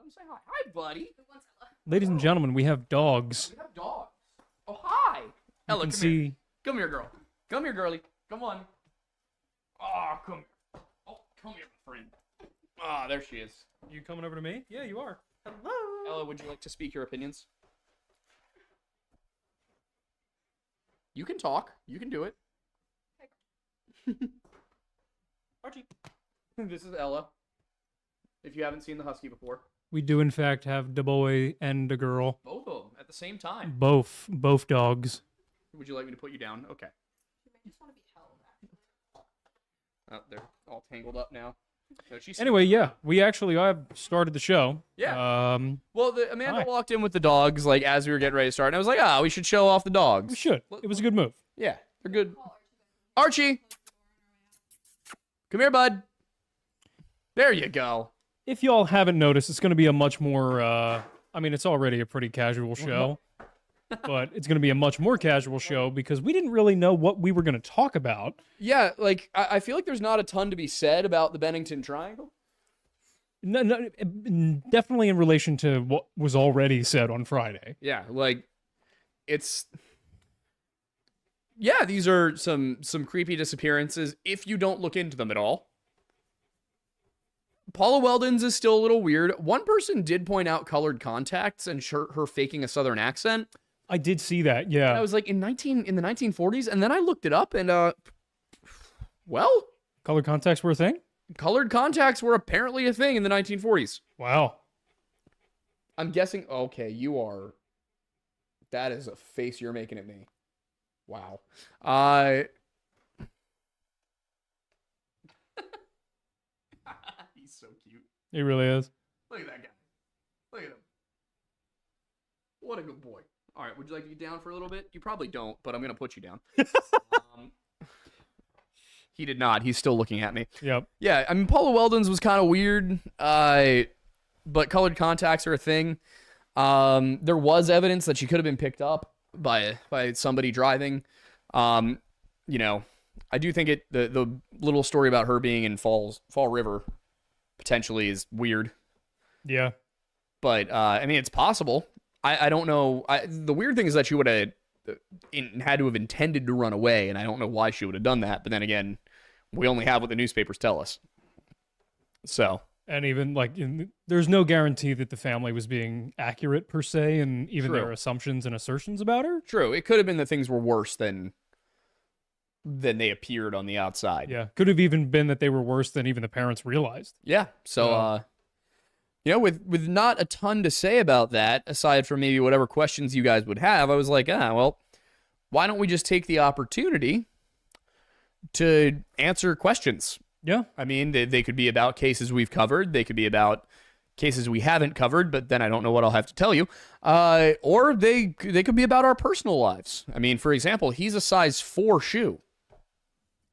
him say hi. Hi, buddy. Ladies and gentlemen, we have dogs. We have dogs. Oh, hi. Ella, can come see... here. Come here, girl. Come here, girlie. Come on. Oh, come here. Oh, come here, my friend. Ah, there she is. You coming over to me? Yeah, you are. Hello. Ella, would you like to speak your opinions? You can talk. You can do it. Archie. This is Ella. If you haven't seen the husky before. We do, in fact, have a boy and a girl. Both of them at the same time. Both dogs. Would you like me to put you down? Okay. I just want to be held, actually. Oh, they're all tangled up now. No, Anyway, yeah, we actually have started the show. Yeah. Well, Amanda walked in with the dogs like as we were getting ready to start, and I was like, we should show off the dogs. We should. It was a good move. Yeah, they're good. Archie, come here, bud. There you go. If y'all haven't noticed, it's going to be a much more, I mean, it's already a pretty casual show, but it's going to be a much more casual show because we didn't really know what we were going to talk about. Yeah, like, I feel like there's not a ton to be said about the Bennington Triangle. No, definitely in relation to what was already said on Friday. Yeah, like, it's... Yeah, these are some creepy disappearances if you don't look into them at all. Paula Weldens is still a little weird. One person did point out colored contacts and her faking a southern accent. I did see that, yeah. And I was like, in the 1940s? And then I looked it up and, well... Colored contacts were a thing? Colored contacts were apparently a thing in the 1940s. Wow. I'm guessing... Okay, you are... That is a face you're making at me. Wow. He's so cute. He really is. Look at that guy. Look at him. What a good boy. All right, would you like to get down for a little bit? You probably don't, but I'm going to put you down. He did not. He's still looking at me. Yep. Yeah, I mean, Paula Weldens was kind of weird, but colored contacts are a thing. There was evidence that she could have been picked up by somebody driving. You know, I do think the little story about her being in Fall River potentially is weird. Yeah. But, I mean, it's possible. I don't know. The weird thing is that she would have had to have intended to run away, and I don't know why she would have done that. But then again, we only have what the newspapers tell us. So. And even, like, there's no guarantee that the family was being accurate, per se, and even True. their assumptions and assertions about her. True. It could have been that things were worse than they appeared on the outside. Yeah. Could have even been that they were worse than even the parents realized. Yeah. So, you know, with not a ton to say about that, aside from maybe whatever questions you guys would have, I was like, well, why don't we just take the opportunity to answer questions? Yeah. I mean, they could be about cases we've covered. They could be about cases we haven't covered, but then I don't know what I'll have to tell you. Or they could be about our personal lives. I mean, for example, he's a size 4 shoe.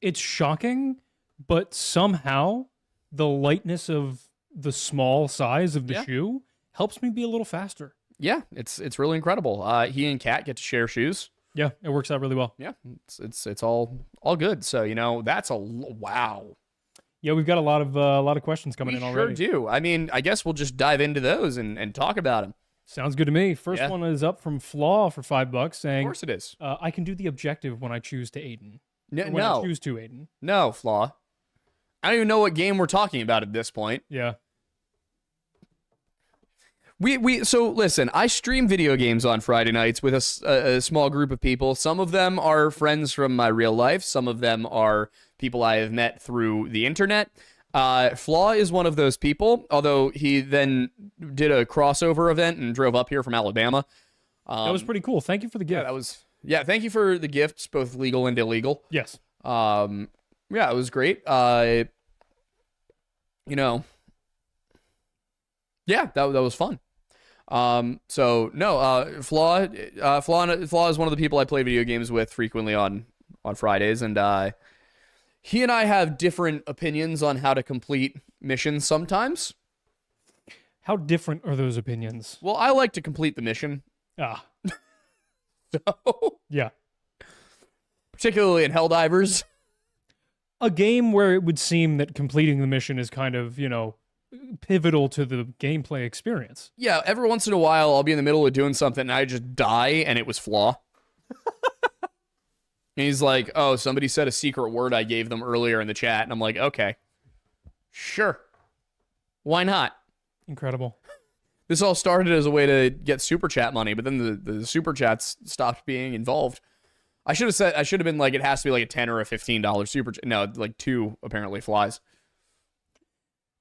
It's shocking, but somehow the lightness of the small size of the shoe helps me be a little faster. Yeah, it's really incredible. He and Kat get to share shoes. Yeah, it works out really well. Yeah, it's all good. So, you know, that's wow. Yeah, we've got a lot of questions coming in already. We sure do. I mean, I guess we'll just dive into those and talk about them. Sounds good to me. First one is up from Flaw for $5, saying, Of course it is. I can do the objective when I choose to Aiden. No, I choose to Aiden. No, Flaw. I don't even know what game we're talking about at this point. Yeah. So listen, I stream video games on Friday nights with a small group of people. Some of them are friends from my real life. Some of them are people I have met through the internet. Flaw is one of those people, although he then did a crossover event and drove up here from Alabama. That was pretty cool. Thank you for the gift. Thank you for the gifts, both legal and illegal. Yes. Yeah, it was great. You know, yeah, that was fun. Flaw is one of the people I play video games with frequently on Fridays, and he and I have different opinions on how to complete missions sometimes. How different are those opinions? Well, I like to complete the mission. So, yeah. Particularly in Helldivers. A game where it would seem that completing the mission is kind of, you know, pivotal to the gameplay experience. Yeah, every once in a while, I'll be in the middle of doing something and I just die, and it was Flaw. And he's like, oh, somebody said a secret word I gave them earlier in the chat. And I'm like, okay, sure. Why not? Incredible. This all started as a way to get super chat money, but then the super chats stopped being involved. I should have been like, it has to be like a $10 or a $15 super chat. No, like 2 apparently flies.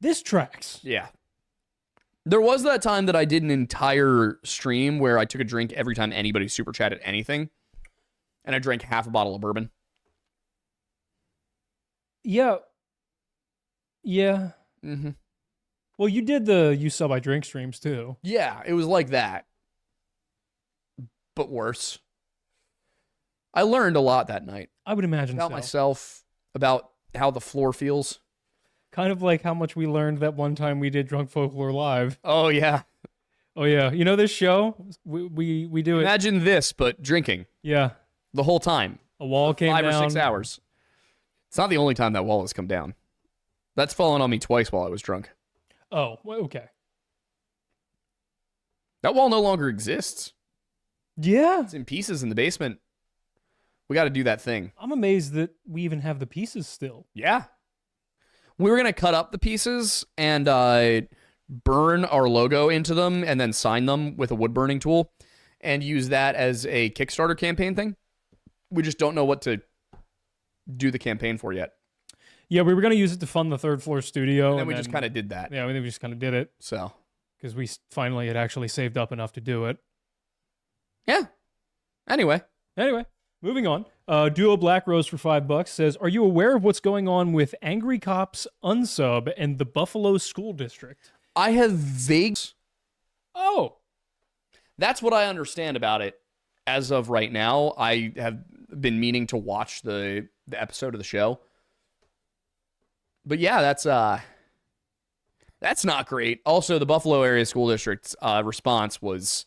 This tracks. Yeah. There was that time that I did an entire stream where I took a drink every time anybody super chatted anything. And I drank half a bottle of bourbon. Yeah. Yeah. Mm-hmm. Well, you did the You Sub I Drink streams too. Yeah, it was like that. But worse. I learned a lot that night. I would imagine About so. myself, about how the floor feels. Kind of like how much we learned that one time we did Drunk Folklore Live. Oh, yeah. Oh yeah, you know this show? We do it. Imagine this, but drinking Yeah, the whole time. a wall came 5 down. or 6 hours. It's not the only time that wall has come down. That's fallen on me twice while I was drunk. Oh, well, okay. That wall no longer exists. Yeah, It's in pieces in the basement. We got to do that thing. I'm amazed that we even have the pieces still. Yeah. We were going to cut up the pieces and burn our logo into them and then sign them with a wood burning tool and use that as a Kickstarter campaign thing. We just don't know what to do the campaign for yet. Yeah, we were gonna use it to fund the third floor studio, And then we just kind of did that. yeah, we just kind of did it So, because we finally had actually saved up enough to do it. yeah. Anyway. Anyway, moving on. Duo Black Rose for $5 says, "Are you aware of what's going on with Angry Cops Unsub and the Buffalo School District?" I have vague... Oh, That's what I understand about it as of right now. I have been meaning to watch the episode of the show. But yeah, that's not great. Also, the Buffalo Area School District's response was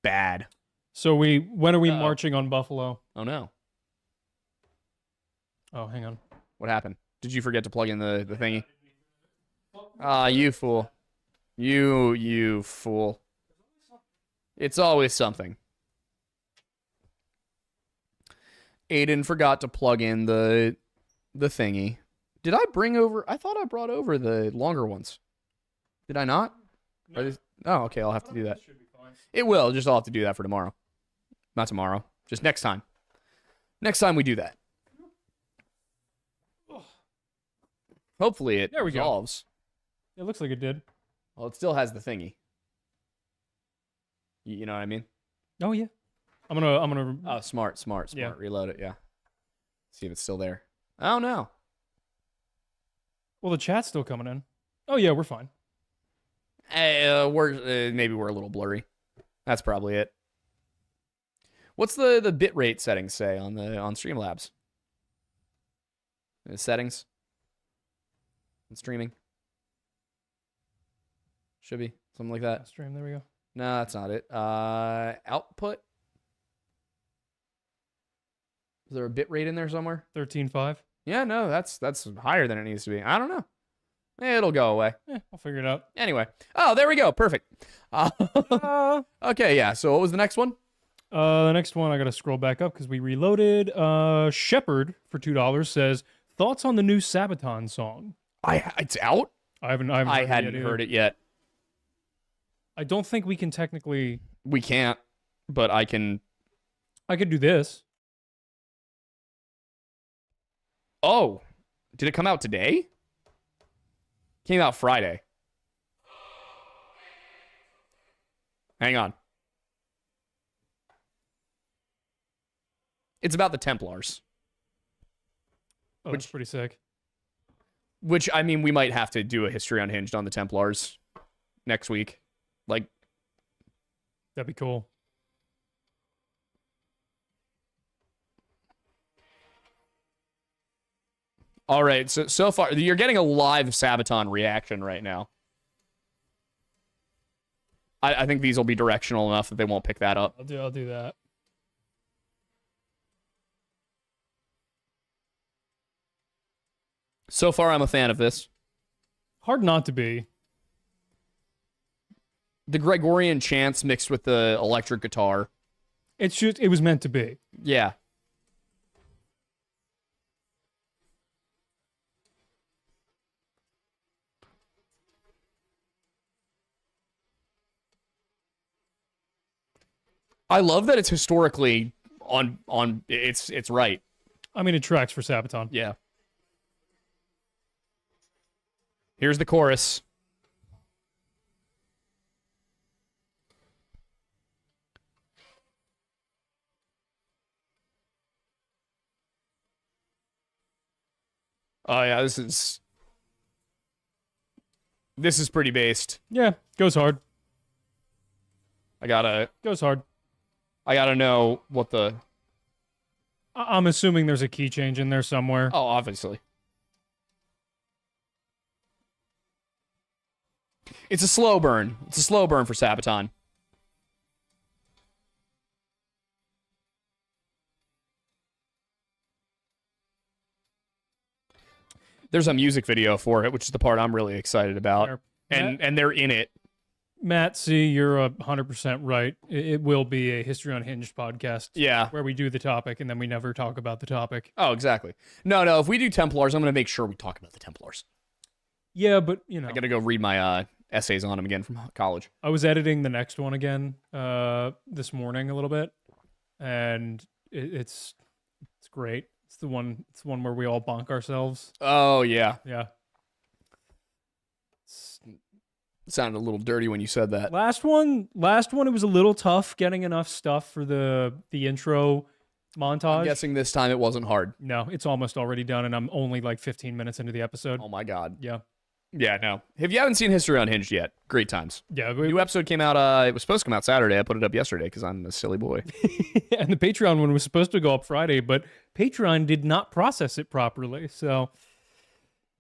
bad. so when are we Uh-oh. marching on Buffalo? Oh no. Oh, hang on. What happened? Did you forget to plug in the thingy? Ah, you fool. You fool. It's always something. Aiden forgot to plug in the thingy. Did I bring over? I thought I brought over the longer ones. Did I not? No. Oh, okay. I'll have to do that. It will. Just I'll have to do that for tomorrow. Not tomorrow. Just next time. Next time we do that. Hopefully it There we go. resolves. It looks like it did. Well, it still has the thingy. You know what I mean? Oh yeah. I'm gonna. Oh, smart. Yeah. Reload it. Yeah. See if it's still there. Oh no. Well, the chat's still coming in. Oh yeah, we're fine. Maybe we're a little blurry. That's probably it. What's the bit rate settings say on Streamlabs? Settings. And streaming. Should be something like that. Stream. There we go. No, that's not it. Output. Is there a bit rate in there somewhere? 13.5. Yeah, no, that's higher than it needs to be. I don't know. It'll go away. I'll figure it out. Anyway. Oh, there we go. Perfect. Okay, yeah. So what was the next one? The next one I gotta scroll back up because we reloaded. Shepherd for $2 says, "Thoughts on the new Sabaton song?" It's out? I hadn't Heard it yet. I don't think we can technically. We can't, but I can. I could do this. Oh, did it come out today? Came out Friday. Hang on. It's about the Templars. Oh, that's pretty sick. Which, I mean, we might have to do a history unhinged on the Templars next week. Like, That'd be cool. all right, so far, you're getting a live Sabaton reaction right now. I think these will be directional enough that they won't pick that up. I'll do that. So far, I'm a fan of this. Hard not to be. The Gregorian chants mixed with the electric guitar. It's just, it was meant to be. Yeah. I love that it's historically on it's right. I mean, it tracks for Sabaton. Yeah. Here's the chorus. Oh yeah, this is pretty based. Yeah, goes hard. I gotta know what the. I'm assuming there's a key change in there somewhere. Oh, obviously. It's a slow burn. It's a slow burn for Sabaton. There's a music video for it, which is the part I'm really excited about. And they're in it. Matt, see, you're 100% right. It will be a History Unhinged podcast. Yeah. Where we do the topic and then we never talk about the topic. Oh, exactly. No, if we do Templars, I'm going to make sure we talk about the Templars. Yeah, but, you know. I got to go read my essays on them again from college. I was editing the next one again this morning a little bit, and it's great. It's the one where we all bonk ourselves. Oh, yeah. Yeah. It sounded a little dirty when you said that. Last one, it was a little tough getting enough stuff for the intro montage. I'm guessing this time it wasn't hard. No, it's almost already done, and I'm only like 15 minutes into the episode. Oh my god. Yeah. Yeah, no. If you haven't seen History Unhinged yet, great times. Yeah. New episode came out, it was supposed to come out Saturday. I put it up yesterday because I'm a silly boy. And the Patreon one was supposed to go up Friday, but Patreon did not process it properly. So,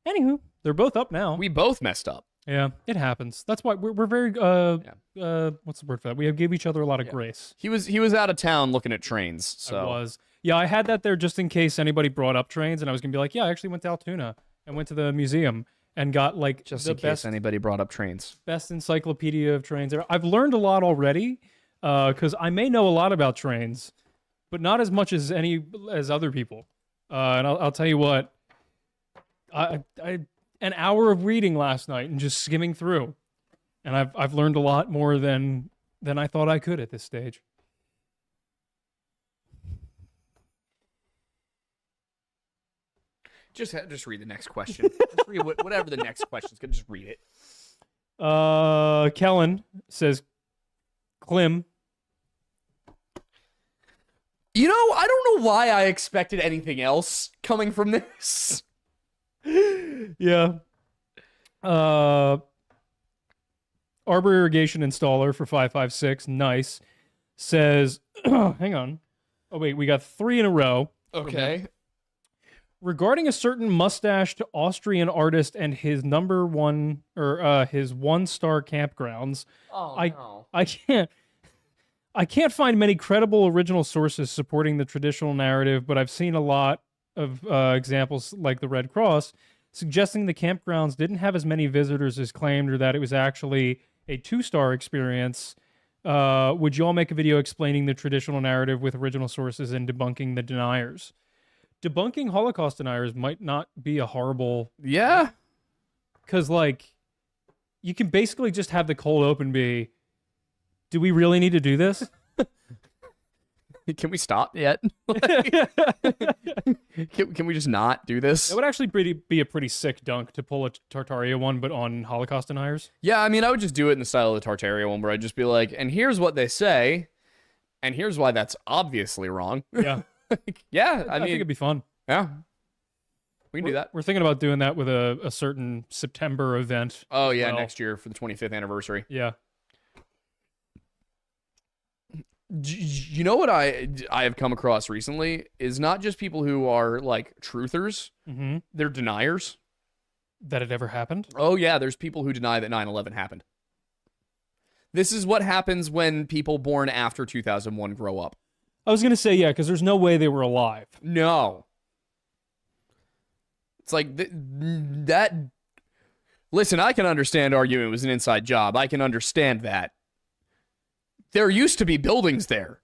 anywho, they're both up now. We both messed up. Yeah, it happens. That's why we're very what's the word for that? We give each other a lot of grace. He was out of town looking at trains. So I was. Yeah, I had that there just in case anybody brought up trains, and I was gonna be like, yeah, I actually went to Altoona and went to the museum and got like just the in case best anybody brought up trains. Best encyclopedia of trains. I've learned a lot already because I may know a lot about trains, but not as much as other people. And I'll tell you what, I an hour of reading last night and just skimming through, and I've learned a lot more than I thought I could at this stage. Just read the next question. Just read whatever the next question's gonna. Just read it. Kellen says, Klim. You know, I don't know why I expected anything else coming from this. Yeah. Arbor Irrigation Installer for 556, nice, says, hang on. Oh, wait, we got 3 in a row. Okay. Regarding a certain mustached Austrian artist and his his 1-star campgrounds, no. I can't find many credible original sources supporting the traditional narrative, but I've seen a lot of examples like the Red Cross suggesting the campgrounds didn't have as many visitors as claimed, or that it was actually a 2-star experience. Would you all make a video explaining the traditional narrative with original sources and debunking the deniers? Debunking Holocaust deniers might not be a horrible... Yeah. Because, like, you can basically just have the cold open be, do we really need to do this? Can we stop yet? Can we just not do this? It would actually be a pretty sick dunk to pull a Tartaria one, but on Holocaust deniers. Yeah, I mean, I would just do it in the style of the Tartaria one, where I'd just be like, and here's what they say, and here's why that's obviously wrong. Yeah. Yeah, I think it'd be fun. Yeah. We can do that. We're thinking about doing that with a certain September event. Oh, yeah, next year for the 25th anniversary. Yeah. You know what I have come across recently is not just people who are like truthers, they're deniers. That it ever happened? Oh yeah, there's people who deny that 9/11 happened. This is what happens when people born after 2001 grow up. I was going to say, yeah, because there's no way they were alive. No. It's like that Listen, I can understand arguing it was an inside job. I can understand that. There used to be buildings there.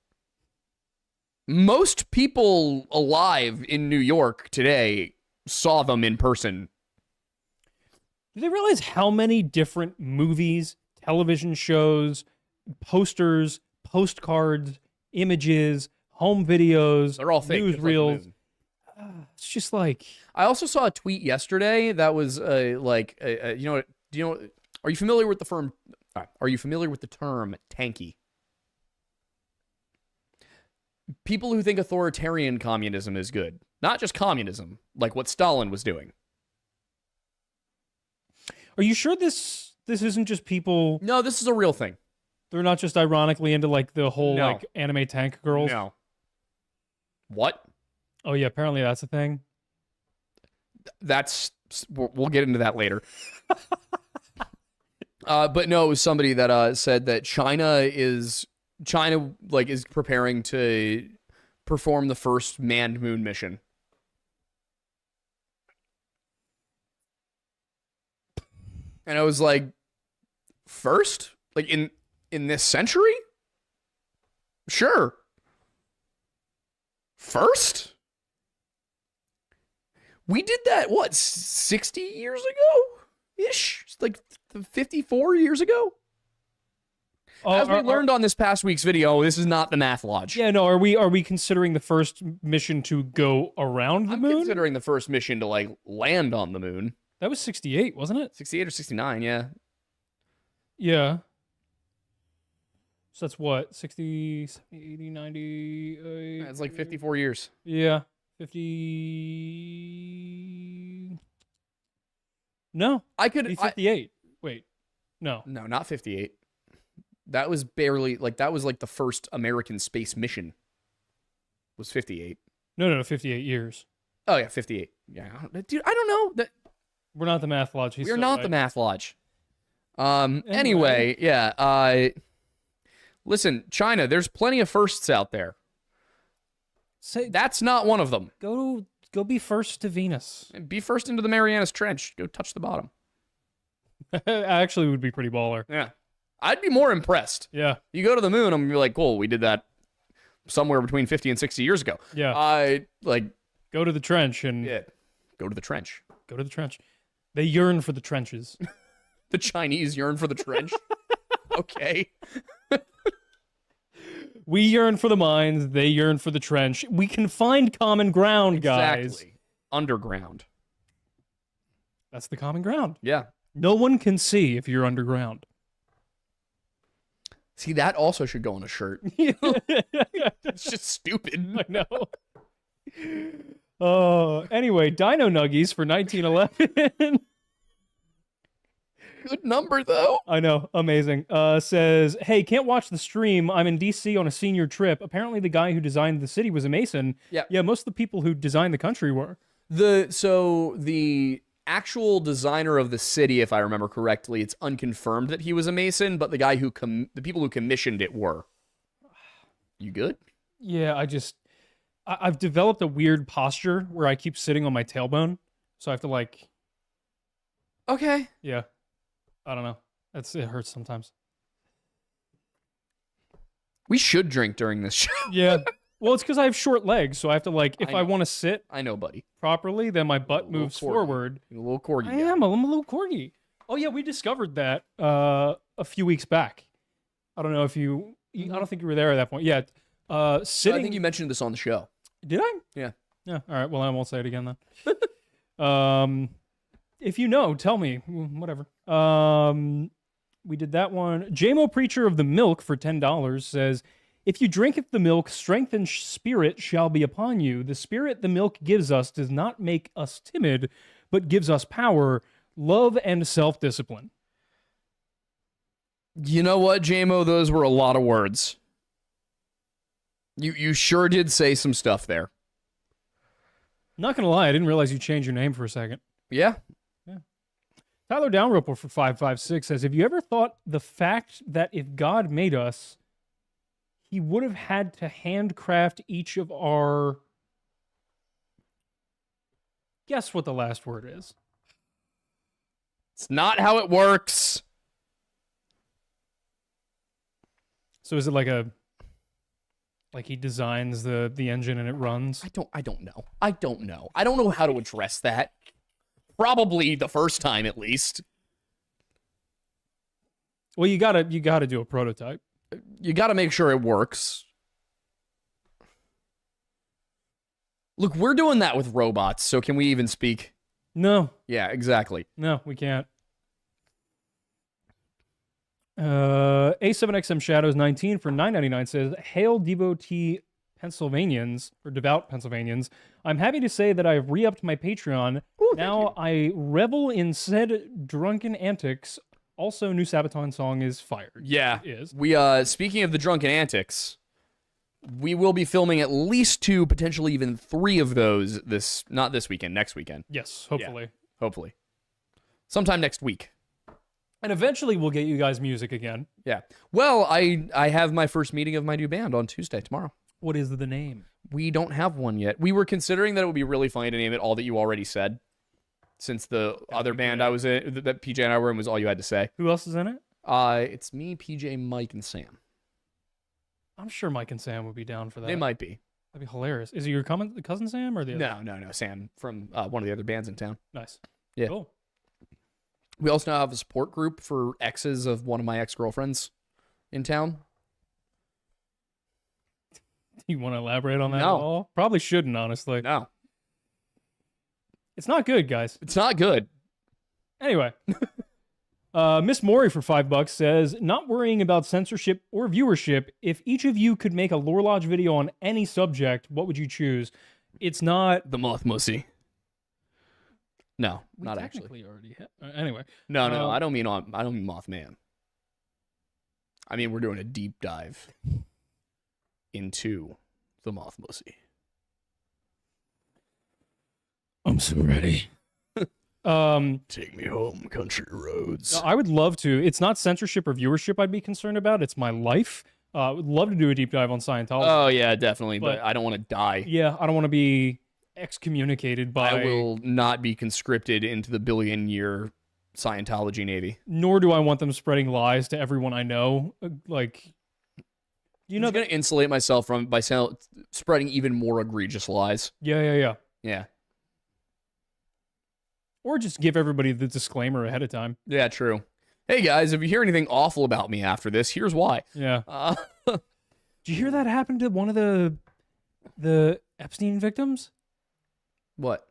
Most people alive in New York today saw them in person. Do they realize how many different movies, television shows, posters, postcards, images, home videos, They're all fake, just like the newsreels? moon. It's just like, I also saw a tweet yesterday that was you know, do you know? Are you familiar with the firm? Are you familiar with the term tanky? People who think authoritarian communism is good, not just communism, like what Stalin was doing. are you sure this isn't just people? No, this is a real thing. They're not just ironically into like the whole No. like anime tank girls. No. What? Oh yeah, apparently that's a thing. We'll get into that later. But no, it was somebody that said that China is preparing to perform the first manned moon mission. And I was like, first? Like in this century? Sure. First? We did that, what, 60 years ago? Ish? Like 54 years ago? As we learned on this past week's video, this is not the Math Lodge. Yeah, no. Are we considering the first mission to go around the I'm moon? considering the first mission to, like, land on the moon. That was 68, wasn't it? 68 or 69, yeah. Yeah. So that's what? 60, 70, 80, 90... It's like 54 years. Yeah. 50... No. I could... 58. Wait. No. No, not 58. That was barely... Like, that was, like, the first American space mission. Was 58. No, 58 years. Oh, yeah, 58. Yeah. Dude, I don't know. We're not the Math Lodge. We're not the Math Lodge. Anyway, yeah. Listen, China, there's plenty of firsts out there. That's not one of them. Go be first to Venus. Be first into the Marianas Trench. Go touch the bottom. Actually, would be pretty baller. Yeah. I'd be more impressed. Yeah. You go to the moon, I'm gonna be like, cool, we did that somewhere between 50 and 60 years ago. Yeah. Go to the trench and... Yeah. Go to the trench. Go to the trench. They yearn for the trenches. The Chinese yearn for the trench. Okay. We yearn for the mines. They yearn for the trench. We can find common ground, guys. Exactly. Underground. That's the common ground. Yeah. No one can see if you're underground. See, that also should go on a shirt. It's just stupid. I know. Anyway, Dino Nuggies for 1911. Good number, though. I know. Amazing. Says, hey, can't watch the stream. I'm in D.C. on a senior trip. Apparently the guy who designed the city was a Mason. Yeah. Yeah, most of the people who designed the country were. So the actual designer of the city, if I remember correctly, it's unconfirmed that he was a Mason, but the guy who the people who commissioned it were. You good? Yeah, I've developed a weird posture where I keep sitting on my tailbone. So I have to like... Okay. Yeah. I don't know. It hurts sometimes. We should drink during this show. Yeah. Well, it's because I have short legs, so I have to like, if I want to sit I know, buddy. properly, then my butt moves forward. You're a little corgi. I'm a little corgi. Oh yeah, we discovered that a few weeks back. I don't know if you I don't think you were there at that point. Yeah. Sitting. I think you mentioned this on the show. Did I? Yeah. Yeah. All right. Well, I won't say it again then. If you know, tell me. Whatever. We did that one. JMO Preacher of the Milk for $10 says, if you drinketh the milk, strength and spirit shall be upon you. The spirit the milk gives us does not make us timid, but gives us power, love, and self-discipline. You know what, JMO? Those were a lot of words. You sure did say some stuff there. Not gonna lie, I didn't realize you changed your name for a second. Yeah. Tyler Downroper for 556 says, have you ever thought the fact that if God made us, he would have had to handcraft each of our... Guess what the last word is. It's not how it works. So is it like he designs the engine and it runs? I don't know. I don't know how to address that. Probably the first time at least. Well, you gotta do a prototype. You got to make sure it works. Look, we're doing that with robots, so can we even speak? No, Yeah, exactly. no, we can't. A7XM Shadows 19 for $9.99 says, "Hail devotee Pennsylvanians or devout Pennsylvanians. I'm happy to say that I've re-upped my Patreon. Ooh, Now I revel in said drunken antics. Also, new Sabaton song is fired." Yeah. It is. We speaking of the drunken antics, we will be filming at least 2, potentially even 3 of those not this weekend, next weekend. Yes, hopefully. Hopefully. Sometime next week. And eventually we'll get you guys music again. Yeah. Well, I have my first meeting of my new band on Tuesday, tomorrow. What is the name? We don't have one yet. We were considering that it would be really funny to name it All That You Already Said, since the other band I was in, that PJ and I were in, was All You Had to Say. Who else is in it? It's me, PJ, Mike, and Sam. I'm sure Mike and Sam would be down for that. They might be. That'd be hilarious. Is it your cousin Sam or the other? No. Sam from one of the other bands in town. Nice. Yeah. Cool. We also now have a support group for exes of one of my ex-girlfriends in town. You want to elaborate on that No. at all? Probably shouldn't, honestly. No. It's not good, guys. It's not good. Anyway. Miss Maury for $5 says, "Not worrying about censorship or viewership. If each of you could make a Lore Lodge video on any subject, what would you choose?" It's not... The Moth Mussy. No, We not actually. technically already anyway. No. I don't mean Mothman. I mean, we're doing a deep dive into the Moth Mussy. I'm so ready. Take me home, country roads. I would love to. It's not censorship or viewership I'd be concerned about. It's my life. I would love to do a deep dive on Scientology. Oh yeah, definitely. But But- I don't want to die. Yeah, I don't want to be excommunicated by... I will not be conscripted into the billion-year Scientology Navy. Nor do I want them spreading lies to everyone I know. Like, you know... I'm going to insulate myself from by spreading even more egregious lies. Yeah. Yeah. Or just give everybody the disclaimer ahead of time. Yeah, true. Hey guys, if you hear anything awful about me after this, here's why. Yeah. Did you hear that happened to one of the Epstein victims? What?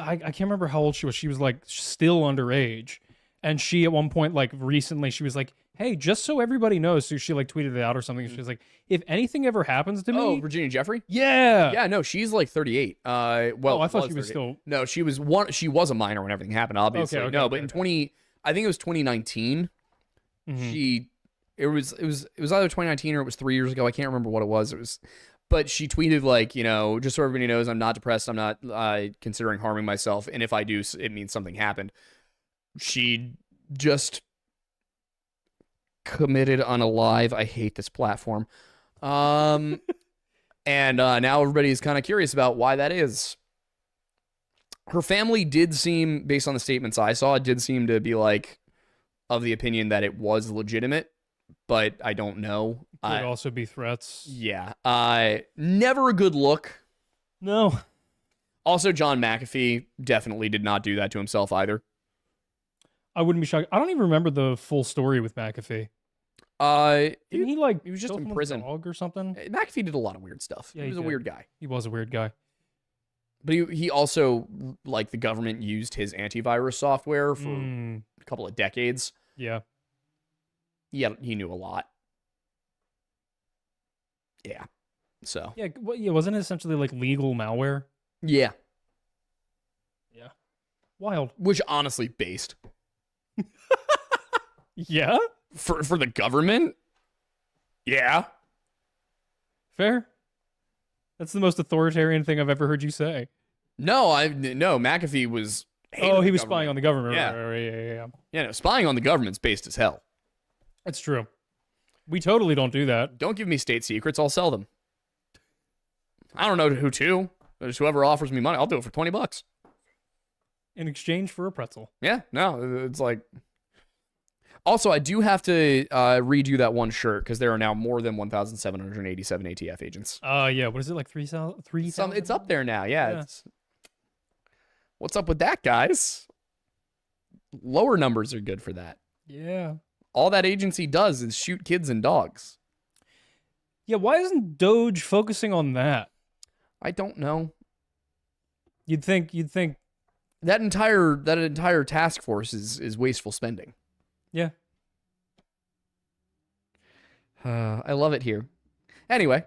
I can't remember how old she was. She was like still underage. And she at one point, like recently, she was like, "Hey, just so everybody knows," so she like tweeted it out or something. She was like, "If anything ever happens to me..." Oh, Virginia Jeffrey? Yeah. Yeah, no, she's like 38. Well, I thought she was 38. still... No, she was a minor when everything happened, obviously. Okay, no, but in I think it was 2019. Mhm. It was either 2019 or it was 3 years ago. I can't remember what it was. But she tweeted like, just so everybody knows, I'm not depressed. I'm not considering harming myself. And if I do, it means something happened. She just committed unalive. I hate this platform. And now everybody's kind of curious about why that is. Her family did seem, based on the statements I saw, did seem to be like of the opinion that it was legitimate, but I don't know. Could also be threats. Yeah. Never a good look. No. Also, John McAfee definitely did not do that to himself either. I wouldn't be shocked. I don't even remember the full story with McAfee. Didn't he like... he was just kill in someone's prison. dog or something? McAfee did a lot of weird stuff. Yeah, he he was a did. weird guy. He was a weird guy. But he also, like, the government used his antivirus software for a couple of decades. Yeah. Yeah, he knew a lot. Yeah. So. Yeah, wasn't it essentially like legal malware? Yeah. Yeah. Wild. Which honestly based. Yeah? For the government? Yeah. Fair. That's the most authoritarian thing I've ever heard you say. No, McAfee was Oh, he was spying on the government. Yeah. Right, yeah. Yeah, no, spying on the government's based as hell. That's true. We totally don't do that. Don't give me state secrets, I'll sell them. I don't know who to. Just whoever offers me money, I'll do it for $20. in exchange for a pretzel. Yeah, no, it's like. Also, I do have to redo that one shirt because there are now more than 1,787 ATF agents. Yeah. What is it, like 3,000? It's up there now. Yeah. Yeah. What's up with that, guys? Lower numbers are good for that. Yeah. All that agency does is shoot kids and dogs. Yeah, why isn't Doge focusing on that? I don't know. You'd think That entire task force is wasteful spending. yeah. I love it here. Anyway,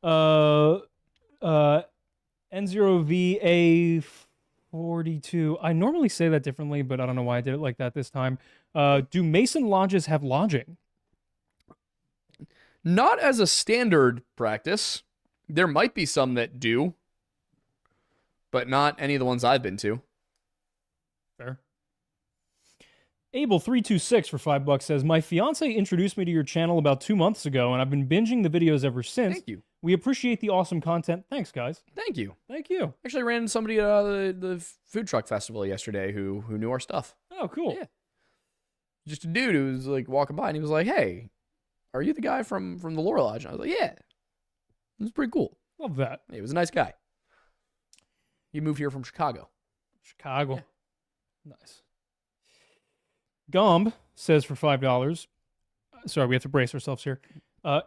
N0VA42. I normally say that differently, but I don't know why I did it like that this time. Do Mason lodges have lodging? not as a standard practice. There might be some that do, but not any of the ones I've been to. Fair. Abel326 for $5 says, my fiance introduced me to your channel about 2 months ago, and I've been binging the videos ever since. Thank you. We appreciate the awesome content. Thanks, guys. Thank you. Thank you. Actually, ran into somebody at the food truck festival yesterday who knew our stuff. Oh, cool. Yeah. Just a dude who was like walking by and he was like, "Hey, are you the guy from the Lore Lodge?" And I was like, "Yeah." It was pretty cool. Love that. He was a nice guy. He moved here from Chicago. Chicago. Yeah. Nice. Gomb says for $5. Sorry, we have to brace ourselves here.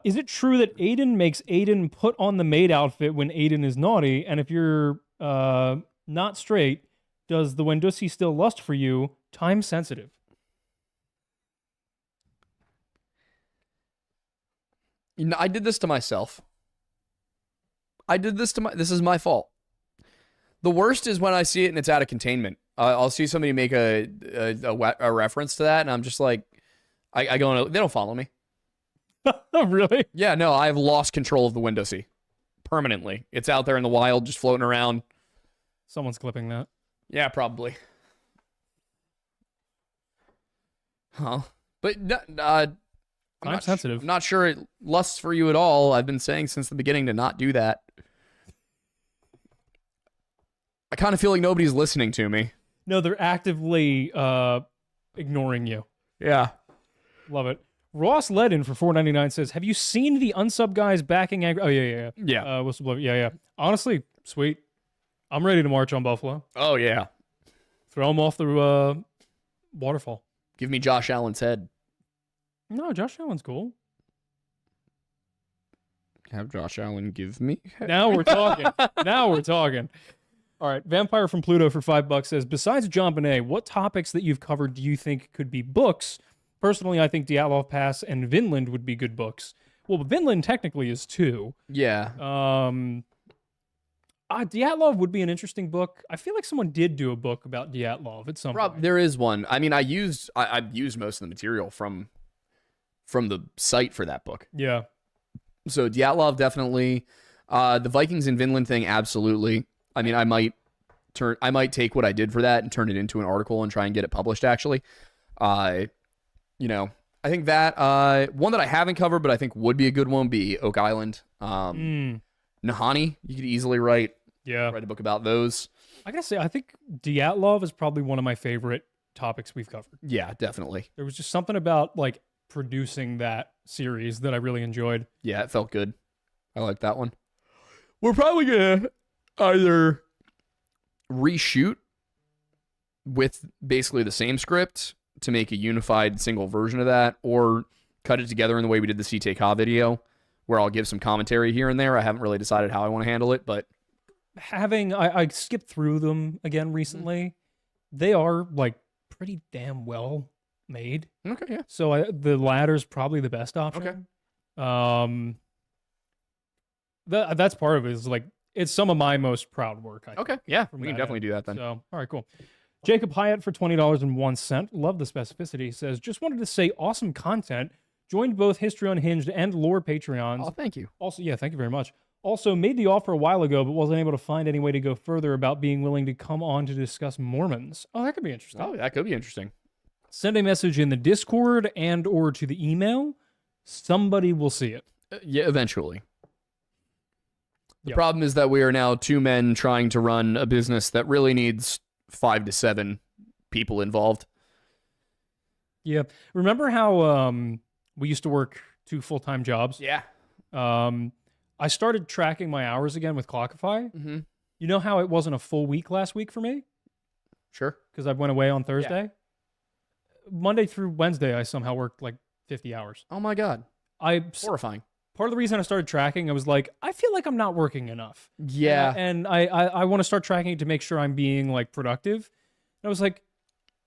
Is it true that Aiden makes Aiden put on the maid outfit when Aiden is naughty? And if you're not straight, does the Wendusi still lust for you? Time sensitive. You know, I did this to myself. This is my fault. The worst is when I see it and it's out of containment. I'll see somebody make a reference to that, and I'm just like, I go, they don't follow me. Oh, really? Yeah, no, I've lost control of the window seat permanently. It's out there in the wild, just floating around. Someone's clipping that. Yeah, probably. Huh? But I'm sensitive. I'm not sure it lusts for you at all. I've been saying since the beginning to not do that. I kind of feel like nobody's listening to me. No, they're actively ignoring you. Yeah. Love it. Ross Ledden for $4.99 says, have you seen the unsub guys backing angry? Oh, yeah. Yeah. Whistleblower. Yeah. Honestly, sweet. I'm ready to march on Buffalo. Oh, yeah. Throw him off the waterfall. Give me Josh Allen's head. No, Josh Allen's cool. Have Josh Allen give me head. Now we're talking. All right. Vampire from Pluto for $5 says, besides John Bonet, what topics that you've covered do you think could be books? Personally, I think Dyatlov Pass and Vinland would be good books. Well, Vinland technically is too. Yeah. Dyatlov would be an interesting book. I feel like someone did do a book about Dyatlov at some point. There is one. I mean, I've used most of the material from the site for that book. Yeah. So Dyatlov definitely. The Vikings in Vinland thing, absolutely. I mean, I might take what I did for that and turn it into an article and try and get it published, actually. I think that one that I haven't covered, but I think would be a good one would be Oak Island. Nahani, you could easily write a book about those. I gotta say, I think Dyatlov is probably one of my favorite topics we've covered. Yeah, definitely. There was just something about like producing that series that I really enjoyed. Yeah, it felt good. I like that one. We're probably gonna either reshoot with basically the same script to make a unified single version of that, or cut it together in the way we did the CTK video, where I'll give some commentary here and there. I haven't really decided how I want to handle it, but I skipped through them again recently. They are like pretty damn well made. Okay, yeah. So the ladder's probably the best option. Okay. That's part of it, is like it's some of my most proud work. I think, okay, yeah, we can that definitely end. do that then. So, all right, cool. Jacob Hyatt for $20.01. Love the specificity. Says, just wanted to say awesome content. Joined both History Unhinged and Lore Patreons. Oh, thank you. Also, yeah, thank you very much. Also, made the offer a while ago, but wasn't able to find any way to go further about being willing to come on to discuss Mormons. Oh, that could be interesting. Oh, that could be interesting. Send a message in the Discord and or to the email. Somebody will see it. Yeah, eventually. The Yep. problem is that we are now two men trying to run a business that really needs 5 to 7 people involved. Yeah. Remember how we used to work 2 full-time jobs? Yeah. I started tracking my hours again with Clockify. Mm-hmm. You know how it wasn't a full week last week for me? Sure. Because I went away on Thursday? Monday through Wednesday, I somehow worked like 50 hours. Oh my God. Horrifying. Part of the reason I started tracking, I was like, I feel like I'm not working enough. Yeah. And I want to start tracking it to make sure I'm being like productive. And I was like,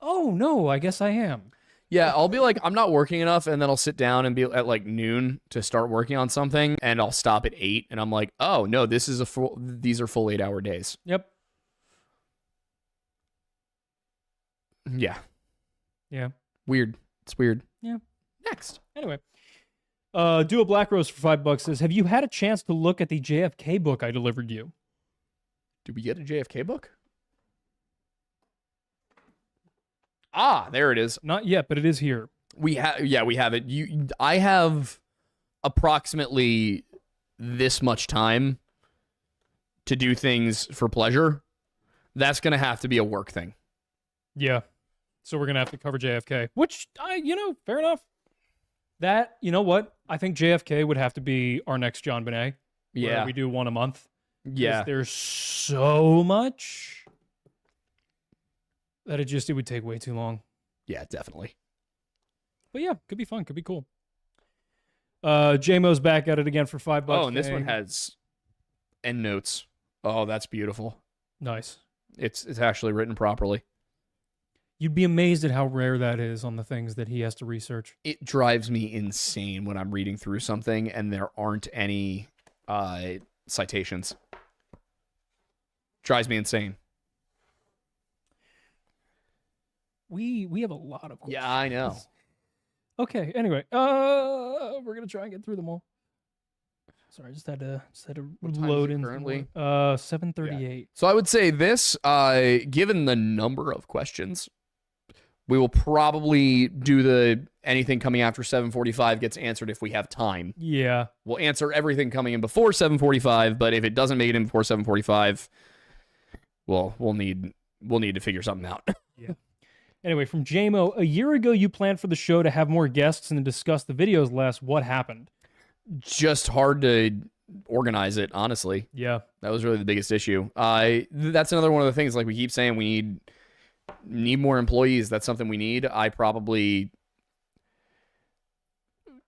oh no, I guess I am. Yeah, I'll be like, I'm not working enough, and then I'll sit down and be at like noon to start working on something, and I'll stop at 8, and I'm like, oh no, these are full 8-hour days. Yep. Yeah. Yeah. Weird. It's weird. Yeah. Next. Anyway. Do a Black Rose for $5 says, have you had a chance to look at the JFK book I delivered you? Did we get a JFK book? Ah, there it is. Not yet, but it is here. We have it. I have approximately this much time to do things for pleasure. That's going to have to be a work thing. Yeah. So we're going to have to cover JFK, which fair enough. That, you know what? I think JFK would have to be our next John Bonet. Yeah. We do one a month. Yeah. There's so much that it would take way too long. Yeah, definitely. But yeah, could be fun. Could be cool. JMO's back at it again for $5. Oh, and this one has endnotes. Oh, that's beautiful. Nice. It's actually written properly. You'd be amazed at how rare that is on the things that he has to research. It drives me insane when I'm reading through something and there aren't any citations. Drives me insane. We have a lot of questions. Yeah, I know. Okay, anyway, we're gonna try and get through them all. Sorry, I just had to What time load is it in currently? 7:38. So I would say this, given the number of questions, we will probably do anything coming after 7:45 gets answered if we have time. Yeah. We'll answer everything coming in before 7:45, but if it doesn't make it in before 7:45, well, we'll need to figure something out. Yeah. Anyway, from JMO, a year ago you planned for the show to have more guests and to discuss the videos less. What happened? Just hard to organize it, honestly. Yeah. That was really the biggest issue. That's another one of the things, like we keep saying, we need more employees. That's something we need. I probably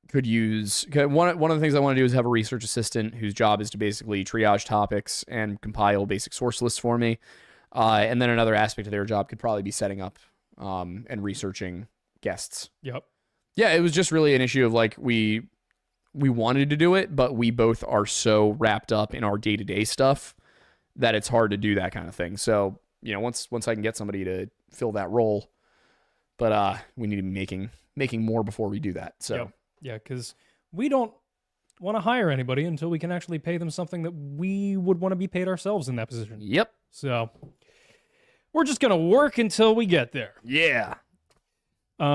could use one of the things I want to do is have a research assistant whose job is to basically triage topics and compile basic source lists for me. And then another aspect of their job could probably be setting up and researching guests. Yep. Yeah, it was just really an issue of like we wanted to do it, but we both are so wrapped up in our day-to-day stuff that it's hard to do that kind of thing. So, once I can get somebody to fill that role, but we need to be making more before we do that. So, Yep. Yeah, because we don't want to hire anybody until we can actually pay them something that we would want to be paid ourselves in that position. Yep. So we're just gonna work until we get there. Yeah. AZ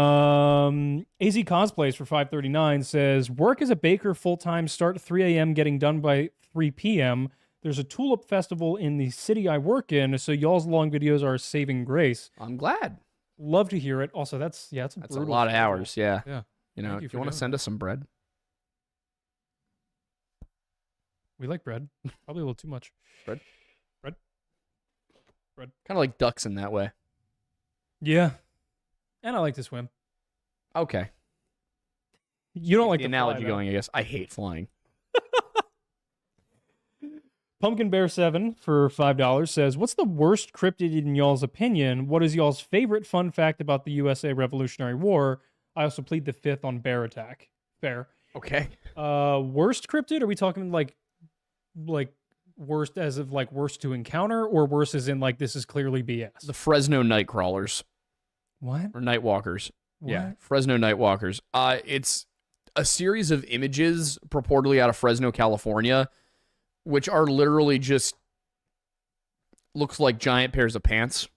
Cosplays for $5.39 says, work as a baker full-time, start at 3 a.m., getting done by 3 p.m. There's a tulip festival in the city I work in, so y'all's long videos are a saving grace. I'm glad. Love to hear it. Also, that's a a lot of hours. Yeah. Yeah. If you for want to doing send us some bread. We like bread. Probably a little too much. Bread? Bread? Kind of like ducks in that way. Yeah. And I like to swim. Okay. You don't like the to analogy fly, though. going, I guess. I hate flying. Pumpkin Bear 7 for $5 says, what's the worst cryptid in y'all's opinion? What is y'all's favorite fun fact about the USA Revolutionary War? I also plead the fifth on bear attack. Fair. Okay. Worst cryptid? Are we talking like worst as of like worst to encounter, or worse as in like this is clearly BS? The Fresno night crawlers. What? Or night walkers. What? Yeah. Fresno night walkers. It's a series of images purportedly out of Fresno, California, which are literally just looks like giant pairs of pants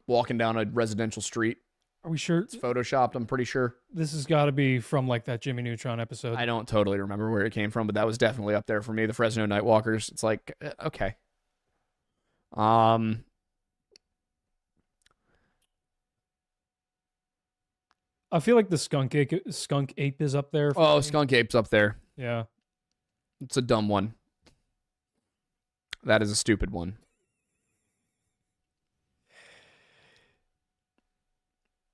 walking down a residential street. Are we sure? It's photoshopped, I'm pretty sure. This has got to be from like that Jimmy Neutron episode. I don't totally remember where it came from, but that was definitely up there for me. The Fresno Nightwalkers. It's like, okay. I feel like the skunk ape is up there. Oh, me. skunk ape's up there. Yeah. It's a dumb one. That is a stupid one.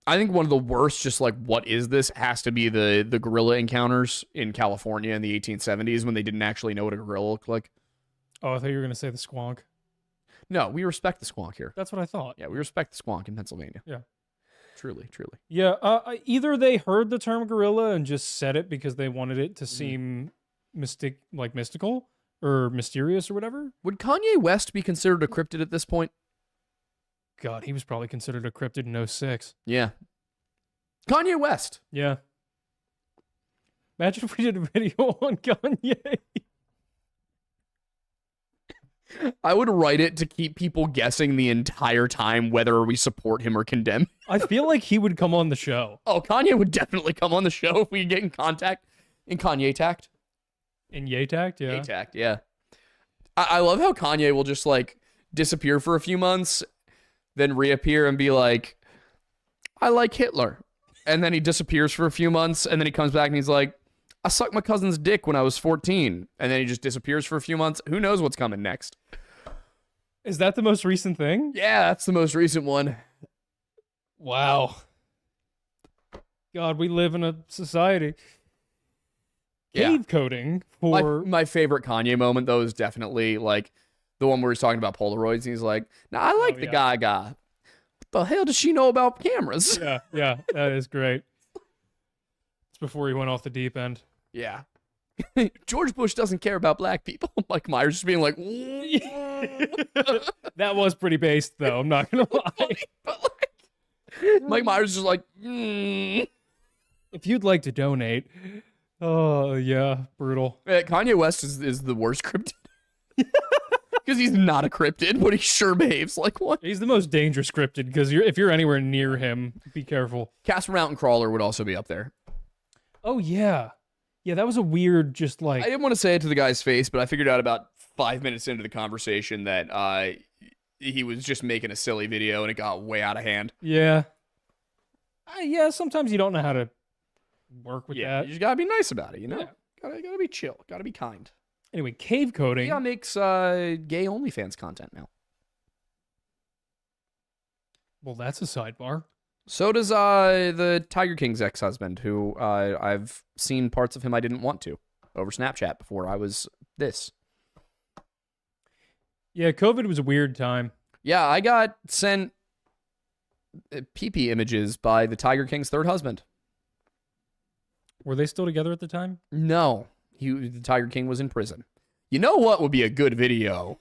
I think one of the worst, just like, what is this, has to be the gorilla encounters in California in the 1870s when they didn't actually know what a gorilla looked like. Oh, I thought you were going to say the squonk. No, we respect the squonk here. That's what I thought. Yeah, we respect the squonk in Pennsylvania. Yeah. Truly, truly. Yeah, either they heard the term gorilla and just said it because they wanted it to seem mystical or mysterious or whatever. Would Kanye West be considered a cryptid at this point? God, he was probably considered a cryptid in 06. Yeah. Kanye West. Yeah. Imagine if we did a video on Kanye. I would write it to keep people guessing the entire time whether we support him or condemn him. I feel like he would come on the show. Oh, Kanye would definitely come on the show if we could get in contact. In Kanye tact. In Yay-Tact, yeah. Tact, yeah. I love how Kanye will just like disappear for a few months, then reappear and be like, I like Hitler. And then he disappears for a few months, and then he comes back and he's like, I sucked my cousin's dick when I was 14. And then he just disappears for a few months. Who knows what's coming next? Is that the most recent thing? Yeah, that's the most recent one. Wow. God, we live in a society. Yeah. Cave coding for... My favorite Kanye moment, though, is definitely like the one where he's talking about Polaroids. And he's like, nah, I like the Gaga. What the hell does she know about cameras? Yeah, that is great. It's before he went off the deep end. Yeah. George Bush doesn't care about black people. Mike Myers just being like, that was pretty based, though. I'm not gonna lie. but like, Mike Myers is just like, If you'd like to donate, oh yeah, brutal. Kanye West is the worst cryptid because he's not a cryptid, but he sure behaves like one. He's the most dangerous cryptid because if you're anywhere near him, be careful. Casper Mountain Crawler would also be up there. Oh yeah, yeah. That was a weird, just like I didn't want to say it to the guy's face, but I figured out about 5 minutes into the conversation that he was just making a silly video and it got way out of hand. yeah, yeah. Sometimes you don't know how to work with Yeah, that. you just gotta be nice about it, you know. Yeah. Gotta be chill. Gotta be kind. Anyway, cave coding. Yeah, makes gay OnlyFans content now. Well, that's a sidebar. So does the Tiger King's ex-husband, who I've seen parts of him I didn't want to over Snapchat before I was this. Yeah, COVID was a weird time. Yeah, I got sent pee-pee images by the Tiger King's third husband. Were they still together at the time? No, the Tiger King was in prison. You know what would be a good video?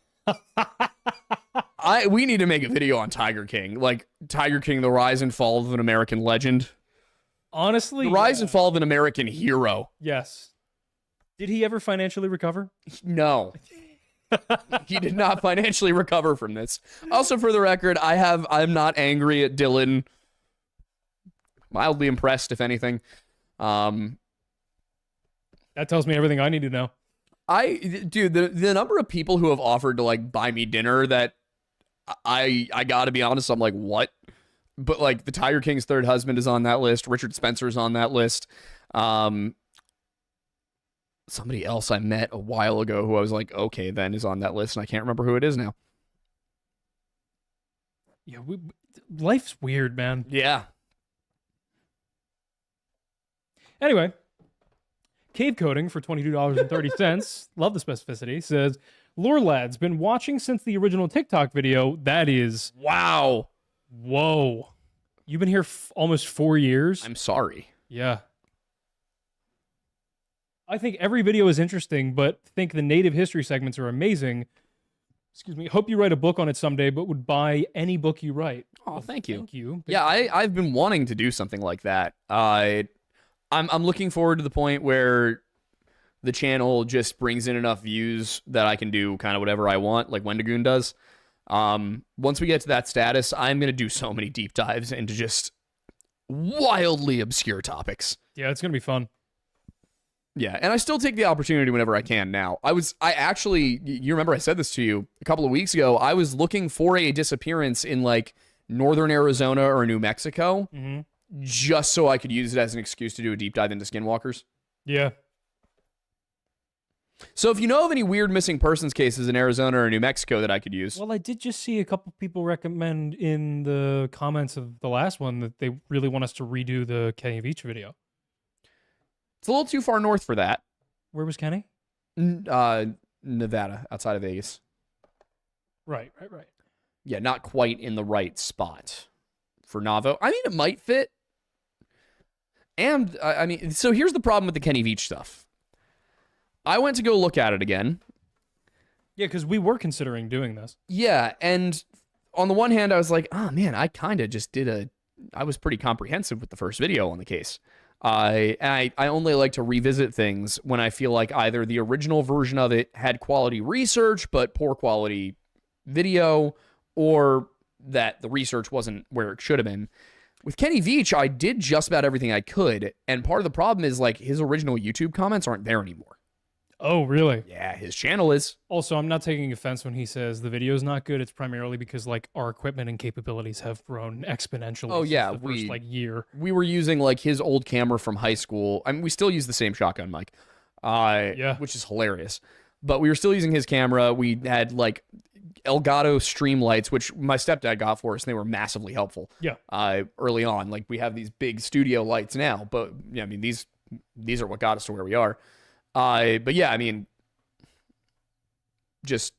We need to make a video on Tiger King, like Tiger King: The Rise and Fall of an American Legend. Honestly, The Rise and Fall of an American Hero. yes. Did he ever financially recover? No. He did not financially recover from this. Also, for the record, I'm not angry at Dylan. Mildly impressed, if anything. That tells me everything I need to know. Dude, the number of people who have offered to like buy me dinner that I gotta be honest, I'm like, what? But like the Tiger King's third husband is on that list. Richard Spencer's on that list. Somebody else I met a while ago who I was like, okay, then is on that list, and I can't remember who it is now. Yeah, life's weird, man. Yeah. Anyway, cave coding for $22.30. Love the specificity. Says, Lore Lad's been watching since the original TikTok video. That is, Wow. whoa. You've been here almost 4 years? I'm sorry. Yeah. I think every video is interesting, but think the native history segments are amazing. Excuse me. Hope you write a book on it someday, but would buy any book you write. Oh, Well, thank you. Thank you. Yeah, I've been wanting to do something like that. I'm looking forward to the point where the channel just brings in enough views that I can do kind of whatever I want, like Wendigoon does. Once we get to that status, I'm gonna do so many deep dives into just wildly obscure topics. Yeah, it's going to be fun. Yeah, and I still take the opportunity whenever I can now. I actually, you remember I said this to you a couple of weeks ago, I was looking for a disappearance in like northern Arizona or New Mexico. Mm-hmm. just so I could use it as an excuse to do a deep dive into skinwalkers. Yeah. So if you know of any weird missing persons cases in Arizona or New Mexico that I could use. Well, I did just see a couple people recommend in the comments of the last one that they really want us to redo the Kenny Beach video. It's a little too far north for that. Where was Kenny? Nevada, outside of Vegas. Right. Yeah, not quite in the right spot for Navo. I mean, it might fit. And, I mean, so here's the problem with the Kenny Beach stuff. I went to go look at it again. Yeah, because we were considering doing this. Yeah, and on the one hand, I was like, oh man, I kind of just I was pretty comprehensive with the first video on the case. I only like to revisit things when I feel like either the original version of it had quality research, but poor quality video, or that the research wasn't where it should have been. With Kenny Veach, I did just about everything I could, and part of the problem is like his original YouTube comments aren't there anymore. Oh, really? Yeah, his channel is. Also, I'm not taking offense when he says the video's not good. It's primarily because like our equipment and capabilities have grown exponentially. Oh yeah, since the first like year. We were using like his old camera from high school. I mean, we still use the same shotgun mic, which is hilarious. But we were still using his camera. We had like Elgato Stream lights, which my stepdad got for us, and they were massively helpful. Yeah. Early on, like we have these big studio lights now, but yeah, I mean these are what got us to where we are. But yeah, I mean, just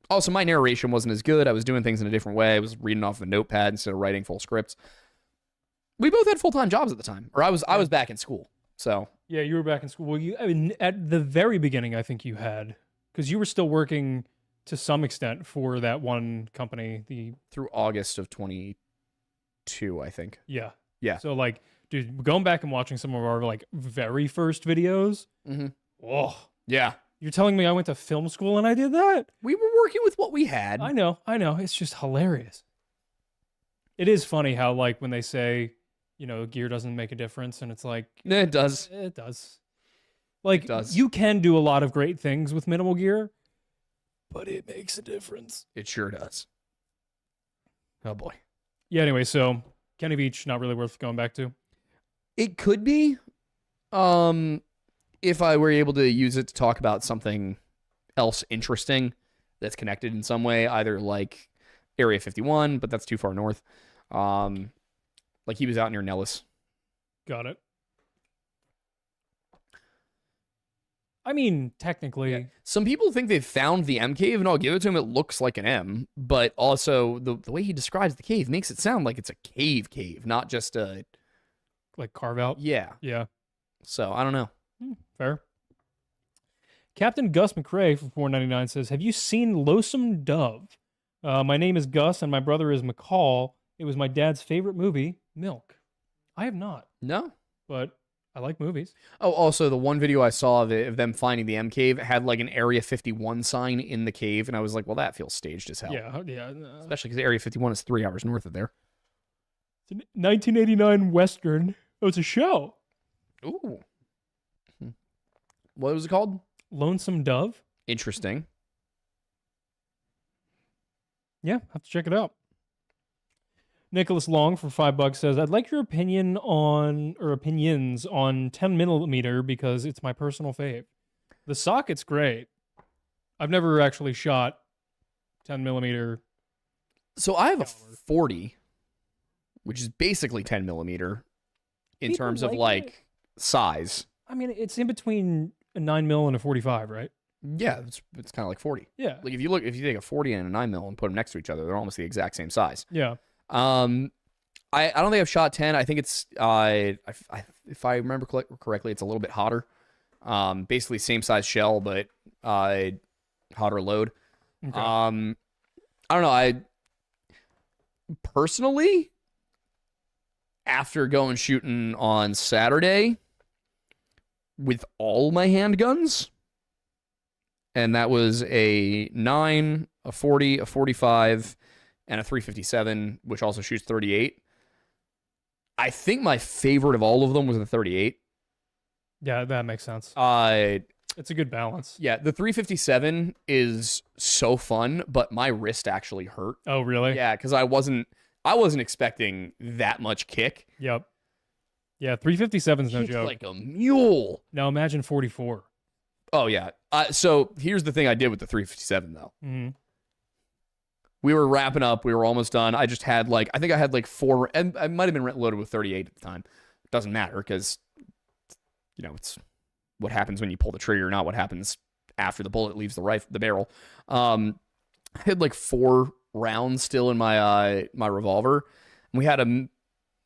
also my narration wasn't as good. I was doing things in a different way. I was reading off of a notepad instead of writing full scripts. We both had full-time jobs at the time, or I was back in school. So yeah, you were back in school. Well, I mean, at the very beginning, I think you had, because you were still working to some extent for that one company. Through August of 22, I think. Yeah. So like, dude, going back and watching some of our like very first videos. Mm-hmm. Oh, yeah. You're telling me I went to film school and I did that? We were working with what we had. I know. It's just hilarious. It is funny how, like, when they say, you know, gear doesn't make a difference, and it's like... It does. It does. Like, it does. You can do a lot of great things with minimal gear, but it makes a difference. It sure does. Oh, boy. Yeah, anyway, so Kenny Beach, not really worth going back to. It could be. If I were able to use it to talk about something else interesting that's connected in some way, either like Area 51, but that's too far north. Like he was out near Nellis. Got it. I mean, technically. Yeah. Some people think they've found the M cave, and I'll give it to him. It looks like an M, but also the way he describes the cave makes it sound like it's a cave, not just a... Like carve out? Yeah. Yeah. So, I don't know. Fair. Captain Gus McRae for $4.99 says, have you seen Lonesome Dove? My name is Gus and my brother is McCall. It was my dad's favorite movie, Milk. I have not. No. But I like movies. Oh, also, the one video I saw of them finding the M cave had like an Area 51 sign in the cave, and I was like, well, that feels staged as hell. Yeah. Especially because Area 51 is 3 hours north of there. It's a 1989 Western. Oh, it's a show. Ooh. What was it called? Lonesome Dove. Interesting. Yeah, have to check it out. Nicholas Long for $5 says, I'd like your opinions on 10mm because it's my personal fave. The socket's great. I've never actually shot 10mm. So I have a 40, which is basically 10mm in People terms of like like it. size. I mean, it's in between a 9mm and a 45, right? Yeah, it's kind of like 40. Yeah. Like if you take a 40 and a 9mm and put them next to each other, they're almost the exact same size. Yeah. I don't think I've shot 10. I think it's if I remember correctly, it's a little bit hotter. Basically same size shell, but hotter load. Okay. I don't know. I personally, after going shooting on Saturday with all my handguns, and that was a 9, a 40, a 45, and a 357, which also shoots 38. I think my favorite of all of them was the 38. Yeah, that makes sense. It's a good balance. Yeah, the 357 is so fun, but my wrist actually hurt. Oh, really? Yeah, because I wasn't expecting that much kick. Yep. Yeah, 357 is no Hits joke. like a mule. Now imagine 44. Oh yeah. So here's the thing I did with the 357 though. Mm-hmm. We were wrapping up. We were almost done. I just had I think I had like 4, and I might have been loaded with 38 at the time. Doesn't matter because, it's what happens when you pull the trigger, not what happens after the bullet leaves the barrel. I had like 4 rounds still in my my revolver, and we had a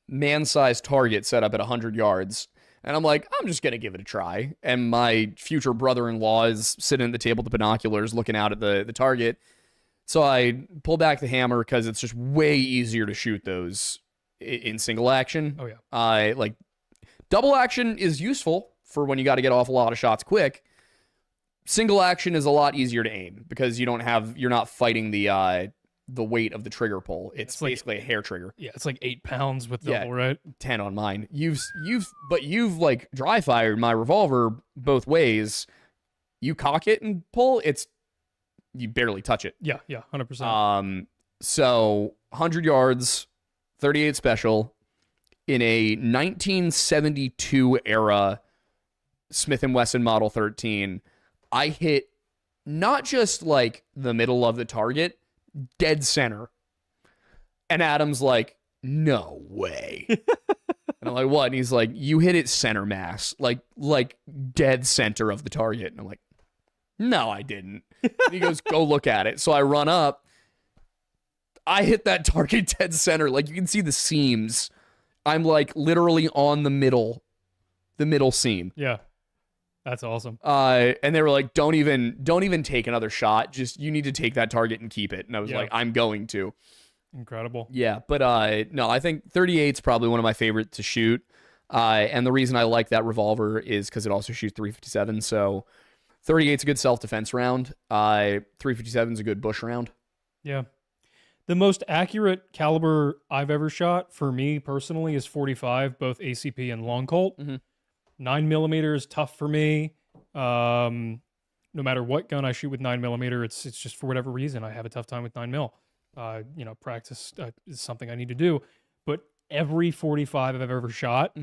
man-sized target set up at 100 yards. And I'm like, I'm just going to give it a try. And my future brother-in-law is sitting at the table with the binoculars looking out at the target. So I pull back the hammer because it's just way easier to shoot those in single action. Oh, yeah. Like double action is useful for when you got to get off a lot of shots quick. Single action is a lot easier to aim because you're not fighting the weight of the trigger pull. It's basically a hair trigger. Yeah, it's like 8 pounds with double, right? 10 on mine. You've like dry fired my revolver both ways. You cock it and pull, you barely touch it. Yeah, 100%. So 100 yards, 38 special in a 1972 era Smith & Wesson Model 13. I hit not just like the middle of the target, dead center. And Adam's like, no way. And I'm like, what? And he's like, you hit it center mass, like dead center of the target. And I'm like, no, I didn't. And he goes, go look at it. So I run up. I hit that target dead center. Like you can see the seams. I'm like literally on the middle seam. Yeah. That's awesome. And they were like, don't even take another shot. Just, you need to take that target and keep it. And I was like, I'm going to. Incredible. Yeah. But, no, I think 38's probably one of my favorite to shoot. And the reason I like that revolver is because it also shoots 357. So 38's a good self-defense round. 357's a good bush round. Yeah. The most accurate caliber I've ever shot for me personally is 45, both ACP and long Colt. 9mm is tough for me. No matter what gun I shoot with 9mm, it's just for whatever reason I have a tough time with 9mm. Practice is something I need to do. But every 45 I've ever shot,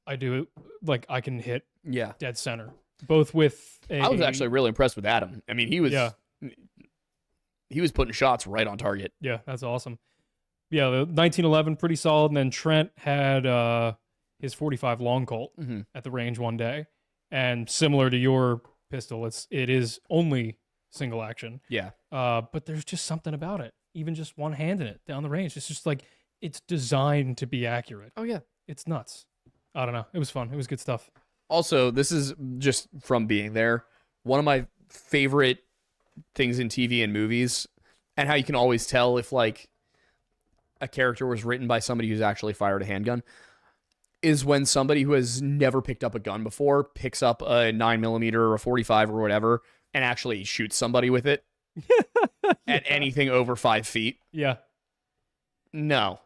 I do it like I can hit dead center. Both with I was actually really impressed with Adam. I mean, he was putting shots right on target. Yeah, that's awesome. Yeah, the 1911 pretty solid, and then Trent had his 45 long Colt at the range one day, and similar to your pistol, it is only single action. Yeah. But there's just something about it. Even just one hand in it down the range, it's just like it's designed to be accurate. Oh yeah, it's nuts. I don't know. It was fun. It was good stuff. Also, this is just from being there, one of my favorite things in TV and movies, and how you can always tell if like a character was written by somebody who's actually fired a handgun, is when somebody who has never picked up a gun before picks up a 9mm or a 45 or whatever and actually shoots somebody with it at anything over 5 feet. Yeah. No.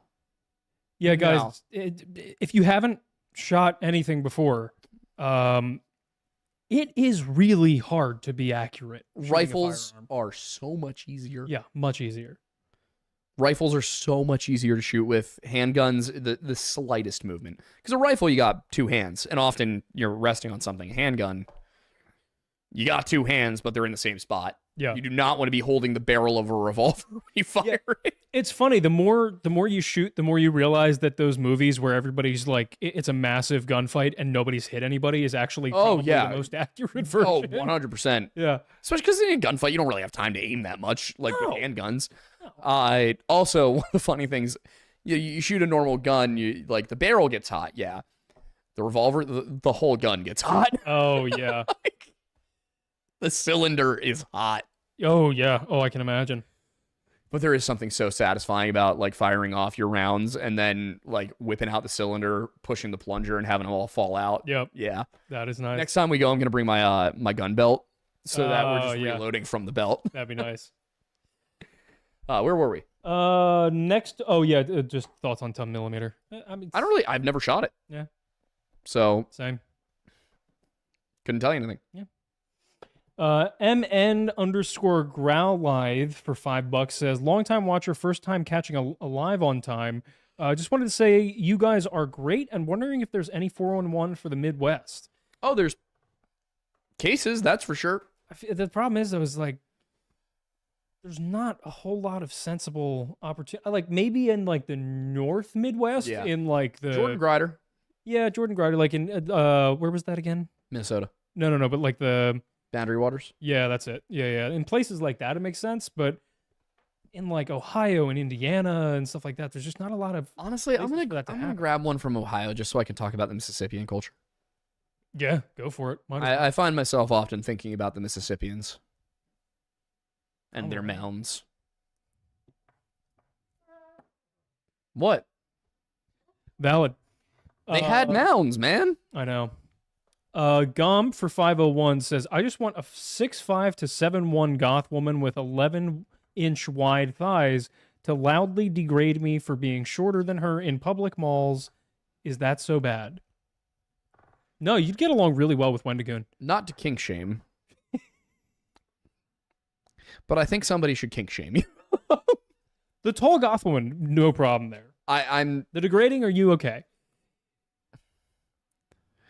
Yeah, guys, if you haven't shot anything before, it is really hard to be accurate. Rifles are so much easier. Yeah, much easier. Rifles are so much easier to shoot with. Handguns, the slightest movement. Because a rifle, you got 2 hands, and often you're resting on something. A handgun, you got 2 hands, but they're in the same spot. Yeah. You do not want to be holding the barrel of a revolver when you fire it. It's funny. The more you shoot, the more you realize that those movies where everybody's like, it's a massive gunfight and nobody's hit anybody is actually probably the most accurate version. Oh, 100%. Yeah. Especially because in a gunfight, you don't really have time to aim that much, like with handguns. No. Also, one of the funny things, you shoot a normal gun, like the barrel gets hot, yeah. The revolver, the whole gun gets hot. Oh, yeah. Like, the cylinder is hot. Oh, yeah. Oh, I can imagine. But there is something so satisfying about like firing off your rounds and then like whipping out the cylinder, pushing the plunger, and having them all fall out. Yep. Yeah. That is nice. Next time we go, I'm gonna bring my my gun belt so that we're just reloading from the belt. That'd be nice. Where were we? Next. Oh yeah, just thoughts on 10mm. I mean, I've never shot it. Yeah. So same. Couldn't tell you anything. Yeah. MN_Growlithe for $5 says, longtime watcher, first time catching a live on time. Just wanted to say you guys are great and wondering if there's any 411 for the Midwest. Oh, there's cases, that's for sure. The problem is, though, is like, there's not a whole lot of sensible opportunity. Like, maybe in, like, the North Midwest, Yeah. in, like, the... Jordan Grider, Yeah, Jordan Grider, like, in, where was that again? Minnesota. No, but, like, the... Boundary Waters. Yeah, that's it. Yeah. In places like that, it makes sense, but in, like, Ohio and Indiana and stuff like that, there's just not a lot of... Honestly, I'm places for that to gonna happen. grab one from Ohio just so I can talk about the Mississippian culture. Yeah, go for it. Might as well. I find myself often thinking about the Mississippians and their Alright. mounds. What? Valid. They had mounds, man. I know. Gom for 501 says, I just want a 6'5" to 7'1" goth woman with 11-inch wide thighs to loudly degrade me for being shorter than her in public malls. Is that so bad? No, you'd get along really well with Wendigoon. Not to kink shame, but I think somebody should kink shame you. The tall goth woman, no problem there. I'm. The degrading, are you okay?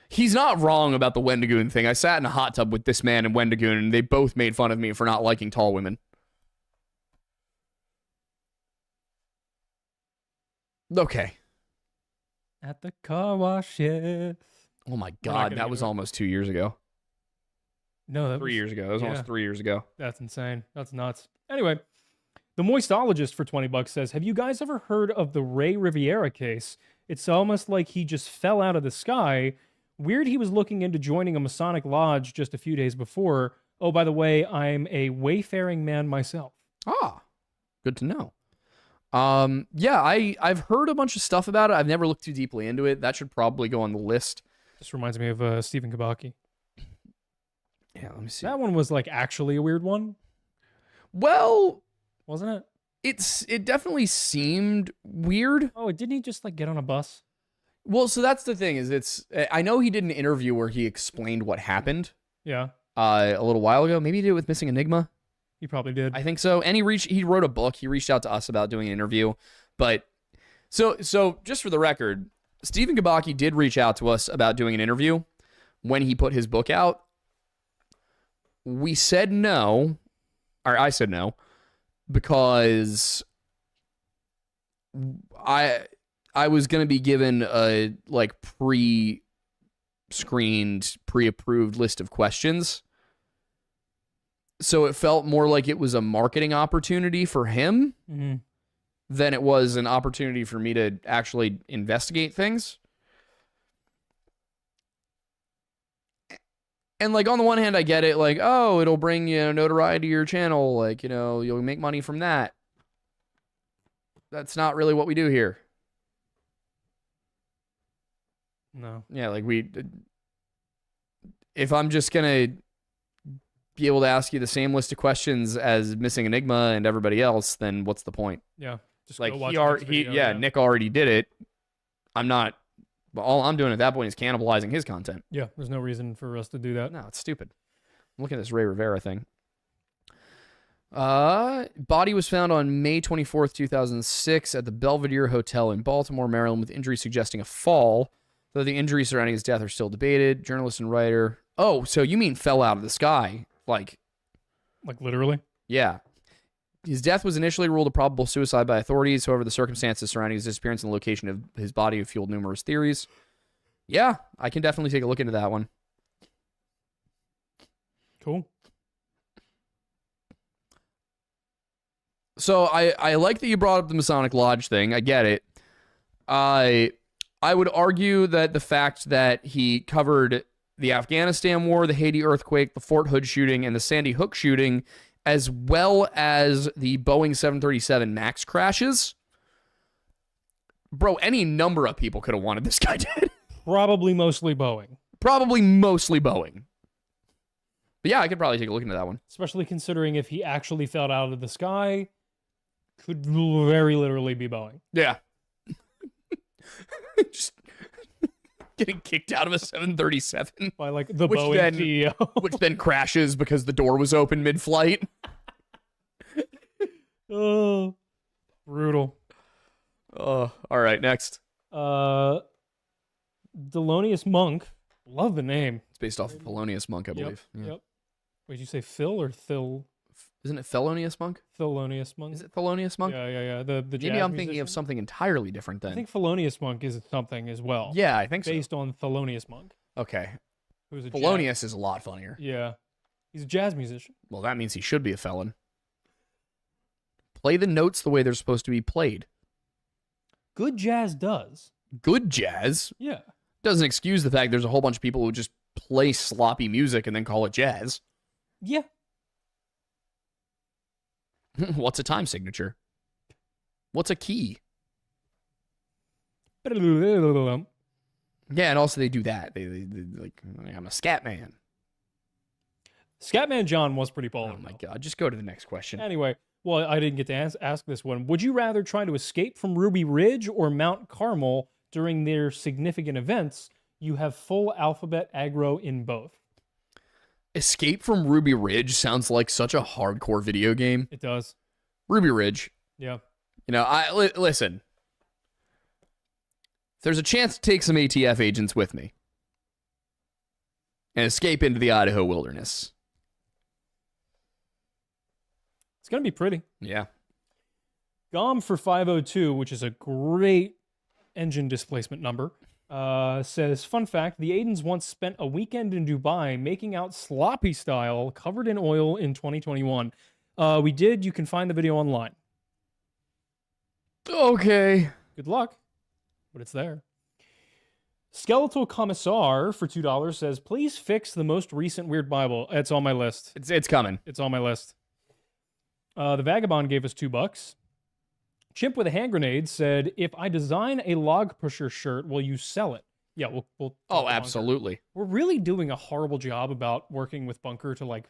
He's not wrong about the Wendigoon thing. I sat in a hot tub with this man and Wendigoon, and they both made fun of me for not liking tall women. Okay. At the car wash, yes. Oh my We're not God, gonna that get was into it. almost 2 years ago. No, that 3 was, years ago. That was yeah. almost 3 years ago. That's insane. That's nuts. Anyway, the Moistologist for $20 says, have you guys ever heard of the Ray Riviera case? It's almost like he just fell out of the sky. Weird he was looking into joining a Masonic lodge just a few days before. Oh, by the way, I'm a wayfaring man myself. Ah, good to know. Yeah, I've heard a bunch of stuff about it. I've never looked too deeply into it. That should probably go on the list. This reminds me of Stephen Kabaki. Yeah, let me see. That one was like actually a weird one, Well, wasn't it? it definitely seemed weird. Oh, didn't he just like get on a bus? Well, so that's the thing is I know he did an interview where he explained what happened Yeah, a little while ago. Maybe he did it with Missing Enigma. he probably did. I think so. And he wrote a book. He reached out to us about doing an interview. But so just for the record, Stephen Kabaki did reach out to us about doing an interview when he put his book out. We said no, or I said no, because I was going to be given a like pre-screened, pre-approved list of questions. So it felt more like it was a marketing opportunity for him Mm-hmm. than it was an opportunity for me to actually investigate things. And like on the one hand, I get it, like, oh, it'll bring notoriety to your channel, like, you'll make money from that. That's not really what we do here. No. Yeah, like if I'm just gonna be able to ask you the same list of questions as Missing Enigma and everybody else, then what's the point? Yeah. Just Like go watch the next video, Nick already did it. All I'm doing at that point is cannibalizing his content. Yeah, there's no reason for us to do that. No, it's stupid. I'm looking at this Ray Rivera thing. Body was found on May 24th, 2006 at the Belvedere Hotel in Baltimore, Maryland, with injuries suggesting a fall, though the injuries surrounding his death are still debated. Journalist and writer. Oh, so you mean fell out of the sky? Like Literally? yeah. His death was initially ruled a probable suicide by authorities. However, the circumstances surrounding his disappearance and the location of his body have fueled numerous theories. Yeah, I can definitely take a look into that one. Cool. So I like that you brought up the Masonic Lodge thing. I get it. I would argue that the fact that he covered the Afghanistan war, the Haiti earthquake, the Fort Hood shooting, and the Sandy Hook shooting, as well as the Boeing 737 MAX crashes. Bro, any number of people could have wanted this guy dead. Probably mostly Boeing. Probably mostly Boeing. But yeah, I could probably take a look into that one. Especially considering if he actually fell out of the sky, could very literally be Boeing. Yeah. Just getting kicked out of a 737. By like the Which Boeing then- CEO. Which then crashes because the door was open mid-flight. Oh, brutal. Oh, all right, next. Thelonious Monk. Love the name. It's based off of Thelonious Monk, I Yep. believe. Yeah. Yep. Wait, did you say Phil or Thil? Isn't it Thelonious Monk? Thelonious Monk. Is it Thelonious Monk? Yeah. The Maybe jazz I'm thinking of musician? something entirely different then. I think Thelonious Monk is something as well. Yeah, I think so. Based on Thelonious Monk, Okay. who's a Thelonious is a lot funnier. Yeah, he's a jazz musician. Well, that means he should be a felon. Play the notes the way they're supposed to be played. Good jazz does. Good jazz Yeah. doesn't excuse the fact there's a whole bunch of people who just play sloppy music and then call it jazz. Yeah. What's a time signature? What's a key? Yeah, and also they do that. They like, I'm a scat man. Scatman John was pretty baller. Oh my god, just go to the next question. Anyway, well, I didn't get to ask this one. Would you rather try to escape from Ruby Ridge or Mount Carmel during their significant events? You have full alphabet aggro in both. Escape from Ruby Ridge sounds like such a hardcore video game. It does. Ruby Ridge. Yeah. You know, listen. If there's a chance to take some ATF agents with me and escape into the Idaho wilderness. It's going to be pretty. Yeah. GOM for 502, which is a great engine displacement number, says, fun fact, the Aidens once spent a weekend in Dubai making out sloppy style, covered in oil in 2021. We did. You can find the video online. Okay. Good luck. But it's there. Skeletal Commissar for $2 says, please fix the most recent Weird Bible. It's on my list. It's coming. It's on my list. The Vagabond gave us $2. Chimp with a hand grenade said, if I design a log pusher shirt, will you sell it? Yeah, we'll talk to Bunker. Absolutely. We're really doing a horrible job about working with Bunker to like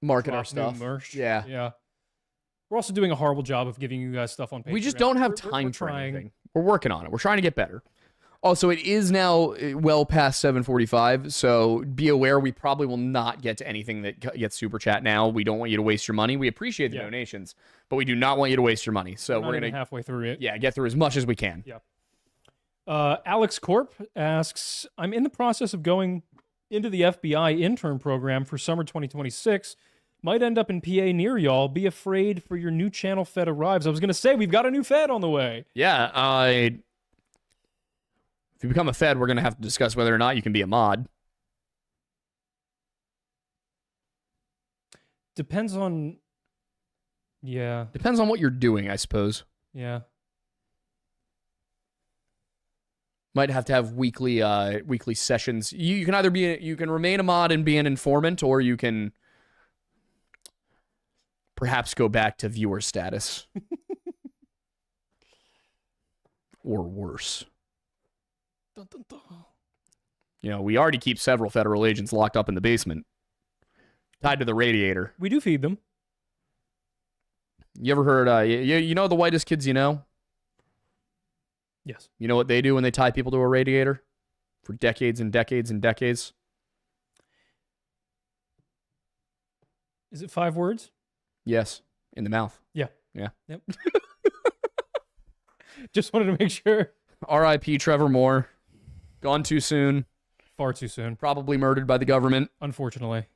Market drop our new stuff. merch. Yeah. Yeah. We're also doing a horrible job of giving you guys stuff on Patreon. We just don't have We're time for trying. anything. We're working on it. We're trying to get better. Also, it is now well past 7:45, so be aware we probably will not get to anything that gets super chat now. We don't want you to waste your money. We appreciate the donations, but we do not want you to waste your money. So We're we're not gonna even halfway through it. get through as much as we can. Yeah. Alex Corp asks, I'm in the process of going into the FBI intern program for summer 2026. Might end up in PA near y'all. Be afraid for your new channel Fed arrives. I was going to say, we've got a new Fed on the way. Yeah. If you become a Fed, we're going to have to discuss whether or not you can be a mod. Depends on... Yeah. Depends on what you're doing, I suppose. Yeah. Might have to have weekly sessions. You can either you can remain a mod and be an informant, or you can perhaps go back to viewer status. Or worse. Dun, dun, dun. You know, we already keep several federal agents locked up in the basement, tied to the radiator. We do feed them. You ever heard, you know the whitest kids you know? Yes. You know what they do when they tie people to a radiator? For decades and decades and decades? Is it 5 words? Yes. In the mouth. Yeah. Yeah. Yep. Just wanted to make sure. R.I.P. Trevor Moore. Gone too soon. Far too soon. Probably murdered by the government. Unfortunately.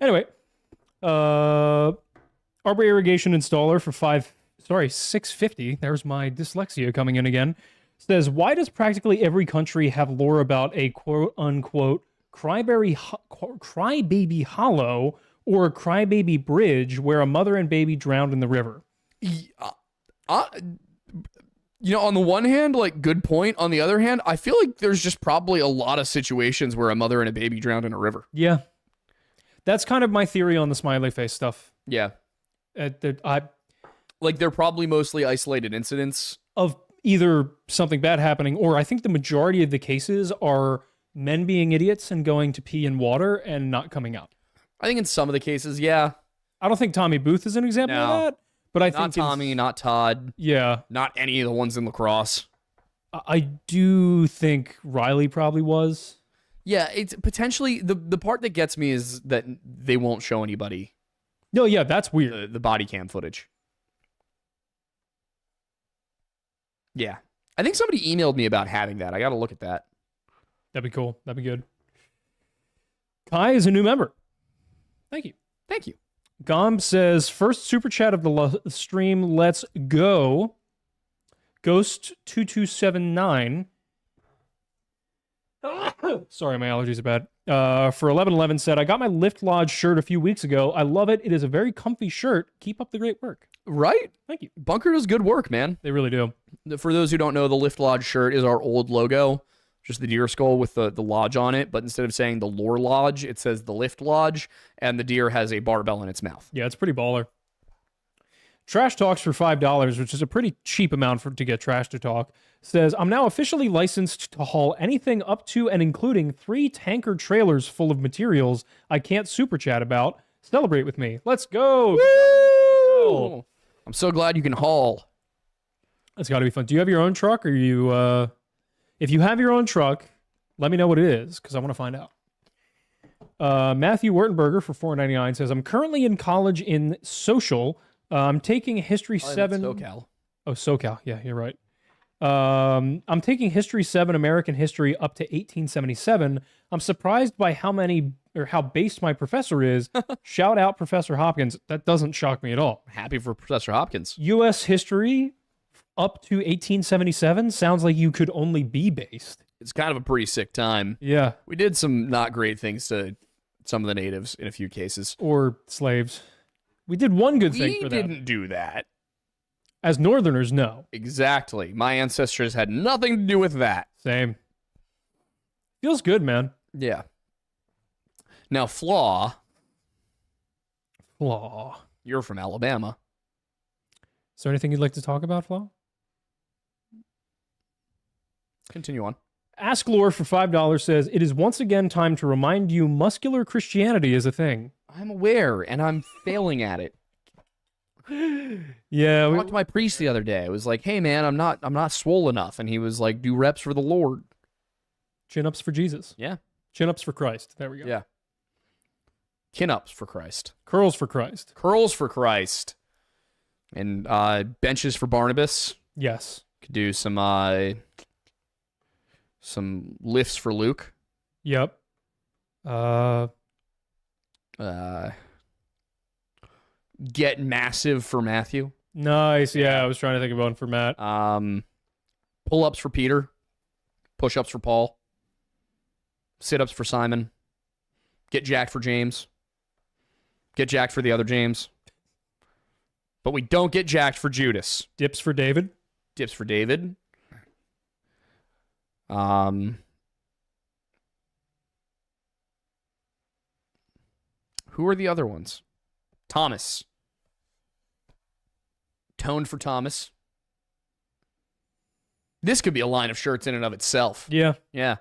Anyway. Arbor irrigation installer for $650. There's my dyslexia coming in again. Says, why does practically every country have lore about a quote-unquote crybaby hollow or a crybaby bridge where a mother and baby drowned in the river? You know, on the one hand, like, good point. On the other hand, I feel like there's just probably a lot of situations where a mother and a baby drowned in a river. Yeah. That's kind of my theory on the smiley face stuff. Yeah. Like, they're probably mostly isolated incidents. Of either something bad happening, or I think the majority of the cases are men being idiots and going to pee in water and not coming out. I think in some of the cases, yeah. I don't think Tommy Booth is an example of that, but I Not think Tommy, not Todd, yeah, not any of the ones in lacrosse. I do think Riley probably was. Yeah, it's potentially the part that gets me is that they won't show anybody No, yeah, that's weird. the body cam footage. Yeah. I think somebody emailed me about having that. I got to look at that. That'd be cool. That'd be good. Kai is a new member. Thank you. Thank you. Gomb says, first super chat of the stream. Let's go. Ghost2279. Sorry, my allergies are bad. For 1111 said, I got my Lift Lodge shirt a few weeks ago. I love it. It is a very comfy shirt. Keep up the great work. Right? Thank you. Bunker does good work, man. They really do. For those who don't know, the Lift Lodge shirt is our old logo. Just the deer skull with the lodge on it. But instead of saying the Lore Lodge, it says the Lift Lodge. And the deer has a barbell in its mouth. Yeah, it's pretty baller. Trash Talks for $5, which is a pretty cheap amount to get Trash to Talk, says, I'm now officially licensed to haul anything up to and including 3 tanker trailers full of materials I can't super chat about. Celebrate with me. Let's go. Woo! I'm so glad you can haul. That's got to be fun. Do you have your own truck, or you? If you have your own truck, let me know what it is, because I want to find out. Matthew Wertenberger for $4.99 says, I'm currently in college in social. I'm taking History 7. SoCal. Oh, SoCal. Yeah, you're right. I'm taking History 7 American History up to 1877. I'm surprised by how based my professor is. Shout out Professor Hopkins. That doesn't shock me at all. Happy for Professor Hopkins. U.S. history up to 1877 sounds like you could only be based. It's kind of a pretty sick time. Yeah. We did some not great things to some of the natives in a few cases. Or slaves. We did one good thing for them. We didn't do that. As Northerners, no. Exactly. My ancestors had nothing to do with that. Same. Feels good, man. Yeah. Now, Flaw. Flaw. You're from Alabama. Is there anything you'd like to talk about, Flaw? Continue on. Ask Lore for $5 says, it is once again time to remind you muscular Christianity is a thing. I'm aware, and I'm failing at it. Yeah. I talked to my priest the other day. I was like, hey, man, I'm not swole enough. And he was like, do reps for the Lord. Chin-ups for Jesus. Yeah. Chin-ups for Christ. There we go. Yeah. Chin-ups for Christ. Curls for Christ. Curls for Christ. And benches for Barnabas. Yes. Could do some lifts for Luke. Yep. Get massive for Matthew. Nice. Yeah, I was trying to think of one for Matt. Pull-ups for Peter. Push-ups for Paul. Sit-ups for Simon. Get jacked for James. Get jacked for the other James. But we don't get jacked for Judas. Dips for David. Dips for David. Who are the other ones? Thomas. Toned for Thomas. This could be a line of shirts in and of itself. Yeah. Yeah.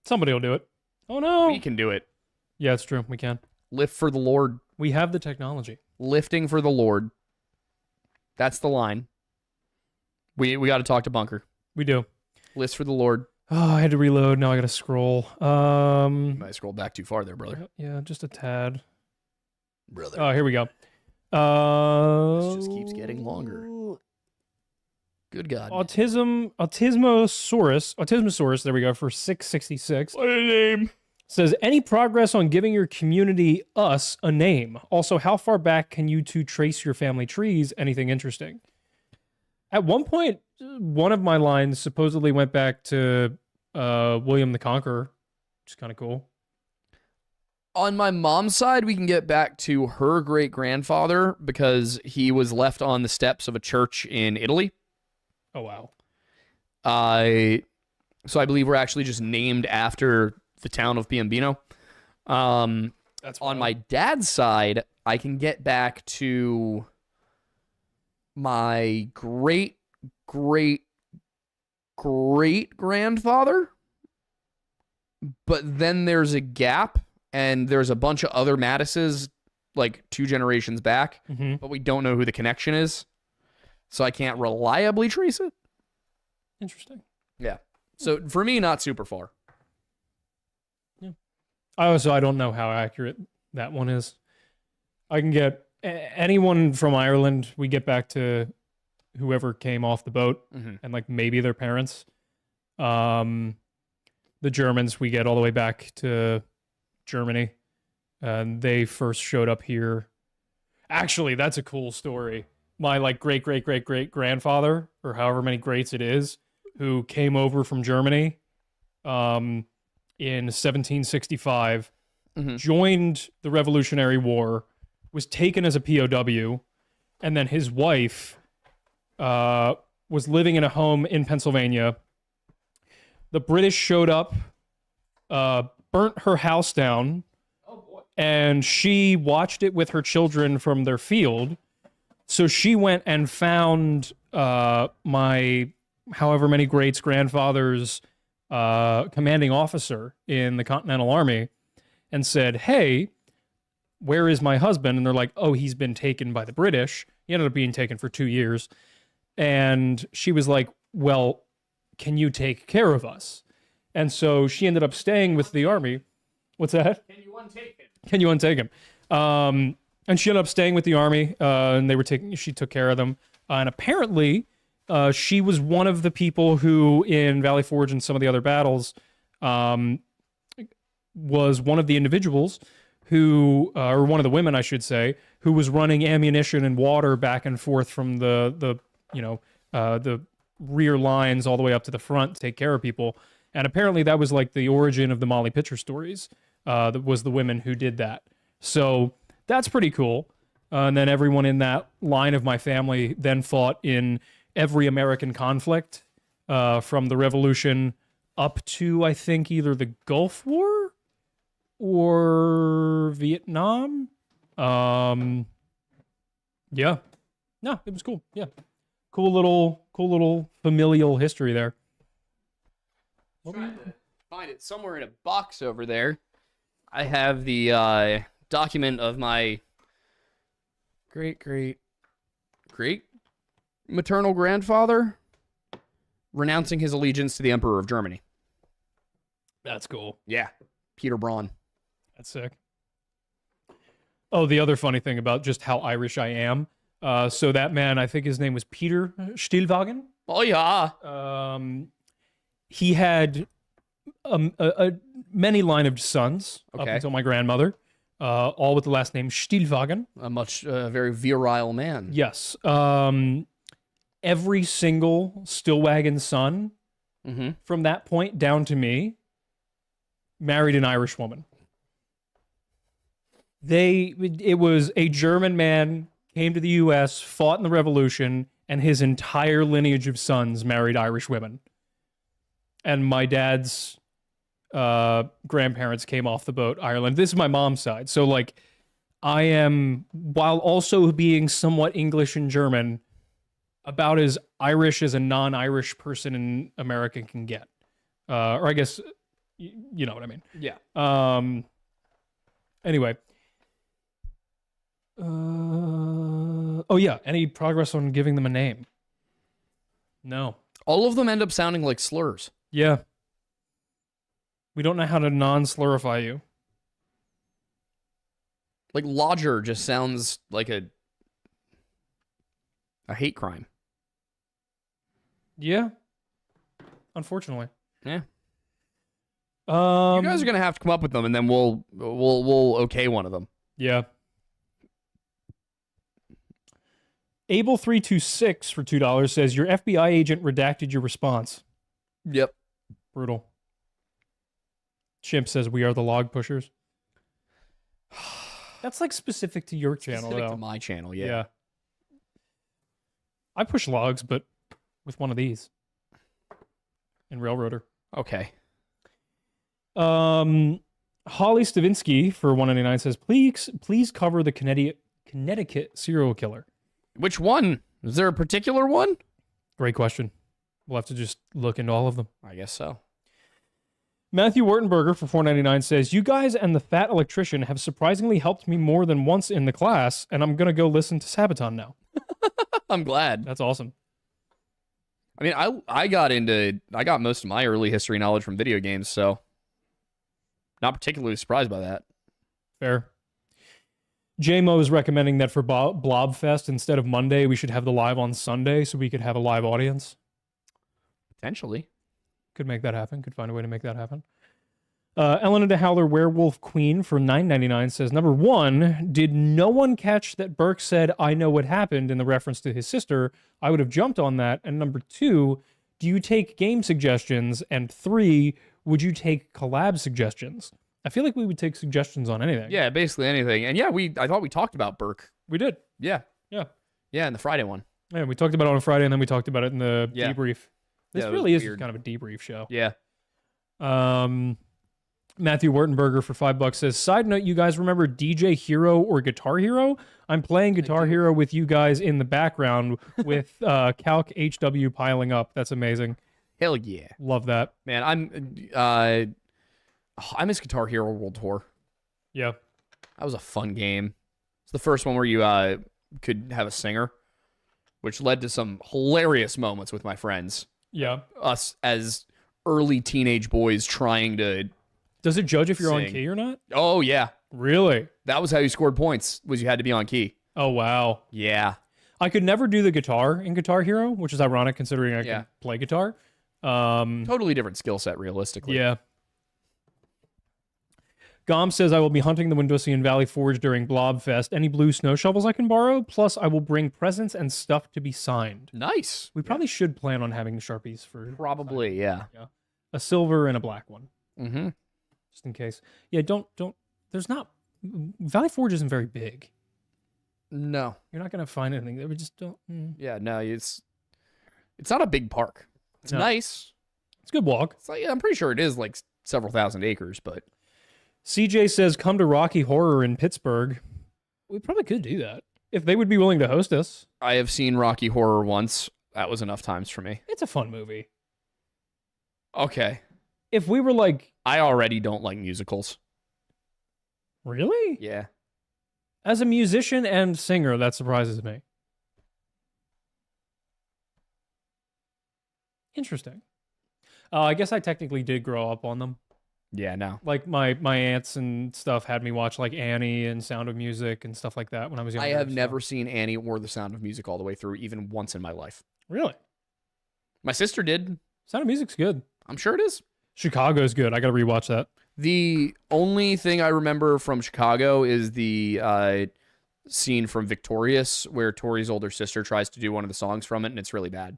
Somebody will do it. Oh, no. We can do it. Yeah, it's true. We can. Lift for the Lord. We have the technology. Lifting for the Lord. That's the line. We got to talk to Bunker. We do. List for the Lord. Oh, I had to reload. Now I got to scroll. You might scroll back too far there, brother. Yeah, just a tad. Brother. Oh, here we go. This just keeps getting longer. Good God. Autismosaurus, there we go, for 666. What a name. Says, any progress on giving your community, us, a name? Also, how far back can you two trace your family trees? Anything interesting? At one point, one of my lines supposedly went back to William the Conqueror, which is kind of cool. On my mom's side, we can get back to her great-grandfather because he was left on the steps of a church in Italy. Oh, wow. So I believe we're actually just named after the town of Piombino. That's on my dad's side, I can get back to my great-great-great-grandfather, but then there's a gap, and there's a bunch of other Mattises, like 2 generations back, but we don't know who the connection is, so I can't reliably trace it. Interesting. Yeah. So for me, not super far. Yeah. I don't know how accurate that one is. I can get anyone from Ireland. We get back to whoever came off the boat and like maybe their parents. The Germans, we get all the way back to Germany, and they first showed up here. Actually, that's a cool story. My like great grandfather, or however many greats it is, who came over from Germany in 1765, joined the Revolutionary War, was taken as a POW, and then his wife was living in a home in Pennsylvania. The British showed up, burnt her house down, and she watched it with her children from their field. So she went and found my however many greats grandfather's commanding officer in the Continental Army and said, hey, where is my husband? And they're like, oh, he's been taken by the British. He ended up being taken for 2 years. And she was like, well, can you take care of us? And so she ended up staying with the army. What's that? Can you untake him? Can you untake him? And she ended up staying with the army, and she took care of them. And apparently, she was one of the people who, in Valley Forge and some of the other battles, was one of the individuals who, or one of the women, I should say, who was running ammunition and water back and forth from the rear lines all the way up to the front to take care of people. And apparently that was like the origin of the Molly Pitcher stories. That was the women who did that. So that's pretty cool. And then everyone in that line of my family then fought in every American conflict from the Revolution up to, I think, either the Gulf War or Vietnam. Yeah. No, it was cool. Yeah. Cool little familial history there. Trying to find it somewhere in a box over there. I have the document of my great maternal grandfather renouncing his allegiance to the Emperor of Germany. That's cool. Yeah, Peter Braun. That's sick. Oh, the other funny thing about just how Irish I am. So that man, I think his name was Peter Stillwagen. Oh yeah. He had a many line of sons up until my grandmother, all with the last name Stillwagen. A very virile man. Yes. Every single Stillwagen son from that point down to me married an Irish woman. It was a German man, came to the U.S., fought in the Revolution, and his entire lineage of sons married Irish women. And my dad's grandparents came off the boat, Ireland. This is my mom's side. So, like, I am, while also being somewhat English and German, about as Irish as a non-Irish person in America can get. Or I guess, you know what I mean. Yeah. Anyway. Oh, yeah. Any progress on giving them a name? No. All of them end up sounding like slurs. Yeah. We don't know how to non-slurify you. Like lodger just sounds like a hate crime. Yeah. Unfortunately. Yeah. You guys are gonna have to come up with them, and then we'll okay one of them. Yeah. Able326 for $2 says your FBI agent redacted your response. Yep. Brutal. Chimp says we are the log pushers. That's like specific to your channel, Specific though. to my channel, yeah. I push logs, but with one of these. In Railroader. Okay. Holly Stavinsky for $1.99 says, please cover the Connecticut serial killer. Which one? Is there a particular one? Great question. We'll have to just look into all of them. I guess so. Matthew Wartenberger for $4.99 says, you guys and the fat electrician have surprisingly helped me more than once in the class, and I'm going to go listen to Sabaton now. I'm glad. That's awesome. I mean, I got most of my early history knowledge from video games, so not particularly surprised by that. Fair. JMO is recommending that for Blobfest, instead of Monday, we should have the live on Sunday so we could have a live audience. Potentially. Could make that happen. Could find a way to make that happen. Ellen the Howler Werewolf Queen for $9.99 says, number one, did no one catch that Burke said, I know what happened in the reference to his sister? I would have jumped on that. And number two, do you take game suggestions? And three, would you take collab suggestions? I feel like we would take suggestions on anything. Yeah, basically anything. And yeah, I thought we talked about Burke. We did. Yeah. Yeah. Yeah, in the Friday one. Yeah, we talked about it on Friday, and then we talked about it in the debrief. This Yeah, it really was is weird. kind of a debrief show. Yeah. Matthew Wartenberger for $5 says, side note, you guys remember DJ Hero or Guitar Hero? I'm playing Guitar Hero with you guys in the background with Calc HW piling up. That's amazing. Hell yeah. Love that. Man, I miss Guitar Hero World Tour. Yeah. That was a fun game. It's the first one where you could have a singer, which led to some hilarious moments with my friends. Yeah. Us as early teenage boys trying to... Does it judge if you're on Sing. key or not? Oh, yeah. Really? That was how you scored points, was you had to be on key. Oh, wow. Yeah. I could never do the guitar in Guitar Hero, which is ironic considering I can play guitar. Totally different skill set, realistically. Yeah. Gom says, I will be hunting the Windowsian Valley Forge during Blobfest. Any blue snow shovels I can borrow? Plus, I will bring presents and stuff to be signed. Nice. We probably should plan on having Sharpies for Probably, yeah. a silver and a black one, Mm-hmm. just in case. Yeah, don't. There's not. Valley Forge isn't very big. No. You're not going to find anything. They just don't. Yeah, no, it's not a big park. It's No. nice. It's a good walk. It's like, I'm pretty sure it is like several thousand acres, but... CJ says, come to Rocky Horror in Pittsburgh. We probably could do that if they would be willing to host us. I have seen Rocky Horror once. That was enough times for me. It's a fun movie. Okay. If we were like, I already don't like musicals. really? Yeah. As a musician and singer, that surprises me. Interesting. I guess I technically did grow up on them. Yeah, no. Like my aunts and stuff had me watch like Annie and Sound of Music and stuff like that when I was younger. I have so- never seen Annie or The Sound of Music all the way through, even once in my life. Really. My sister did. Sound of Music's good. I'm sure it is. Chicago's good. I got to rewatch that. The only thing I remember from Chicago is the scene from Victorious where Tori's older sister tries to do one of the songs from it, and it's really bad.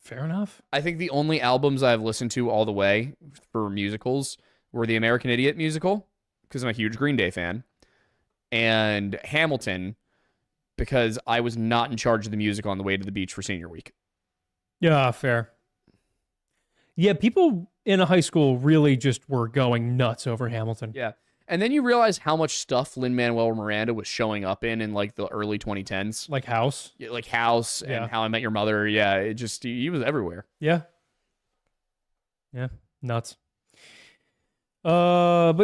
Fair enough. I think the only albums I've listened to all the way for musicals were the American Idiot musical, because I'm a huge Green Day fan, and Hamilton, because I was not in charge of the music on the way to the beach for senior week. Yeah, fair. Yeah, people in a high school really just were going nuts over Hamilton. Yeah. And then you realize how much stuff Lin-Manuel Miranda was showing up in like the early 2010s. Like House. Yeah, like House and Yeah. How I Met Your Mother. Yeah, it just, he was everywhere. Yeah. Yeah, nuts. But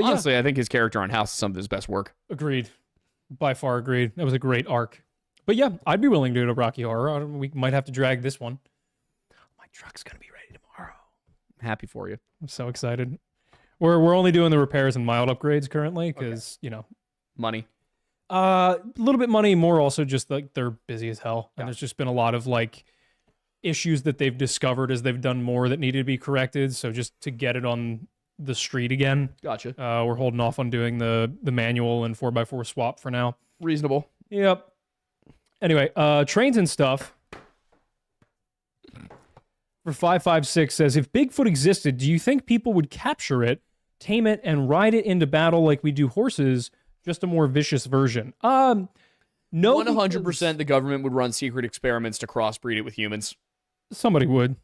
Honestly, I think his character on House is some of his best work. yeah, agreed. By far agreed. That was a great arc. But yeah, I'd be willing to do a Rocky Horror. We might have to drag this one. My truck's going to be ready tomorrow. I'm happy for you. I'm so excited. We're only doing the repairs and mild upgrades currently because, Money. a little bit money, more also just like they're busy as hell. And Yeah. there's just been a lot of like issues that they've discovered as they've done more that needed to be corrected. So just to get it on the street again, Gotcha. we're holding off on doing the manual and 4x4 swap for now. Reasonable. Yep. Anyway, trains and stuff. For 556 says, if Bigfoot existed, do you think people would capture it, tame it, and ride it into battle like we do horses, just a more vicious version? No. 100% the government would run secret experiments to crossbreed it with humans. Somebody would.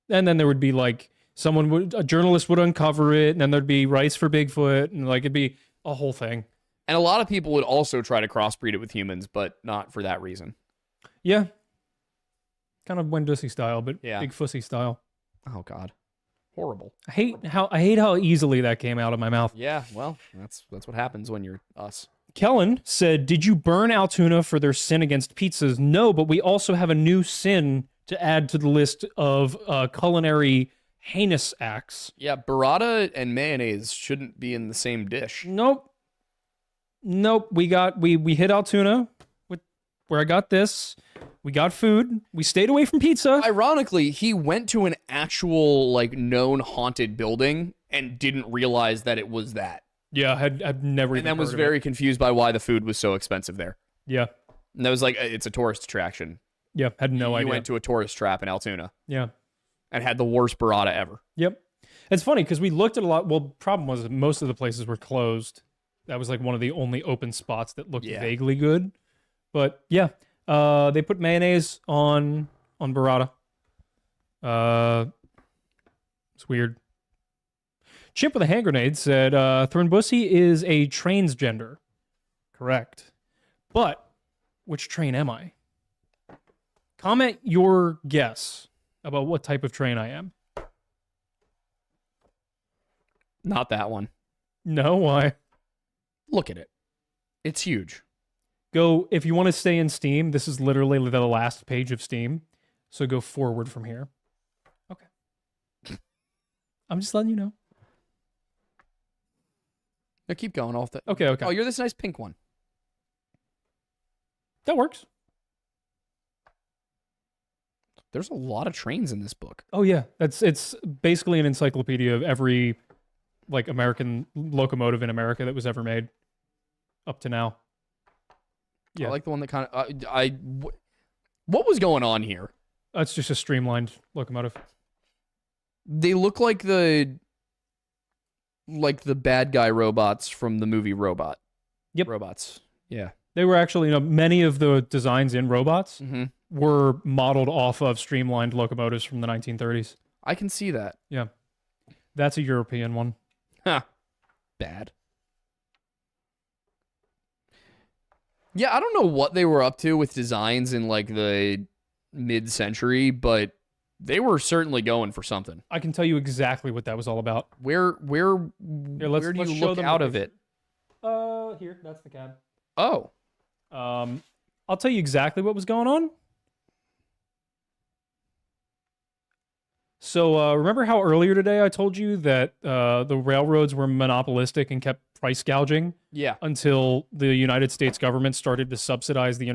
And then there would be like, a journalist would uncover it, and then there'd be rights for Bigfoot, and like it'd be a whole thing. And a lot of people would also try to crossbreed it with humans, but not for that reason. Yeah. Kind of Wendusy style, but Yeah. Big Fussy style. Oh, God. Horrible. I hate how easily that came out of my mouth. Yeah, well, that's what happens when you're us. Kellen said, did you burn Altoona for their sin against pizzas? No, but we also have a new sin to add to the list of culinary heinous acts. Yeah, burrata and mayonnaise shouldn't be in the same dish. Nope. Nope. We hit Altoona with where I got this. We got food. We stayed away from pizza. Ironically, he went to an actual like known haunted building and didn't realize that it was that. Yeah, I've never And even then was heard of very it. confused by why the food was so expensive there. Yeah. And that was like, it's a tourist attraction. Yeah, had no You idea. went to a tourist trap in Altoona Yeah. and had the worst burrata ever. Yep. It's funny because we looked at a lot. Well, problem was that most of the places were closed. That was like one of the only open spots that looked Yeah. vaguely good. But yeah, they put mayonnaise on burrata. It's weird. Chimp with a hand grenade said, Thornbussy is a transgender. Correct. But which train am I? Comment your guess about what type of train I am. Not that one. No, why? Look at it. It's huge. Go, if you want to stay in Steam, this is literally the last page of Steam. So go forward from here. Okay. I'm just letting you know. Now keep going off the. Okay. Oh, you're this nice pink one. That works. There's a lot of trains in this book. Oh yeah, it's basically an encyclopedia of every like American locomotive in America that was ever made up to now. Yeah. I like the one that kind of. What was going on here? It's just a streamlined locomotive. They look like the bad guy robots from the movie Robot. Yep. Robots. Yeah. They were actually, many of the designs in robots Mm-hmm. were modeled off of streamlined locomotives from the 1930s. I can see that. Yeah. That's a European one. Huh. Bad. Yeah, I don't know what they were up to with designs in like the mid-century, but they were certainly going for something. I can tell you exactly what that was all about. Where Here, where do you look out of it? Here, that's the cab. Oh. I'll tell you exactly what was going on. So remember how earlier today I told you that the railroads were monopolistic and kept price gouging Yeah. until the United States government started to subsidize the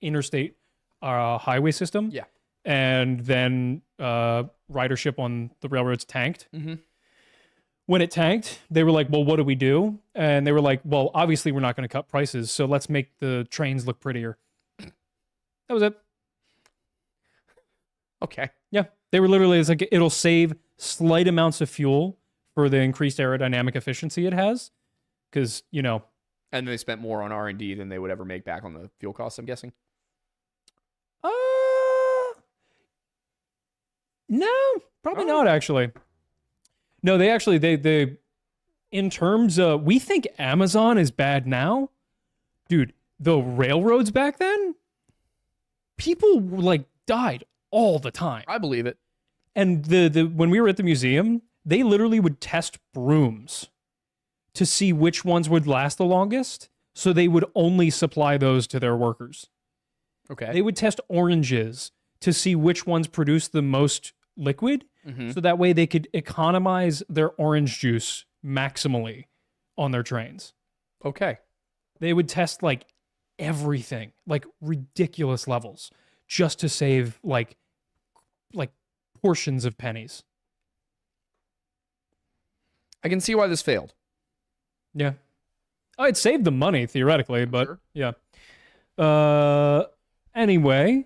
interstate highway system? Yeah. And then ridership on the railroads tanked. Mm-hmm. When it tanked, they were like, well, what do we do? And they were like, well, obviously we're not going to cut prices, so let's make the trains look prettier. That was it. Okay. Yeah. They were literally, it's like, it'll save slight amounts of fuel for the increased aerodynamic efficiency it has. Because, And they spent more on R&D than they would ever make back on the fuel costs, I'm guessing. No, probably not actually. No, they actually, they in terms of, we think Amazon is bad now. Dude, the railroads back then, people like died all the time. I believe it. And the when we were at the museum, they literally would test brooms to see which ones would last the longest. So they would only supply those to their workers. Okay. They would test oranges to see which ones produce the most liquid. Mm-hmm. So that way they could economize their orange juice maximally on their trains. Okay. They would test like everything, like ridiculous levels, just to save like portions of pennies. I can see why this failed. Yeah. Oh, it saved them money theoretically, but Sure. yeah. Anyway,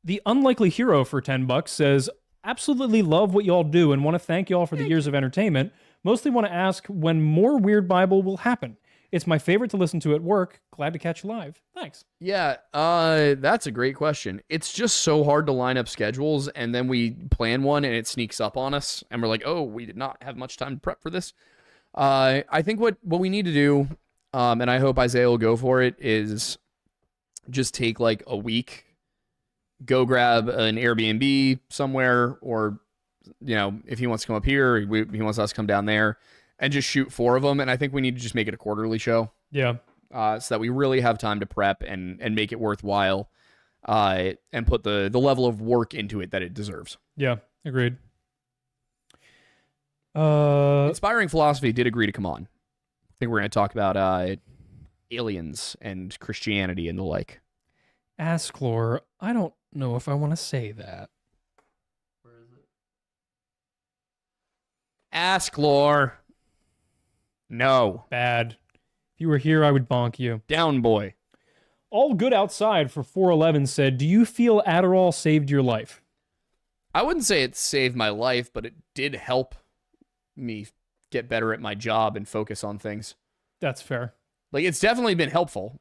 the unlikely hero for $10 says, absolutely love what y'all do and want to thank y'all for the years of entertainment. Mostly want to ask when more Weird Bible will happen. It's my favorite to listen to at work. Glad to catch you live. Thanks. Yeah, that's a great question. It's just so hard to line up schedules, and then we plan one, and it sneaks up on us, and we're like, oh, we did not have much time to prep for this. I think what we need to do, and I hope Isaiah will go for it, is just take like a week, go grab an Airbnb somewhere, or, if he wants to come up here, he wants us to come down there, and just shoot 4 of them. And I think we need to just make it a quarterly show. Yeah. So that we really have time to prep and make it worthwhile, and put the level of work into it that it deserves. Yeah. Agreed. Inspiring Philosophy did agree to come on. think we're going to talk about aliens and Christianity and the like. Asklor, I don't know if I want to say that. Where is it? Asklor. No. Bad. If you were here, I would bonk you. Down, boy. All Good Outside for 411 said, do you feel Adderall saved your life? I wouldn't say it saved my life, but it did help me get better at my job and focus on things. That's fair. Like, it's definitely been helpful.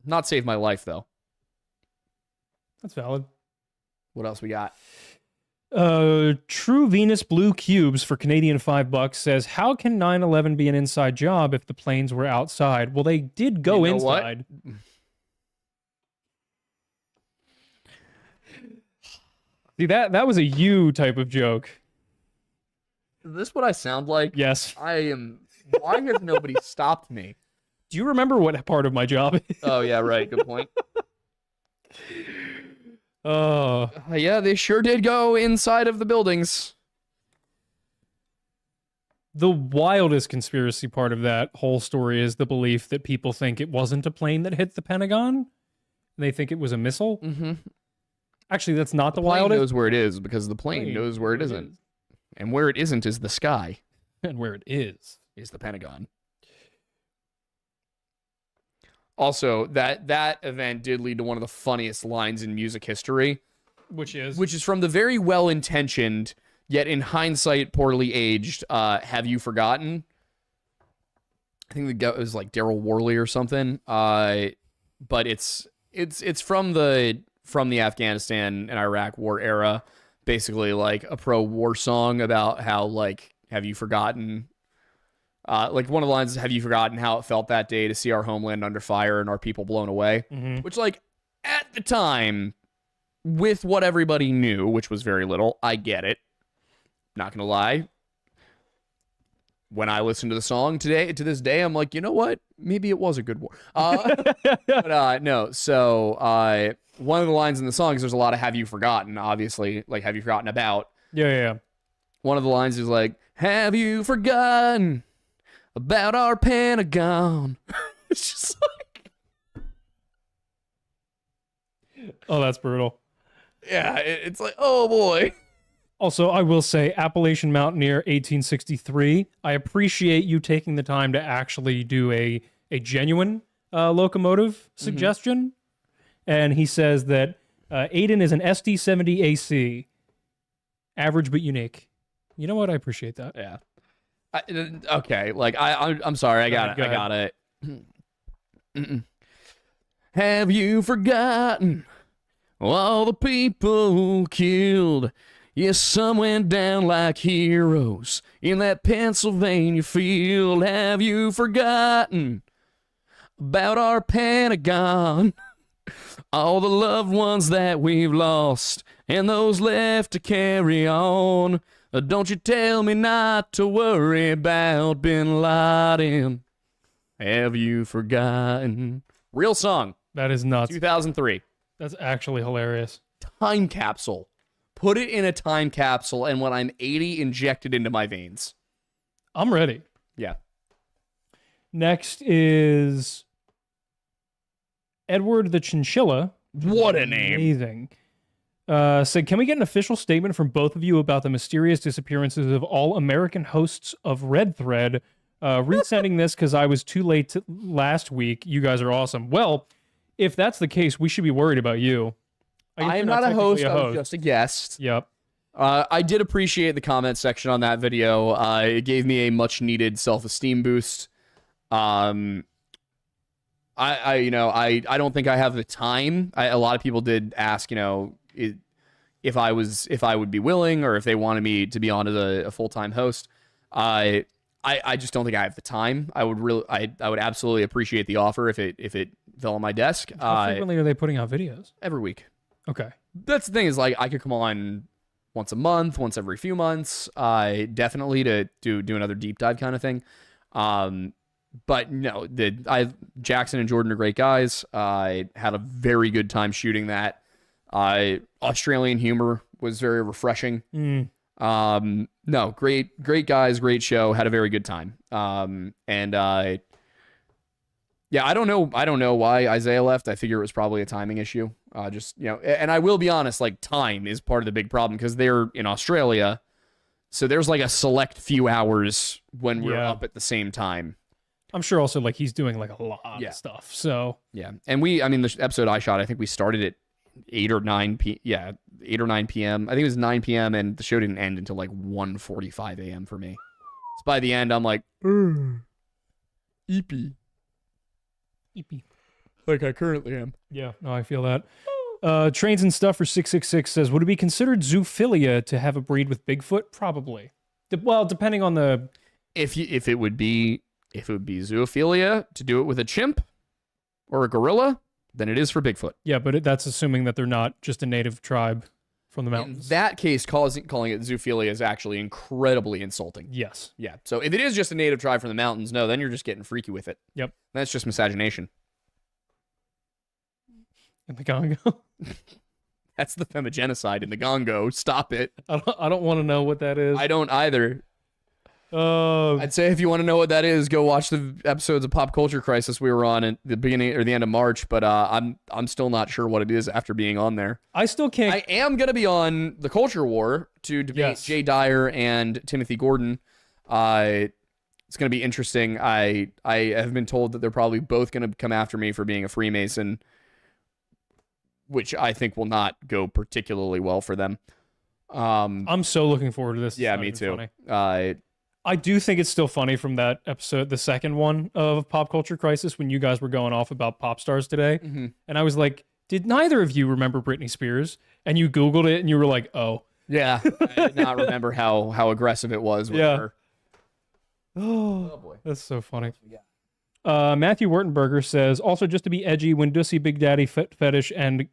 Not saved my life, though. That's valid. What else we got? True Venus Blue Cubes for Canadian $5 says, how can 9/11 be an inside job if the planes were outside? Well, they did go You know what? inside. See, that was a you type of joke. Is this what I sound like? Yes. I am. Why has nobody stopped me? Do you remember what part of my job is? Oh, yeah, right. Good point. Yeah, they sure did go inside of the buildings. The wildest conspiracy part of that whole story is the belief that people think it wasn't a plane that hit the Pentagon. They think it was a missile. Mm-hmm. Actually, that's not the plane wildest. knows where it is because the plane knows where it isn't. And where it isn't is the sky. And where it is the Pentagon. Also, that event did lead to one of the funniest lines in music history. Which is from the very well-intentioned, yet in hindsight poorly aged, Have You Forgotten? I think the guy was like Daryl Worley or something. But it's from the Afghanistan and Iraq war era, basically like a pro-war song about how, like, have you forgotten? Like, one of the lines is, have you forgotten how it felt that day to see our homeland under fire and our people blown away? Mm-hmm. Which, like, at the time, with what everybody knew, which was very little, I get it. Not gonna lie. When I listen to the song to this day, I'm like, you know what? Maybe it was a good war. But no. So one of the lines in the song is there's a lot of have you forgotten, obviously. Like, have you forgotten about? Yeah. One of the lines is like, have you forgotten about our Pentagon? It's just like... Oh, that's brutal. Yeah, it's like, oh boy. Also, I will say, Appalachian Mountaineer 1863, I appreciate you taking the time to actually do a genuine locomotive suggestion. And he says that Aiden is an SD70 AC, average but unique. You know what? I appreciate that. Yeah. Okay, like, I'm sorry, I got it. Have you forgotten all the people killed? Yes, some went down like heroes in that Pennsylvania field. Have you forgotten about our Pentagon? All the loved ones that we've lost and those left to carry on. Don't you tell me not to worry about Bin Laden. Have you forgotten? Real song. That is nuts. 2003. That's actually hilarious. Time capsule. Put it in a time capsule, and when I'm 80, inject it into my veins. I'm ready. Yeah. Next is Edward the Chinchilla. What a name. Amazing. Said, can we get an official statement from both of you about the mysterious disappearances of all American hosts of Red Thread? Resending this because I was too late last week. You guys are awesome. Well, if that's the case, we should be worried about you. I am not a host. I was just a guest. Yep. I did appreciate the comment section on that video. It gave me a much needed self-esteem boost. I don't think I have the time. A lot of people did ask, if I would be willing, or if they wanted me to be on as a full-time host. I just don't think I have the time. I would absolutely appreciate the offer if it fell on my desk. How frequently are they putting out videos? Every week. Okay. That's the thing, is like, I could come on once a month, once every few months. Definitely to do another deep dive kind of thing. But no, Jackson and Jordan are great guys. I had a very good time shooting that. Australian humor was very refreshing. No, great guys, great show. Had a very good time. Yeah, I don't know why Isaiah left. I figure it was probably a timing issue. And I will be honest, like time is part of the big problem because they're in Australia. So there's like a select few hours when we're up at the same time. I'm sure also like he's doing like a lot of stuff. So yeah. And the episode I shot, I think we started at 8 or 9 p.m. I think it was 9 p.m. and the show didn't end until like 1:45 a.m. for me. So by the end, I'm like, eepy. Like I currently am. Yeah, no, I feel that. Trains and Stuff for 666 says, would it be considered zoophilia to have a breed with Bigfoot? Probably. Well, depending on the... If it would be zoophilia to do it with a chimp or a gorilla, then it is for Bigfoot. Yeah, but that's assuming that they're not just a native tribe from the mountains. In that case, calling it zoophilia is actually incredibly insulting. Yes. Yeah. So if it is just a native tribe from the mountains, no, then you're just getting freaky with it. Yep. That's just miscegenation. In the Congo. That's the femigenocide in the Congo. Stop it. I don't want to know what that is. I don't either. I'd say if you want to know what that is, go watch the episodes of Pop Culture Crisis we were on at the beginning or the end of March. But I'm still not sure what it is after being on there. I still can't. I am gonna be on the Culture War to debate Jay Dyer and Timothy Gordon. It's gonna be interesting. I have been told that they're probably both gonna come after me for being a Freemason, which I think will not go particularly well for them. I'm so looking forward to this. Yeah, me too. I do think it's still funny from that episode, the second one of Pop Culture Crisis, when you guys were going off about pop stars today. Mm-hmm. And I was like, did neither of you remember Britney Spears? And you Googled it and you were like, oh. Yeah, I did not remember how aggressive it was with her. Oh, boy. That's so funny. Matthew Wurtenberger says, also just to be edgy, when Dussy Big Daddy fetish and...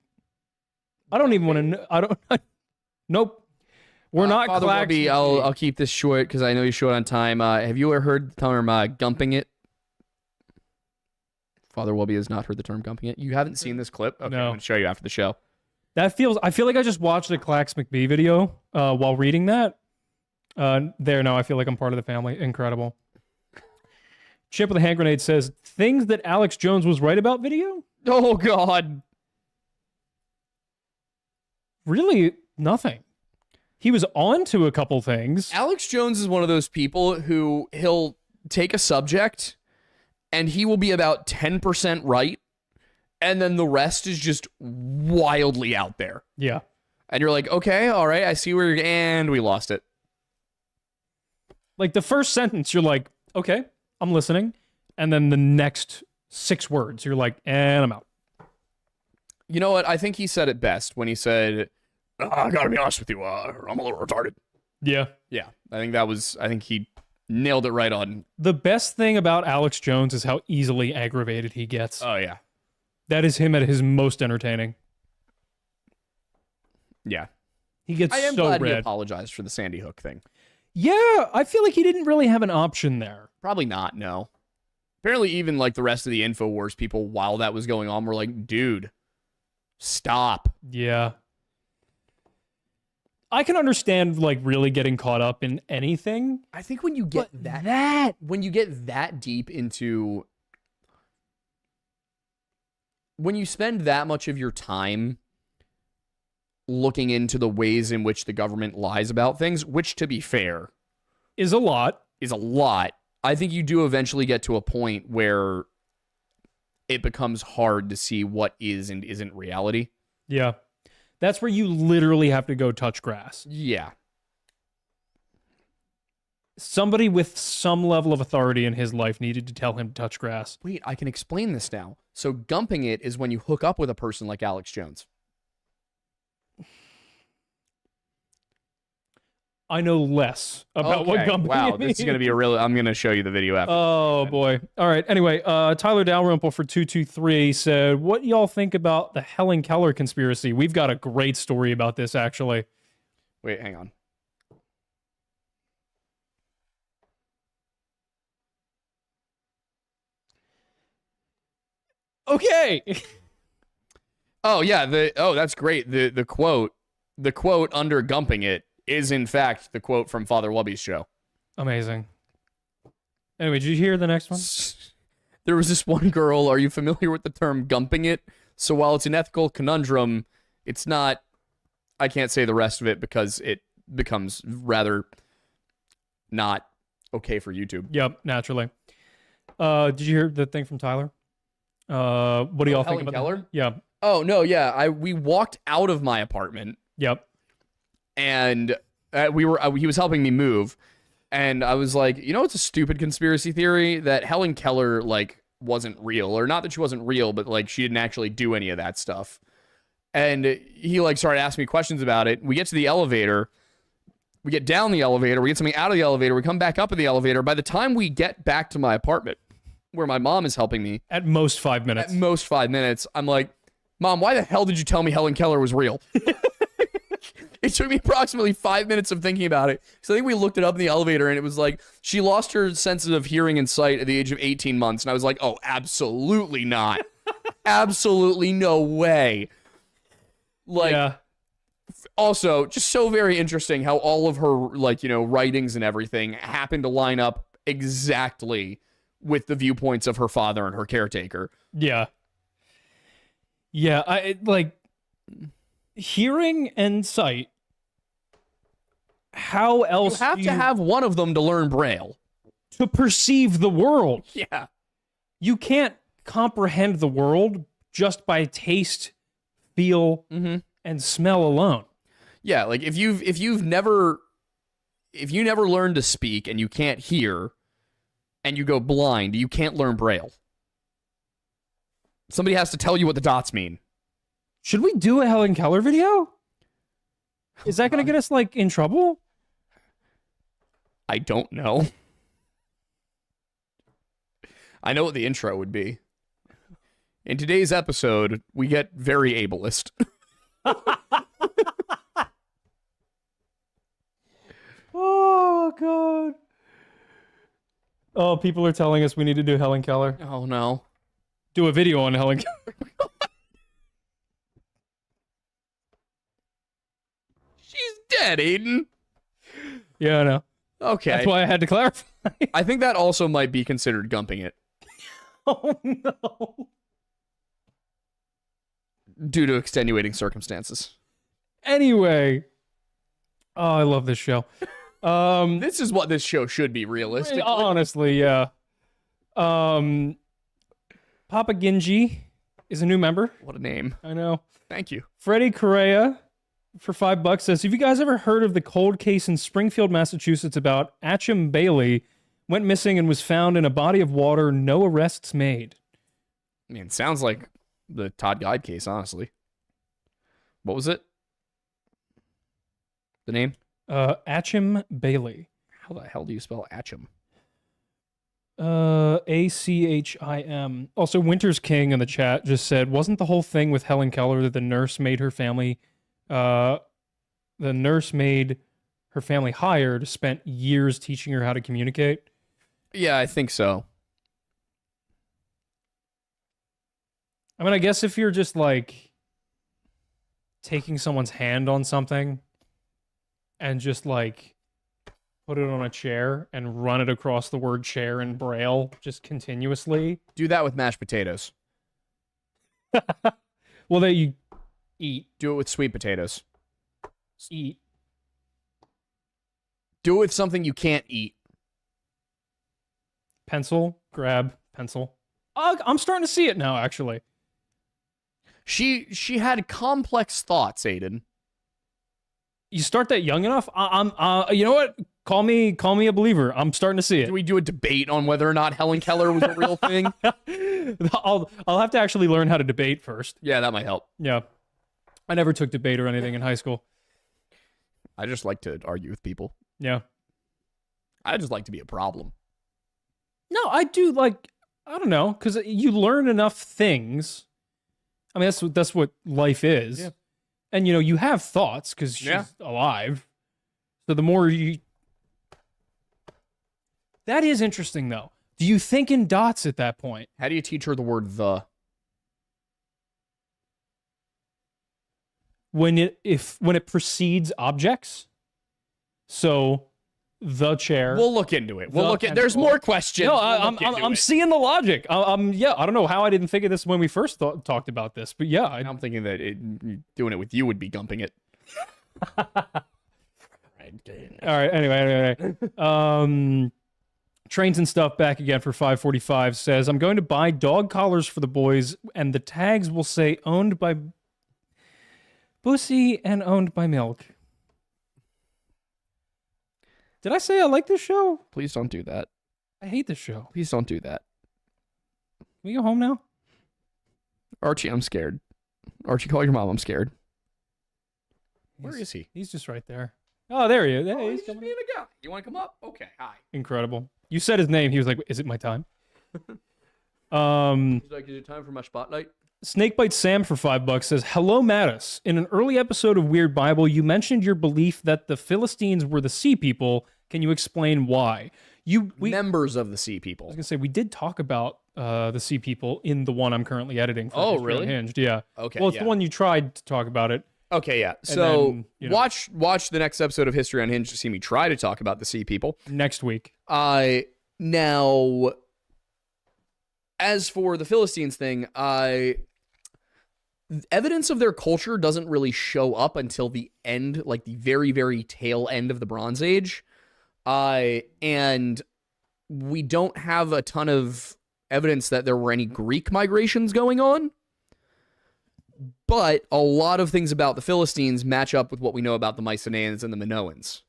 I don't even want to know. I don't... Nope. We're not Father Wubby, I'll keep this short because I know you're short on time. Have you ever heard the term gumping it? Father Wubby has not heard the term gumping it. You haven't seen this clip? Okay, no. I'm going to show you after the show. I feel like I just watched a Clax McBee video while reading that. I feel like I'm part of the family. Incredible. Chip with a hand grenade says, things that Alex Jones was right about video? Oh, God. Really, nothing. He was on to a couple things. Alex Jones is one of those people who he'll take a subject and he will be about 10% right. And then the rest is just wildly out there. Yeah. And you're like, okay, all right, I see where and we lost it. Like the first sentence, you're like, okay, I'm listening. And then the next 6 words, you're like, and I'm out. You know what? I think he said it best when he said, I gotta be honest with you, I'm a little retarded. Yeah. Yeah. I think he nailed it right on. The best thing about Alex Jones is how easily aggravated he gets. Oh, yeah. That is him at his most entertaining. Yeah. He gets I am so glad he red. apologized for the Sandy Hook thing. Yeah, I feel like he didn't really have an option there. Probably not, no. Apparently even like the rest of the InfoWars people while that was going on were like, dude, stop. Yeah. I can understand like really getting caught up in anything. I think when you get when you get that deep into, when you spend that much of your time looking into the ways in which the government lies about things, which to be fair is a lot, I think you do eventually get to a point where it becomes hard to see what is and isn't reality. Yeah. That's where you literally have to go touch grass. Yeah. Somebody with some level of authority in his life needed to tell him to touch grass. Wait, I can explain this now. So gumping it is when you hook up with a person like Alex Jones. I know less about what gumping Wow, means. this is going to be I'm going to show you the video after. Oh, boy. All right. Anyway, Tyler Dalrymple for 223 said, what y'all think about the Helen Keller conspiracy? We've got a great story about this, actually. Wait, hang on. Okay. Oh, yeah. That's great. The quote under gumping it is in fact the quote from Father Wubby's show. Amazing. Anyway, did you hear the next one? There was this one girl. Are you familiar with the term gumping it? So while it's an ethical conundrum, it's not. I can't say the rest of it because it becomes rather not okay for YouTube. Yep, naturally. Did you hear the thing from Tyler? What do y'all think Helen about Keller? that? Yeah. Oh no, yeah. We walked out of my apartment. Yep. And he was helping me move, and I was like, you know, it's a stupid conspiracy theory that Helen Keller like wasn't real, or not that she wasn't real, but like she didn't actually do any of that stuff. And he like started asking me questions about it. We get to the elevator, we get down the elevator, we get something out of the elevator, we come back up in the elevator. By the time we get back to my apartment, where my mom is helping me, At most 5 minutes. at most 5 minutes, I'm like, Mom, why the hell did you tell me Helen Keller was real? It took me approximately 5 minutes of thinking about it. So I think we looked it up in the elevator, and it was like, she lost her senses of hearing and sight at the age of 18 months. And I was like, oh, absolutely not. Absolutely no way. Like, yeah. also, just so very interesting how all of her, like, you know, writings and everything happened to line up exactly with the viewpoints of her father and her caretaker. Yeah. Yeah, like hearing and sight. How else You have do to have one of them to learn Braille. to perceive the world? Yeah. You can't comprehend the world just by taste, feel, and smell alone. Yeah, like if you never learn to speak and you can't hear and you go blind, you can't learn Braille. Somebody has to tell you what the dots mean. Should we do a Helen Keller video? Is that going to get us like in trouble? I don't know. I know what the intro would be. In today's episode, we get very ableist. Oh god. Oh, people are telling us we need to do Helen Keller. Oh no. Do a video on Helen Keller. She's dead, Aiden. Yeah, I know. Okay. That's why I had to clarify. I think that also might be considered gumping it Oh no. due to extenuating circumstances. Anyway. Oh, I love this show. This is what this show should be, realistically. Honestly, yeah. Papa Ginji is a new member. What a name. I know. Thank you. Freddie Correa for $5 says, have you guys ever heard of the cold case in Springfield, Massachusetts about Achim Bailey went missing and was found in a body of water, no arrests made? I mean, it sounds like the Todd Guide case, honestly. What was it? The name? Achim Bailey. How the hell do you spell Achim? Achim. Also, Winter's King in the chat just said, wasn't the whole thing with Helen Keller that the nurse made her family hired, spent years teaching her how to communicate? Yeah, I think so. I mean, I guess if you're just like taking someone's hand on something and just like put it on a chair and run it across the word chair in Braille just continuously. Do that with mashed potatoes. Well, that you eat. Do it with sweet potatoes. Eat. Do it with something you can't eat. Pencil. Grab. Pencil. I'm starting to see it now, actually. She had complex thoughts, Aiden. You start that young enough, you know what? Call me a believer. I'm starting to see it. Do we do a debate on whether or not Helen Keller was a real thing? I'll have to actually learn how to debate first. Yeah, that might help. Yeah. I never took debate or anything in high school. I just like to argue with people. Yeah. I just like to be a problem. No, I do like, I don't know, because you learn enough things. I mean, that's what life is. Yeah. And, you know, you have thoughts because she's alive. So the more you... That is interesting, though. Do you think in dots at that point? How do you teach her the word the? When it precedes objects? So the chair. We'll look into it. The There's tentacle. more questions. No, We'll look into I'm it. seeing the logic. Yeah, I don't know how I didn't think of this when we first talked about this, but yeah, I'm thinking that doing it with you would be gumping it. All right. Anyway. Trains and Stuff back again for 545 says, I'm going to buy dog collars for the boys, and the tags will say owned by Bussy and owned by Milk. Did I say I like this show? Please don't do that. I hate this show. Please don't do that. Can we go home now? Archie, I'm scared. Archie, call your mom. I'm scared. Where is he? He's just right there. Oh, there he is. Hey, Oh, he's he's just coming. being a guy. You want to come up? Okay, hi. Incredible. You said his name. He was like, is it my time? He's like, is it time for my spotlight? Snakebite Sam for $5 says, hello, Mattis. In an early episode of Weird Bible, you mentioned your belief that the Philistines were the sea people. Can you explain why? Members of the Sea I People. was going to say, we did talk about the sea people in the one I'm currently editing. For Oh, History really? Unhinged. Yeah. Okay, Well, it's yeah. the one you tried to talk about it. Okay, yeah. So then, you know. watch the next episode of History Unhinged to see me try to talk about the Sea People. Next week. Now, as for the Philistines thing, evidence of their culture doesn't really show up until the end, like the very, very tail end of the Bronze Age. And we don't have a ton of evidence that there were any Greek migrations going on. But a lot of things about the Philistines match up with what we know about the Mycenaeans and the Minoans.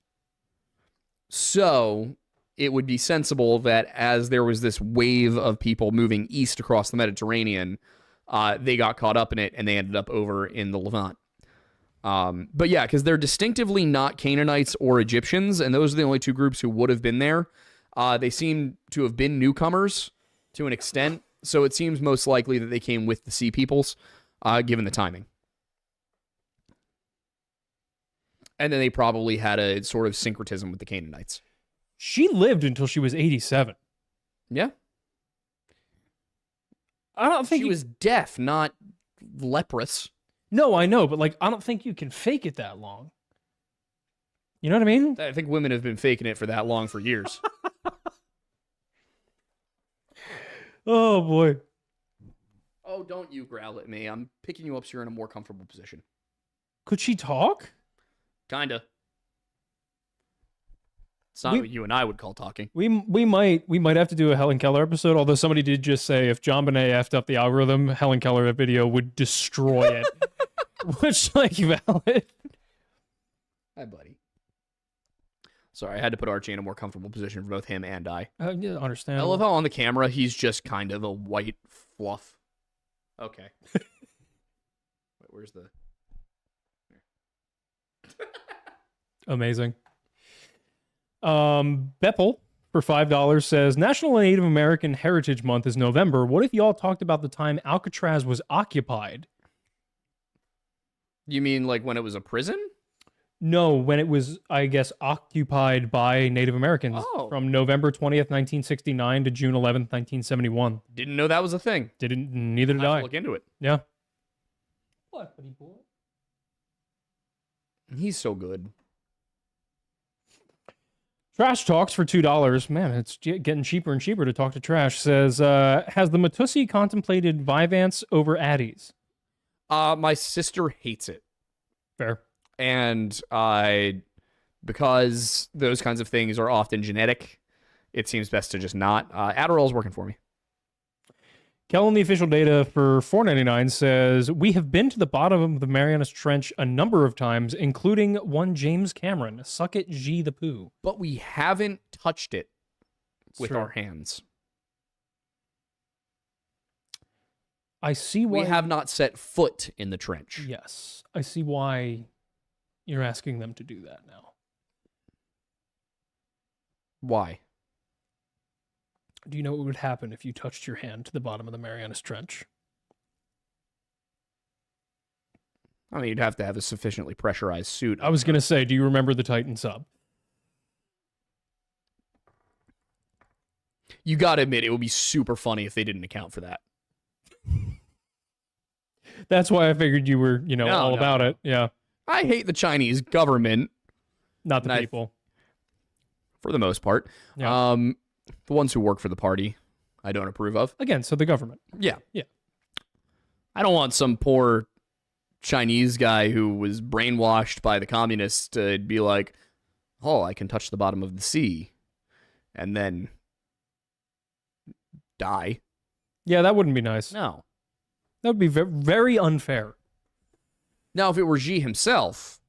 So it would be sensible that as there was this wave of people moving east across the Mediterranean, they got caught up in it and they ended up over in the Levant. But yeah, because they're distinctively not Canaanites or Egyptians, and those are the only two groups who would have been there. They seem to have been newcomers to an extent, so it seems most likely that they came with the Sea Peoples, given the timing. And then they probably had a sort of syncretism with the Canaanites. She lived until she was 87. Yeah. I don't think She was deaf, not leprous. No, I know, but like, I don't think you can fake it that long. You know what I mean? I think women have been faking it for that long for years. Oh boy. Oh, don't you growl at me. I'm picking you up so you're in a more comfortable position. Could she talk? Kinda. It's not what you and I would call talking. We might have to do a Helen Keller episode, although somebody did just say if John Bonet effed up the algorithm, Helen Keller video would destroy it. Which, like, valid. Hi, buddy. Sorry, I had to put Archie in a more comfortable position for both him and I. Yeah, understand. I love how on the camera he's just kind of a white fluff. Okay. Wait, where's the... Amazing. Beppel for $5 says, National Native American Heritage Month is November. What if y'all talked about the time Alcatraz was occupied? You mean like when it was a prison? No, when it was, I guess, occupied by Native Americans from November 20th, 1969 to June 11th, 1971. Didn't know that was a thing. Neither did I'll have I. to look into it. Yeah. What, buddy boy? He's so good. Trash Talks for $2. Man, it's getting cheaper and cheaper to talk to Trash. Says, has the Matussi contemplated Vyvanse over Addies? My sister hates it. Fair. And because those kinds of things are often genetic, it seems best to just not. Adderall's working for me. Kellen, the official data for $4.99 says, we have been to the bottom of the Marianas Trench a number of times, including one James Cameron. Suck it, G the Pooh. But we haven't touched it with true. our hands. I see why. We have not set foot in the trench. Yes. I see why you're asking them to do that now. Why? Do you know what would happen if you touched your hand to the bottom of the Marianas Trench? I mean, you'd have to have a sufficiently pressurized suit. I was going to say, do you remember the Titan sub? You got to admit, it would be super funny if they didn't account for that. That's why I figured you were, all about it. Yeah. I hate the Chinese government. Not the people. for the most part. Yeah. The ones who work for the party, I don't approve of. Again, so the government. Yeah. Yeah. I don't want some poor Chinese guy who was brainwashed by the communists to be like, oh, I can touch the bottom of the sea and then die. Yeah, that wouldn't be nice. No. That would be very unfair. Now, if it were Xi himself,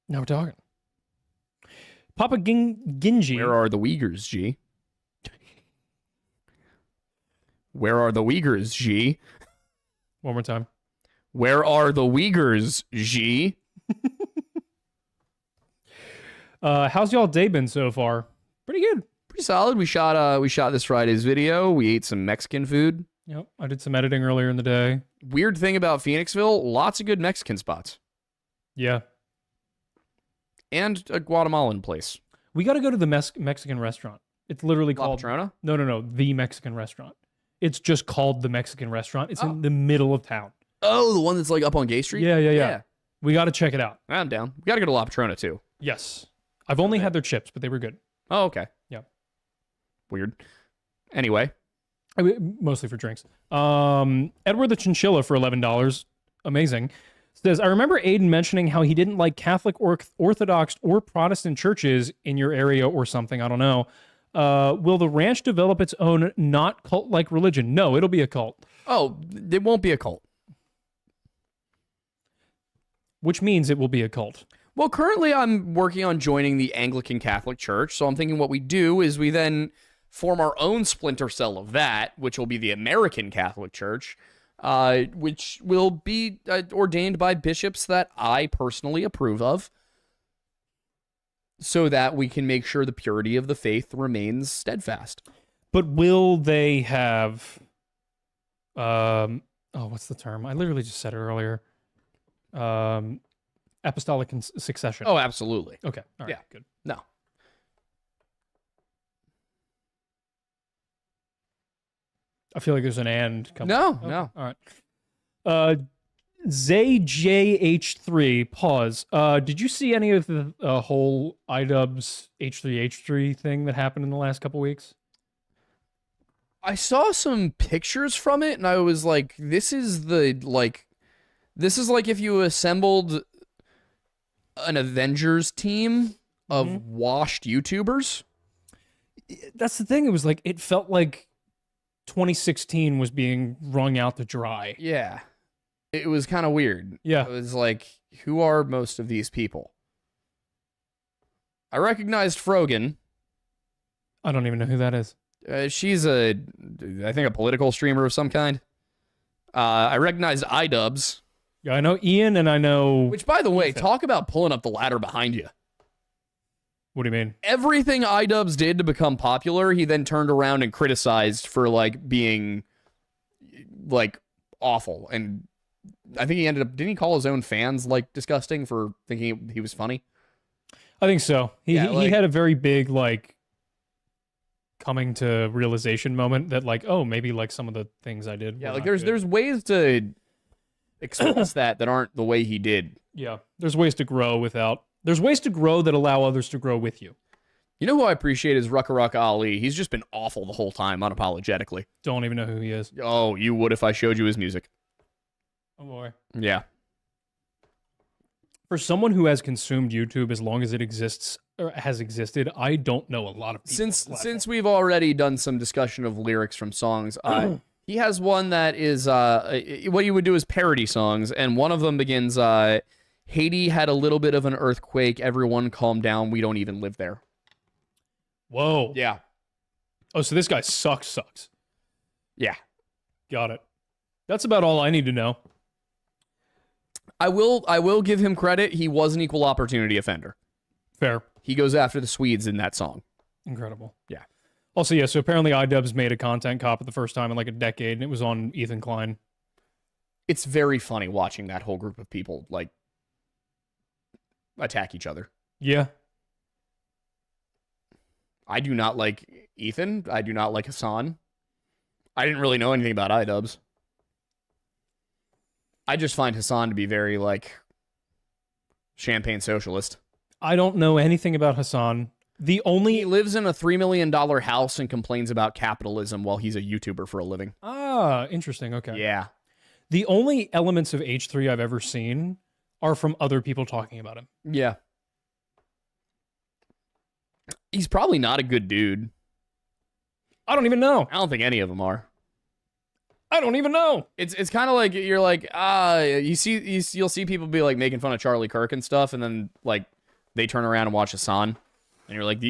Now we're talking. Papa Ginji. where are the Uyghurs, Xi? Where are the Uyghurs, Xi? One more time. Where are the Uyghurs, Xi? How's y'all day been so far? Pretty good. Pretty solid. We shot this Friday's video. We ate some Mexican food. Yep. I did some editing earlier in the day. Weird thing about Phoenixville, lots of good Mexican spots. Yeah. And a Guatemalan place. We got to go to the Mexican restaurant. It's literally La called... Patrona? No. The Mexican restaurant. It's just called the Mexican restaurant. It's in the middle of town. Oh, the one that's like up on Gay Street? Yeah. We got to check it out. I'm down. We gotta go to La Patrona too. Yes. I've only had their chips, but they were good. Oh, okay. Yeah. Weird. Anyway. Mostly for drinks. Edward the Chinchilla for $11. Amazing. Says, I remember Aiden mentioning how he didn't like Catholic or Orthodox or Protestant churches in your area or something. I don't know. Will the ranch develop its own not cult-like religion? No, it'll be a cult. Oh, it won't be a cult. Which means it will be a cult. Well, currently I'm working on joining the Anglican Catholic Church, so I'm thinking what we do is we then form our own splinter cell of that, which will be the American Catholic Church, which will be ordained by bishops that I personally approve of, so that we can make sure the purity of the faith remains steadfast. But will they have... what's the term? I literally just said it earlier. Apostolic succession. Oh, absolutely. Okay. All right. Yeah. Good. No. I feel like there's an and coming. No, Okay. no. All right. ZJH3, pause. Did you see any of the whole iDubbbz H3H3 thing that happened in the last couple weeks? I saw some pictures from it, and I was like, this is like if you assembled an Avengers team of washed YouTubers. That's the thing. It was like, it felt like 2016 was being wrung out to dry. Yeah. It was kind of weird. Yeah. It was like, who are most of these people? I recognized Frogan. I don't even know who that is. She's I think a political streamer of some kind. I recognized iDubbbz. Yeah, I know Ian and I know... Which, by the way, Ethan. talk about pulling up the ladder behind you. What do you mean? Everything iDubbbz did to become popular, he then turned around and criticized for, like, being, like, awful. And I think he ended up... Didn't he call his own fans, like, disgusting for thinking he was funny? I think so. He like- had a very big, like, coming to realization moment that, like, oh, maybe, like, some of the things I did Yeah, were like, not good. there's ways to express that aren't the way he did. Yeah, there's ways to grow without... There's ways to grow that allow others to grow with you. You know who I appreciate is Rucka Ali. He's just been awful the whole time, unapologetically. Don't even know who he is. Oh, you would if I showed you his music. Oh, boy. Yeah. For someone who has consumed YouTube as long as it exists or has existed, I don't know a lot of people. Since we've already done some discussion of lyrics from songs, he has one that is what you would do is parody songs, and one of them begins, Haiti had a little bit of an earthquake, everyone calm down, we don't even live there. Whoa. Yeah. Oh, so this guy sucks. Yeah. Got it. That's about all I need to know. I will give him credit, he was an equal opportunity offender. Fair. He goes after the Swedes in that song. Incredible. Yeah. Also, yeah, so apparently iDubbbz made a content cop for the first time in like a decade, and it was on Ethan Klein. It's very funny watching that whole group of people, like, attack each other. Yeah. I do not like Ethan. I do not like Hassan. I didn't really know anything about iDubbbz. I just find Hassan to be very, like, champagne socialist. I don't know anything about Hassan. The only He lives in a $3 million house and complains about capitalism while he's a YouTuber for a living. interesting. Okay. Yeah. The only elements of H3 I've ever seen are from other people talking about him. Yeah. He's probably not a good dude. I don't even know. I don't think any of them are. I don't even know. It's kind of like you're like you'll see people be like making fun of Charlie Kirk and stuff, and then like they turn around and watch Hassan, and you're like,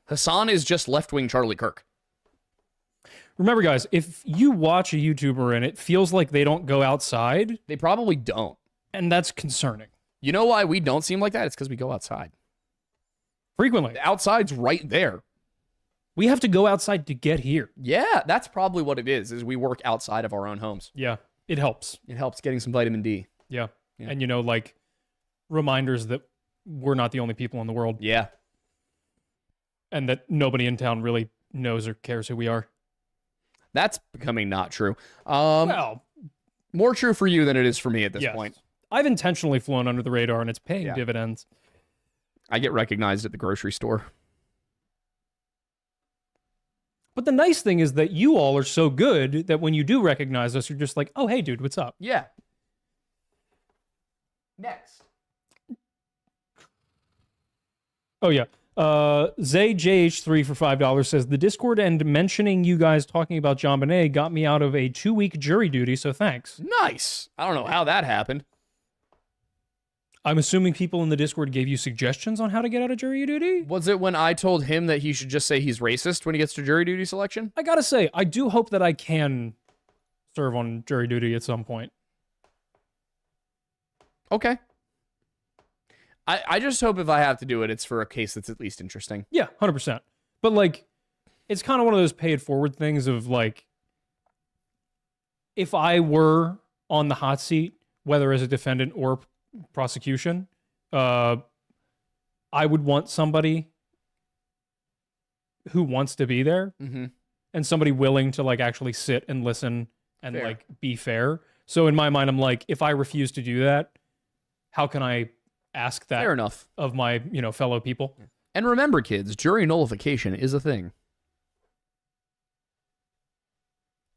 Hassan is just left-wing Charlie Kirk. Remember, guys, if you watch a YouTuber and it feels like they don't go outside, They probably don't. and that's concerning. You know why we don't seem like that? It's because we go outside. Frequently. The outside's right there. We have to go outside to get here. Yeah, that's probably what it is we work outside of our own homes. Yeah, it helps. It helps getting some vitamin D. Yeah. Yeah. And, like, reminders that we're not the only people in the world Yeah. and that nobody in town really knows or cares who we are. That's becoming not true. Well, More true for you than it is for me at this yes. point. I've intentionally flown under the radar, and it's paying Yeah. dividends. I get recognized at the grocery store. But the nice thing is that you all are so good that when you do recognize us, you're just like, oh, hey, dude, what's up? Yeah. Next. Oh, yeah. ZayJH3 for $5 says, the Discord and mentioning you guys talking about John Bonet got me out of a 2-week jury duty, so thanks. Nice. I don't know how that happened. I'm assuming people in the Discord gave you suggestions on how to get out of jury duty? Was it when I told him that he should just say he's racist when he gets to jury duty selection? I gotta say, I do hope that I can serve on jury duty at some point. Okay. I just hope if I have to do it, it's for a case that's at least interesting. Yeah, 100%. But, like, it's kind of one of those pay it forward things of, like, if I were on the hot seat, whether as a defendant or prosecution, I would want somebody who wants to be there Mm-hmm. and somebody willing to, like, actually sit and listen and, Fair. like, be fair. So in my mind, I'm like, if I refuse to do that, how can I ask that Fair enough. of my, fellow people? And remember, kids, jury nullification is a thing.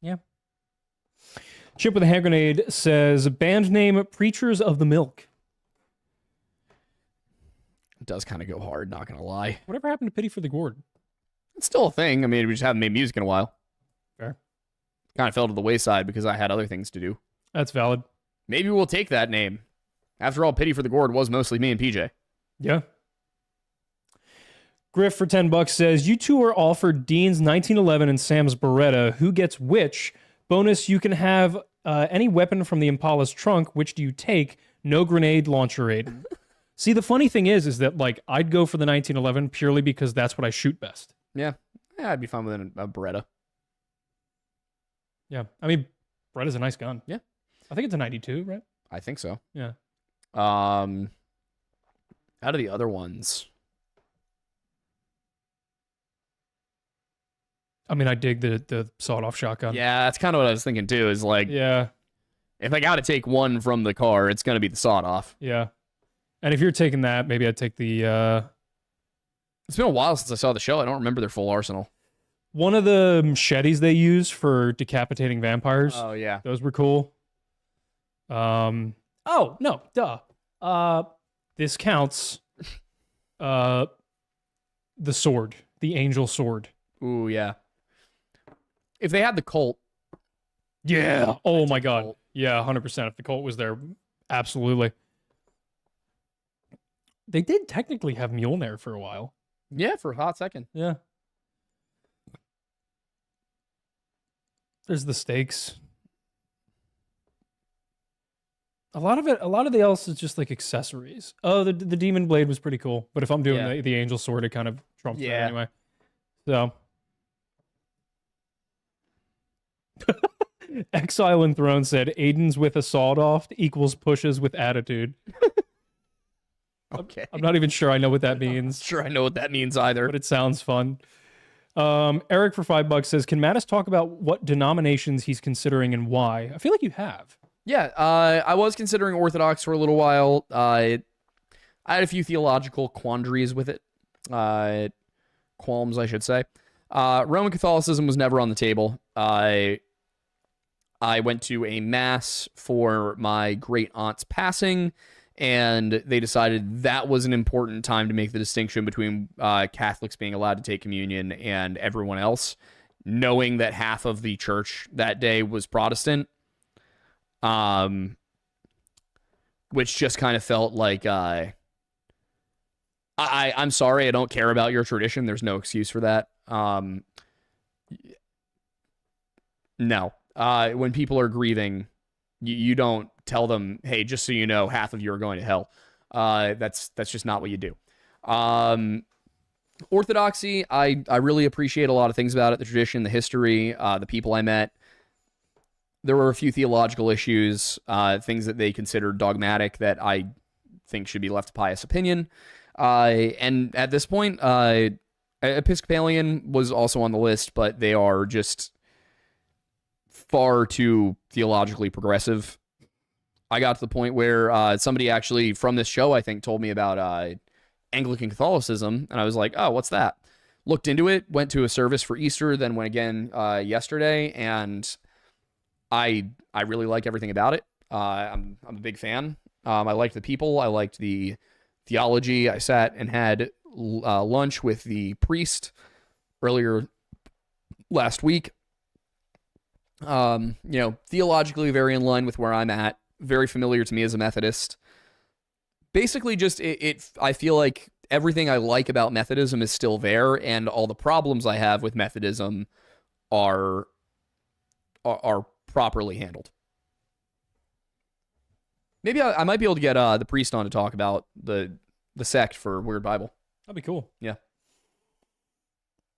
Yeah. Chip with a hand grenade says, band name Preachers of the Milk. It does kind of go hard, not going to lie. Whatever happened to Pity for the Gourd? It's still a thing. I mean, we just haven't made music in a while. Fair. Kind of fell to the wayside because I had other things to do. That's valid. Maybe we'll take that name. After all, Pity for the Gourd was mostly me and PJ. Yeah. Griff for $10 says, you two are offered Dean's 1911 and Sam's Beretta. Who gets which? Bonus, you can have any weapon from the Impala's trunk. Which do you take? No grenade launcher aid. See, the funny thing is that, like, I'd go for the 1911 purely because that's what I shoot best. Yeah. I'd be fine with a Beretta. Yeah. I mean, Beretta's a nice gun. Yeah. I think it's a 92, right? I think so. Yeah. Out of the other ones, I mean, I dig the sawed-off shotgun. yeah, that's kind of what I was thinking too. Is like, Yeah. if I got to take one from the car, it's gonna be the sawed off. Yeah. And if you're taking that, maybe I'd take the It's been a while since I saw the show. I don't remember their full arsenal. one of the machetes they use for decapitating vampires. Oh yeah, Those were cool. Oh, no, duh. This counts. The sword, the angel sword. ooh yeah. If they had the Colt, Yeah. Oh I'd my take the god. Colt. Yeah, 100%. If the Colt was there, absolutely. They did technically have Mjolnir for a while. Yeah, for a hot second. Yeah. There's the stakes. A lot of the else is just like accessories. Oh, the demon blade was pretty cool, but if I'm doing Yeah. the angel sword, it kind of trumps that Yeah. anyway. So, Exile and Throne said, Aiden's with a sawed off equals pushes with attitude. Okay. I'm not even sure I know what that means, Sure, I know what that means either. but it sounds fun. Eric for $5 says, can Mattis talk about what denominations he's considering and why? I feel like you have. Yeah, I was considering Orthodox for a little while. I I had a few theological quandaries with it. Qualms, I should say. Roman Catholicism was never on the table. I went to a mass for my great aunt's passing, and they decided that was an important time to make the distinction between Catholics being allowed to take communion and everyone else, knowing that half of the church that day was Protestant, which just kind of felt like I'm sorry, I don't care about your tradition. There's no excuse for that. No. When people are grieving, you don't tell them, hey, just so you know, half of you are going to hell. That's just not what you do. Orthodoxy, I really appreciate a lot of things about it, the tradition, the history, the people I met. There were a few theological issues, things that they considered dogmatic that I think should be left to pious opinion. And at this point, Episcopalian was also on the list, but they are just far too theologically progressive. I got to the point where somebody actually from this show, I think, told me about Anglican Catholicism, and I was like, oh, what's that? Looked into it, went to a service for Easter, then went again yesterday, and I really like everything about it. I'm a big fan. I liked the people. I liked the theology. I sat and had lunch with the priest earlier last week. Theologically very in line with where I'm at. Very familiar to me as a Methodist. Basically, just I feel like everything I like about Methodism is still there, and all the problems I have with Methodism are properly handled. Maybe I might be able to get the priest on to talk about the sect for Weird Bible. That'd be cool. Yeah.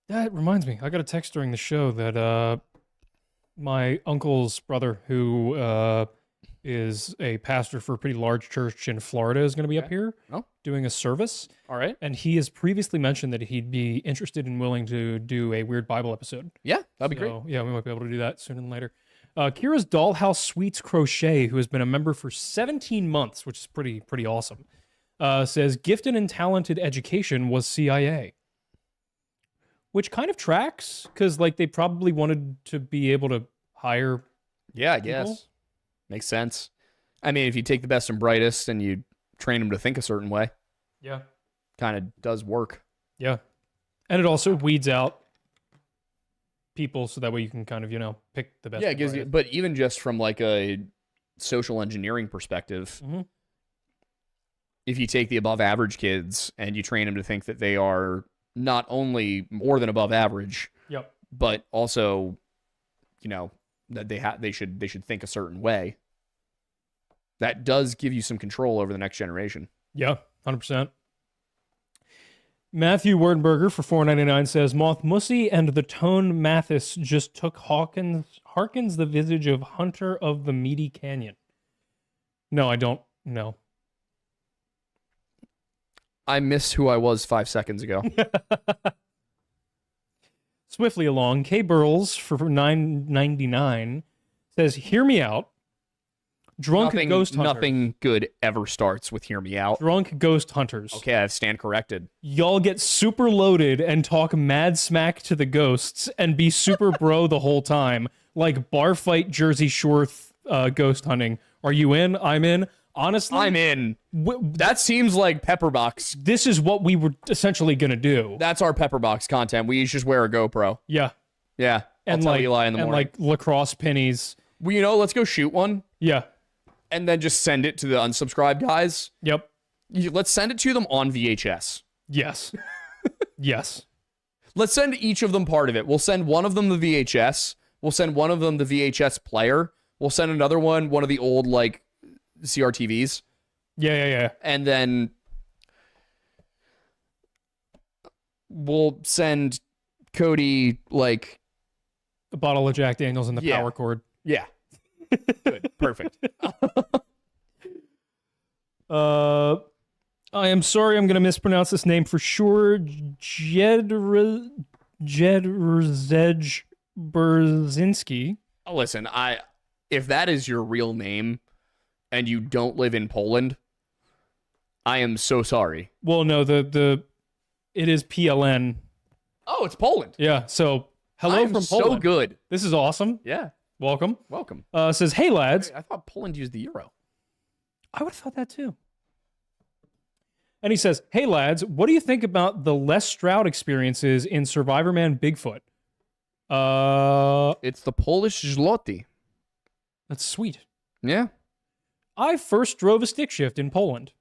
That reminds me, I got a text during the show that my uncle's brother, who is a pastor for a pretty large church in Florida, is going to be up here doing a service. All right. And he has previously mentioned that he'd be interested and willing to do a Weird Bible episode. Yeah, that'd be great. Yeah, we might be able to do that sooner than later. Kira's Dollhouse Sweets Crochet, who has been a member for 17 months, which is pretty awesome, says gifted and talented education was CIA. Which kind of tracks, because like they probably wanted to be able to hire I people. guess. Makes sense. I mean, if you take the best and brightest and you train them to think a certain way, yeah, kind of does work. Yeah. And it also weeds out people so that way you can kind of, pick the best. Yeah, it gives you, but even just from like a social engineering perspective, if you take the above average kids and you train them to think that they are not only more than above average, but also, that they should think a certain way, that does give you some control over the next generation. Yeah, 100%. Matthew Wernberger for $4.99 says Moth Mussy and the Tone Mathis just took Harkins the visage of Hunter of the Meaty Canyon. No, I don't know. I missed who I was 5 seconds ago. Swiftly along, K Burls for $9.99 says, "Hear me out. Drunk ghost hunters. Nothing good ever starts with 'hear me out.' Drunk ghost hunters. Okay, I stand corrected. Y'all get super loaded and talk mad smack to the ghosts and be super bro the whole time, like bar fight Jersey Shore ghost hunting. Are you in? I'm in. Honestly, I'm in. That seems like Pepperbox. This is what we were essentially gonna do. That's our Pepperbox content. We each just wear a GoPro. Yeah. Yeah. I'll tell Eli in the morning. And like lacrosse pennies. Well, let's go shoot one. Yeah. And then just send it to the unsubscribed guys. Yep. Let's send it to them on VHS. Yes. Yes. Let's send each of them part of it. We'll send one of them the VHS. We'll send one of them the VHS player. We'll send another one of the old, like, CRTVs. Yeah. And then we'll send Cody, like, a bottle of Jack Daniels and the power cord. Yeah. Good. Perfect. I am sorry, I'm going to mispronounce this name for sure. Jedrzej Brzezinski. Listen, if that is your real name and you don't live in Poland, I am so sorry. Well, no, it is PLN. Oh, it's Poland. Yeah. So hello I'm from so Poland. good. This is awesome. Yeah. Welcome. Welcome. Says, hey lads. I thought Poland used the euro. I would have thought that too. And he says, hey lads, what do you think about the Les Stroud experiences in Survivor Man Bigfoot? It's the Polish zloty. That's sweet. Yeah. I first drove a stick shift in Poland.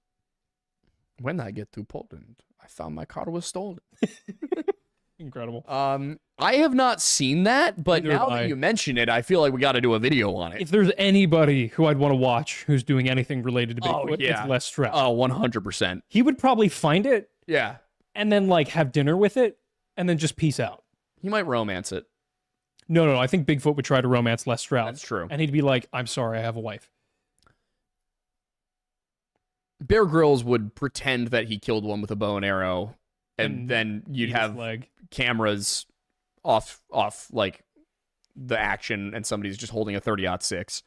When I get to Poland, I found my car was stolen. Incredible. I have not seen that, but Neither now have I. that you mention it, I feel like we got to do a video on it. If there's anybody who I'd want to watch who's doing anything related to Bigfoot, yeah. it's Les Stroud. Oh, 100%. He would probably find it Yeah. and then like have dinner with it and then just peace out. He might romance it. No, I think Bigfoot would try to romance Les Stroud. That's true. And he'd be like, I'm sorry, I have a wife. Bear Grylls would pretend that he killed one with a bow and arrow, and then you'd Eat his have leg. cameras off like the action, and somebody's just holding a 30-06.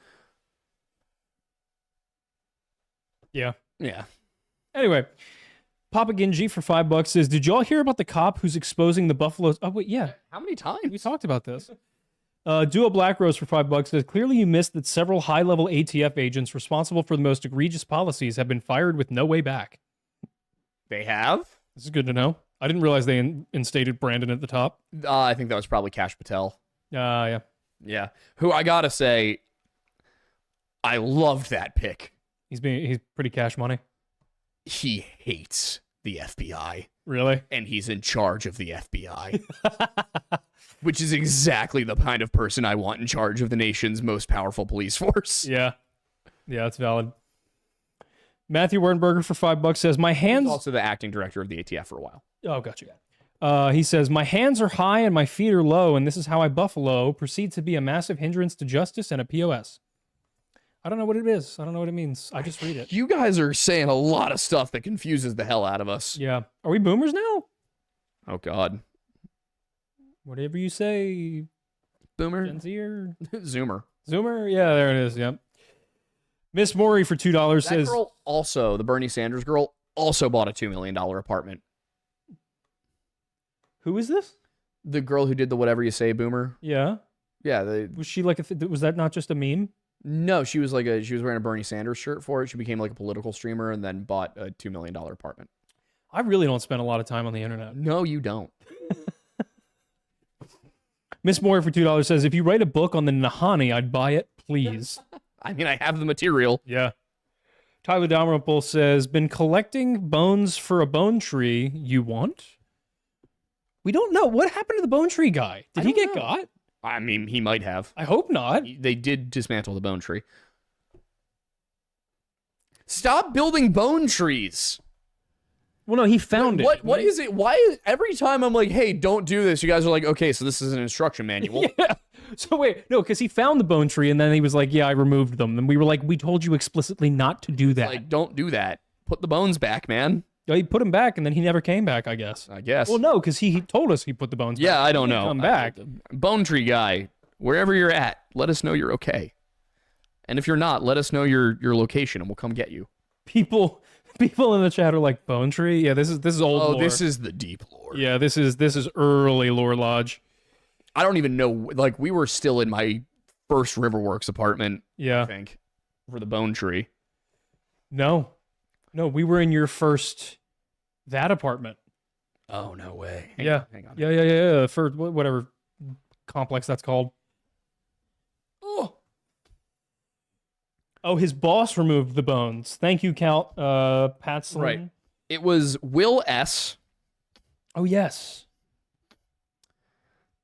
Yeah. Yeah. Anyway, Papa Ginji for $5 says, did y'all hear about the cop who's exposing the buffaloes? Oh, wait, yeah. How many times? We talked about this. Duo Black Rose for $5 says, clearly you missed that several high-level ATF agents responsible for the most egregious policies have been fired with no way back. They have? This is good to know. I didn't realize they instated Brandon at the top. I think that was probably Kash Patel. Yeah. Yeah. Who I gotta say, I loved that pick. He's pretty cash money. He hates the FBI, Really? and he's in charge of the FBI. Which is exactly the kind of person I want in charge of the nation's most powerful police force. Yeah, that's valid. Matthew Wernberger for $5 says, my He's hands... also the acting director of the ATF for a while. Oh, gotcha. He says, my hands are high and my feet are low, and this is how I buffalo proceed to be a massive hindrance to justice and a POS. I don't know what it is. I don't know what it means. I just read it. You guys are saying a lot of stuff that confuses the hell out of us. Yeah. Are we boomers now? Oh, God. Whatever you say, Boomer? Gen Z or Zoomer. Zoomer? Yeah, there it is. Yep. Miss Maury for $2 That says, girl also, the Bernie Sanders girl, also bought a $2 million apartment. who is this? The girl who did the whatever you say boomer. Yeah. Yeah, Was she like, was that not just a meme? no, she was she was wearing a Bernie Sanders shirt for it. She became like a political streamer and then bought a $2 million apartment. I really don't spend a lot of time on the internet. No, you don't. Miss Moore for $2 says, if you write a book on the Nahani, I'd buy it, please. I mean, I have the material. Yeah. Tyler Dalrymple says, been collecting bones for a bone tree you want? We don't know. What happened to the bone tree guy? Did he get got? I mean, he might have. I hope not. They did dismantle the bone tree. Stop building bone trees. Well, no, he found it. What is it? Why every time I'm like, hey, don't do this, you guys are like, okay, so this is an instruction manual. Yeah. So wait, no, because he found the bone tree and then he was like, yeah, I removed them. And we were like, we told you explicitly not to do that. Like, don't do that. Put the bones back, man. Yeah, he put him back and then he never came back, I guess. I guess. Well, no, because he told us he put the bones back. Yeah, I don't He didn't know. Come back. Bone tree guy, wherever you're at, let us know you're okay. And if you're not, let us know your location and we'll come get you. People in the chat are like, bone tree? Yeah, this is old lore. This is the deep lore. Yeah, this is early Lore Lodge. I don't even know. Like, we were still in my first Riverworks apartment, Yeah. I think, for the bone tree. No, we were in your first that apartment. Oh, no way. Yeah. Hang on. Yeah. For whatever complex that's called. Oh, his boss removed the bones. Thank you, Cal. Patslin. Right. It was Will S. Oh, yes.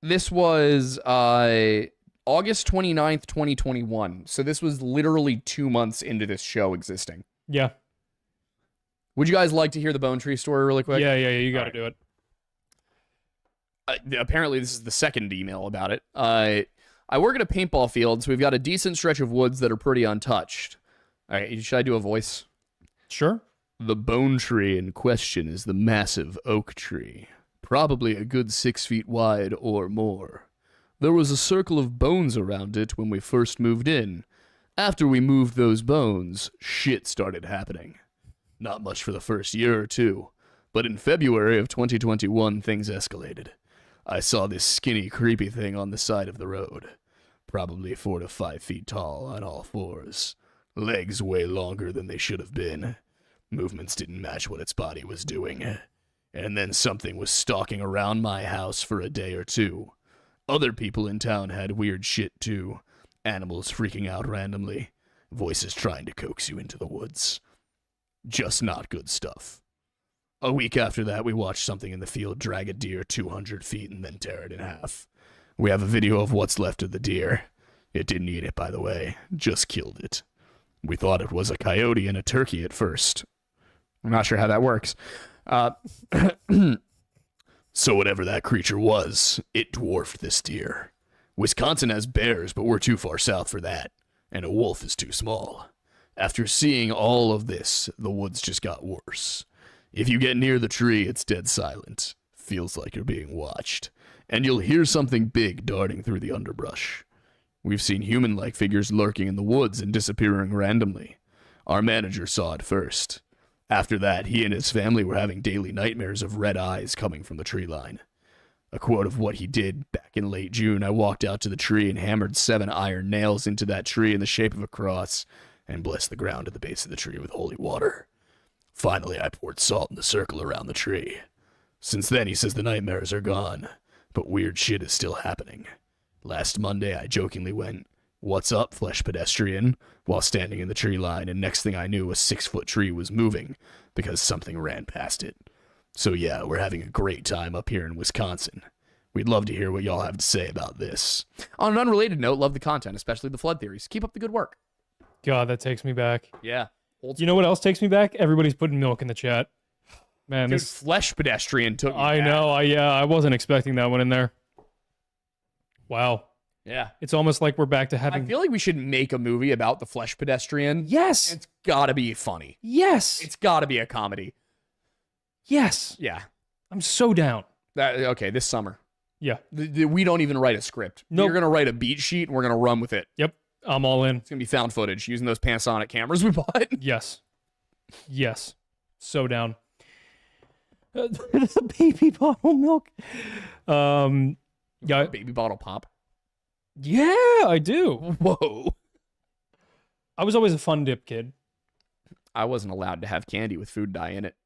This was August 29th, 2021. So this was literally 2 months into this show existing. Yeah. Would you guys like to hear the Bone Tree story really quick? Yeah. You got to do it. Apparently, this is the second email about it. I work at a paintball field, so we've got a decent stretch of woods that are pretty untouched. All right, should I do a voice? Sure. The bone tree in question is the massive oak tree, probably a good 6 feet wide or more. There was a circle of bones around it when we first moved in. After we moved those bones, shit started happening. Not much for the first year or two, but in February of 2021, things escalated. I saw this skinny, creepy thing on the side of the road, probably 4 to 5 feet tall on all fours, legs way longer than they should have been. Movements didn't match what its body was doing. And then something was stalking around my house for a day or two. Other people in town had weird shit too. Animals freaking out randomly. Voices trying to coax you into the woods. Just not good stuff. A week after that, we watched something in the field drag a deer 200 feet and then tear it in half. We have a video of what's left of the deer. It didn't eat it, by the way. Just killed it. We thought it was a coyote and a turkey at first. I'm not sure how that works. So whatever that creature was, it dwarfed this deer. Wisconsin has bears, but we're too far south for that. And a wolf is too small. After seeing all of this, the woods just got worse. If you get near the tree, it's dead silent. Feels like you're being watched. And you'll hear something big darting through the underbrush. We've seen human-like figures lurking in the woods and disappearing randomly. Our manager saw it first. After that, he and his family were having daily nightmares of red eyes coming from the tree line. A quote of what he did back in late June: I walked out to the tree and hammered 7 iron nails into that tree in the shape of a cross and blessed the ground at the base of the tree with holy water. Finally, I poured salt in the circle around the tree. Since then, he says the nightmares are gone, but weird shit is still happening. Last Monday, I jokingly went, "What's up, flesh pedestrian?" while standing in the tree line, and next thing I knew, a 6-foot tree was moving because something ran past it. So yeah, we're having a great time up here in Wisconsin. We'd love to hear what y'all have to say about this. On an unrelated note, love the content, especially the flood theories. Keep up the good work. God, that takes me back. Yeah. You know what else takes me back? Everybody's putting milk in the chat. Man, Dude, this... flesh pedestrian took me I back. know. I wasn't expecting that one in there. Wow. Yeah. It's almost like we're back to having... I feel like we should make a movie about the flesh pedestrian. Yes! It's gotta be funny. Yes! It's gotta be a comedy. Yes! Yeah. I'm so down. Okay, this summer. Yeah. We don't even write a script. Nope. You're gonna write a beat sheet and we're gonna run with it. Yep. I'm all in. It's gonna be found footage using those Panasonic cameras we bought. Yes. Yes. So down. The baby bottle milk. Yeah. Baby bottle pop. Yeah, I do. Whoa. I was always a fun dip kid. I wasn't allowed to have candy with food dye in it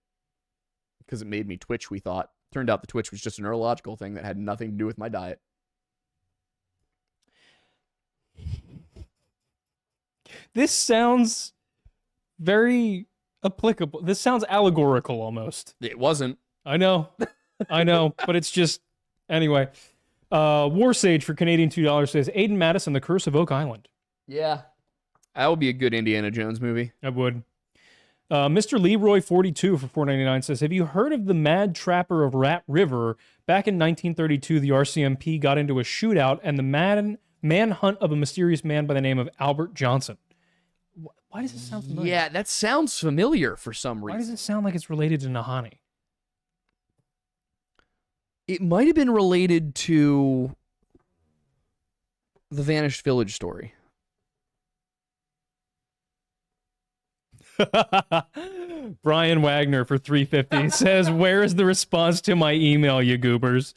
because it made me twitch, we thought. Turned out the twitch was just a neurological thing that had nothing to do with my diet. This sounds very applicable. This sounds allegorical almost. It wasn't. I know. I know. But it's just... Anyway. War Sage for Canadian $2 says, Aiden Madison, The Curse of Oak Island. Yeah. That would be a good Indiana Jones movie. I would. Mr. Leroy42 for $4.99 says, have you heard of the Mad Trapper of Rat River? Back in 1932, the RCMP got into a shootout and the manhunt of a mysterious man by the name of Albert Johnson. Why does it sound familiar? Yeah, that sounds familiar for some reason. Why does it sound like it's related to Nahani? It might have been related to the Vanished Village story. Brian Wagner for $3.50 says, where is the response to my email, you goobers?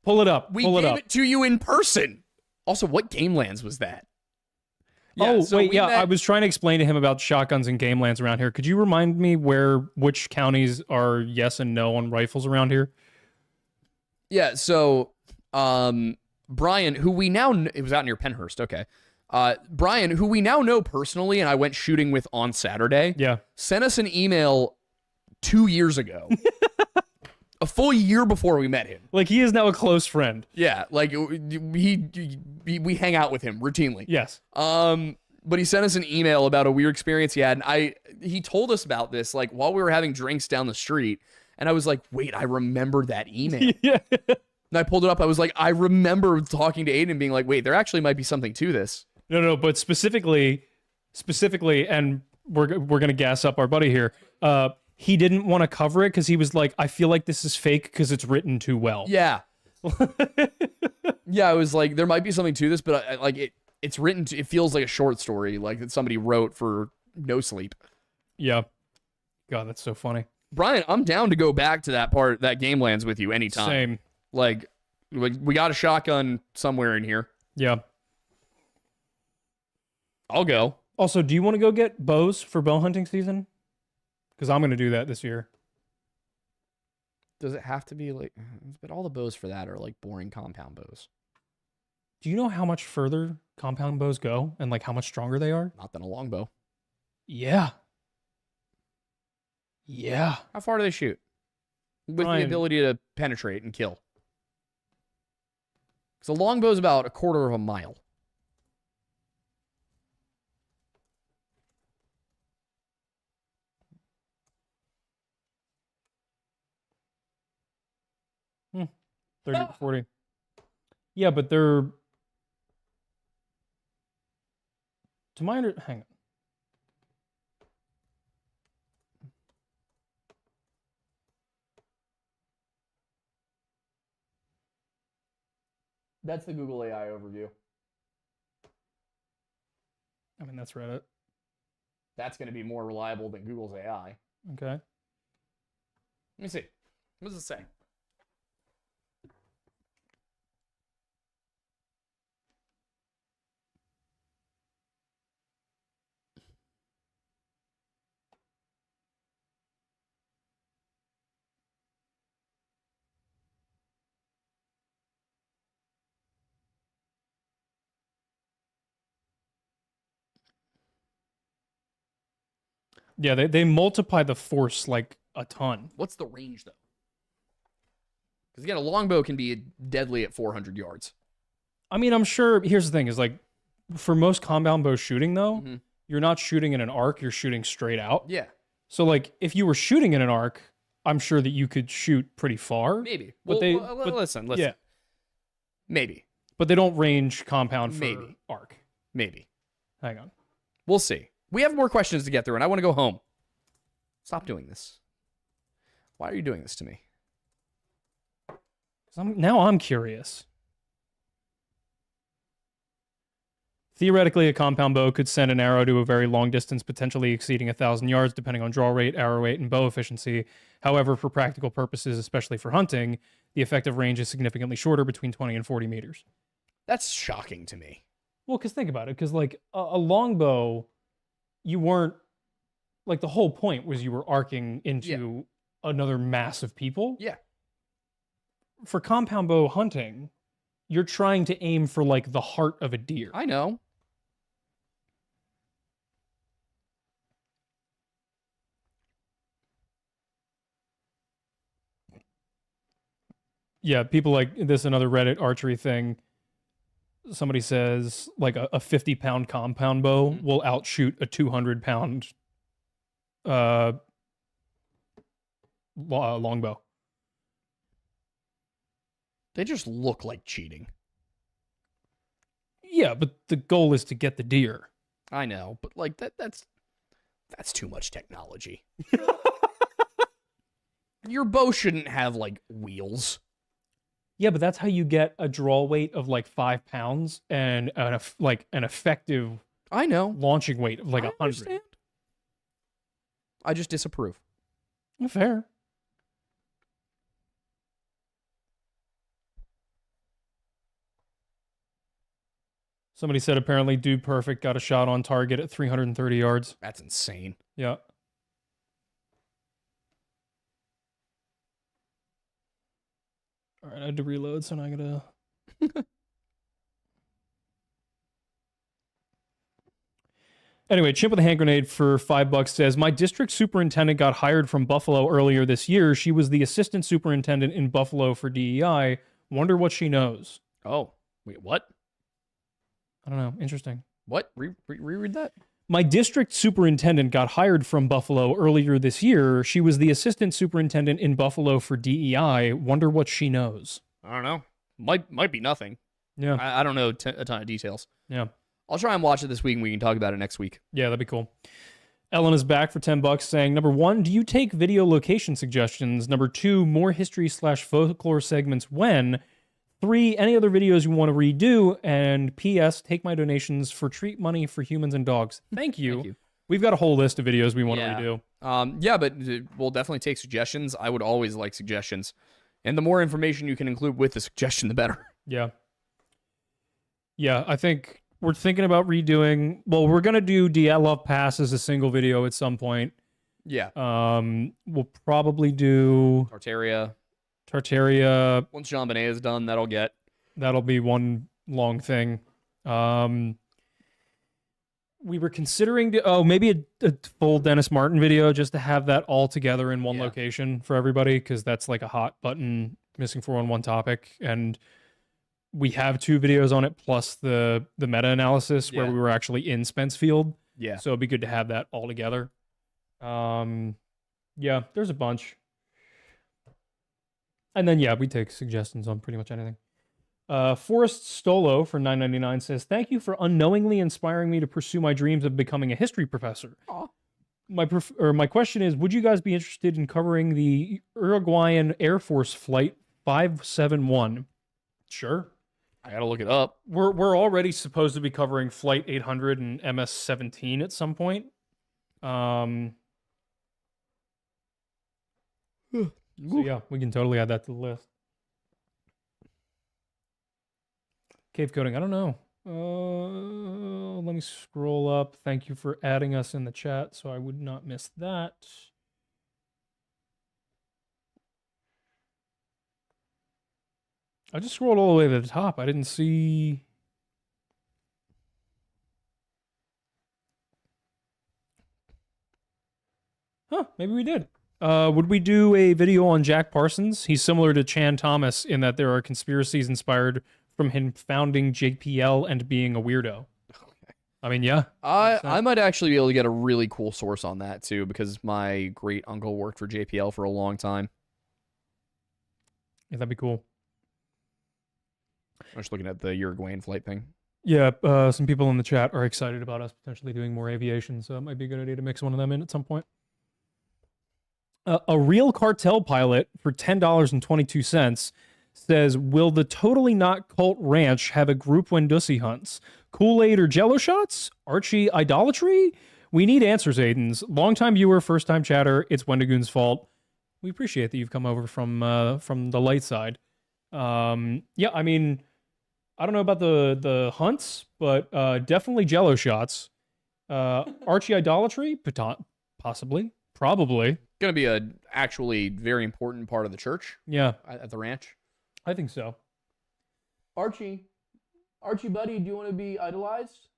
Pull it up. We Pull it gave up. it to you in person. Also, what Gamelands was that? I was trying to explain to him about shotguns and game lands around here. Could you remind me which counties are yes and no on rifles around here? Yeah, so Brian, who we now it was out near Penhurst, okay. Brian, who we now know personally and I went shooting with on Saturday, Yeah. sent us an email 2 years ago. A full year before we met him. Like, he is now a close friend. Yeah, like we hang out with him routinely. Yes. But he sent us an email about a weird experience he had, and he told us about this like while we were having drinks down the street, and I was like, wait, I remember that email. Yeah. And I pulled it up. I was like, I remember talking to Aiden and being like, wait, there actually might be something to this. No, but specifically, and we're gonna gas up our buddy here. He didn't want to cover it because he was like, I feel like this is fake because it's written too well. Yeah. Yeah, I was like, there might be something to this, but it's written. It feels like a short story, like that somebody wrote for no sleep. Yeah. God, that's so funny. Brian, I'm down to go back to that game lands with you anytime. Same. Like, we got a shotgun somewhere in here. Yeah. I'll go. Also, do you want to go get bows for bow hunting season? Because I'm going to do that this year. Does it have to be like? But all the bows for that are like boring compound bows. Do you know how much further compound bows go and like how much stronger they are? Not than a longbow. Yeah. Yeah. How far do they shoot? With Brian. the ability to penetrate and kill. Because a longbow is about a quarter of a mile. Hmm. 30 to 40. Yeah, but they're... To my hang on. That's the Google AI overview. I mean, that's Reddit. That's going to be more reliable than Google's AI. Okay. Let me see. What does it say? Yeah, they multiply the force like a ton. What's the range, though? Because, again, a longbow can be deadly at 400 yards. I mean, I'm sure... Here's the thing, is like, for most compound bow shooting, though, you're not shooting in an arc, you're shooting straight out. Yeah. So, like, if you were shooting in an arc, I'm sure that you could shoot pretty far. Maybe. But listen. Yeah. Maybe. But they don't range compound for Maybe. arc. Maybe. Hang on. We'll see. We have more questions to get through, and I want to go home. Stop doing this. Why are you doing this to me? Now I'm curious. Theoretically, a compound bow could send an arrow to a very long distance, potentially exceeding 1,000 yards, depending on draw rate, arrow weight, and bow efficiency. However, for practical purposes, especially for hunting, the effective range is significantly shorter, between 20 and 40 meters. That's shocking to me. Well, because think about it. Because, like, a longbow, you weren't... Like, the whole point was you were arcing into another mass of people. Yeah. For compound bow hunting, you're trying to aim for, like, the heart of a deer. I know. Yeah, people like this, another Reddit archery thing. Somebody says, like, a 50-pound compound bow will outshoot a 200-pound longbow. They just look like cheating. Yeah, but the goal is to get the deer. I know, but like that's too much technology. Your bow shouldn't have like wheels. Yeah, but that's how you get a draw weight of like 5 pounds and an effective I know. launching weight of like I 100. understand. I just disapprove. Fair. Somebody said apparently Dude Perfect got a shot on target at 330 yards. That's insane. Yeah. All right, I had to reload, so now I gotta... Anyway, Chimp with a Hand Grenade for $5 says, my district superintendent got hired from Buffalo earlier this year. She was the assistant superintendent in Buffalo for DEI. Wonder what she knows. Oh, wait, what? I don't know. Interesting. What? Reread that? My district superintendent got hired from Buffalo earlier this year. She was the assistant superintendent in Buffalo for DEI. Wonder what she knows. I don't know. Might be nothing. Yeah. I don't know a ton of details. Yeah. I'll try and watch it this week and we can talk about it next week. Yeah, that'd be cool. Ellen is back for $10 saying, number 1, do you take video location suggestions? Number 2, more history/folklore segments when? 3, any other videos you want to redo? And P.S., take my donations for treat money for humans and dogs. Thank you. Thank you. We've got a whole list of videos we want to redo. Yeah, but we'll definitely take suggestions. I would always like suggestions. And the more information you can include with the suggestion, the better. Yeah. Yeah, I think we're thinking about redoing. Well, we're gonna do DL Love Pass as a single video at some point. Yeah. We'll probably do Tartaria. Tartaria. Once Jean Bonnet is done, That'll be one long thing. We were considering maybe a full Dennis Martin video just to have that all together in one location for everybody, because that's like a hot button missing 411 topic, and we have 2 videos on it plus the meta analysis where we were actually in Spencefield. Yeah. So it'd be good to have that all together. Yeah, there's a bunch. And then we take suggestions on pretty much anything. Forrest Stolo for $9.99 says, "Thank you for unknowingly inspiring me to pursue my dreams of becoming a history professor. Aw. My question is, would you guys be interested in covering the Uruguayan Air Force Flight 571? Sure. I gotta look it up. We're already supposed to be covering Flight 800 and MS-17 at some point. So yeah, we can totally add that to the list. Cave coding, I don't know. Let me scroll up. Thank you for adding us in the chat, so I would not miss that. I just scrolled all the way to the top. I didn't see. Huh, maybe we did. Would we do a video on Jack Parsons? He's similar to Chan Thomas in that there are conspiracies inspired from him founding JPL and being a weirdo. Okay. I mean, yeah. I might actually be able to get a really cool source on that too, because my great uncle worked for JPL for a long time. Yeah, that'd be cool. I'm just looking at the Uruguayan flight thing. Yeah, some people in the chat are excited about us potentially doing more aviation, so it might be a good idea to mix one of them in at some point. A real cartel pilot for $10.22 says, "Will the Totally Not Cult Ranch have a group Wendussy hunts? Kool-Aid or Jello shots? Archie idolatry? We need answers, Aidens. Longtime viewer, first-time chatter. It's Wendigoon's fault." We appreciate that you've come over from the light side. Yeah, I mean, I don't know about the hunts, but definitely Jello shots. Archie idolatry? Possibly. Probably. Gonna be a actually very important part of the church. Yeah, At the ranch. I think so. Archie, buddy, do you want to be idolized?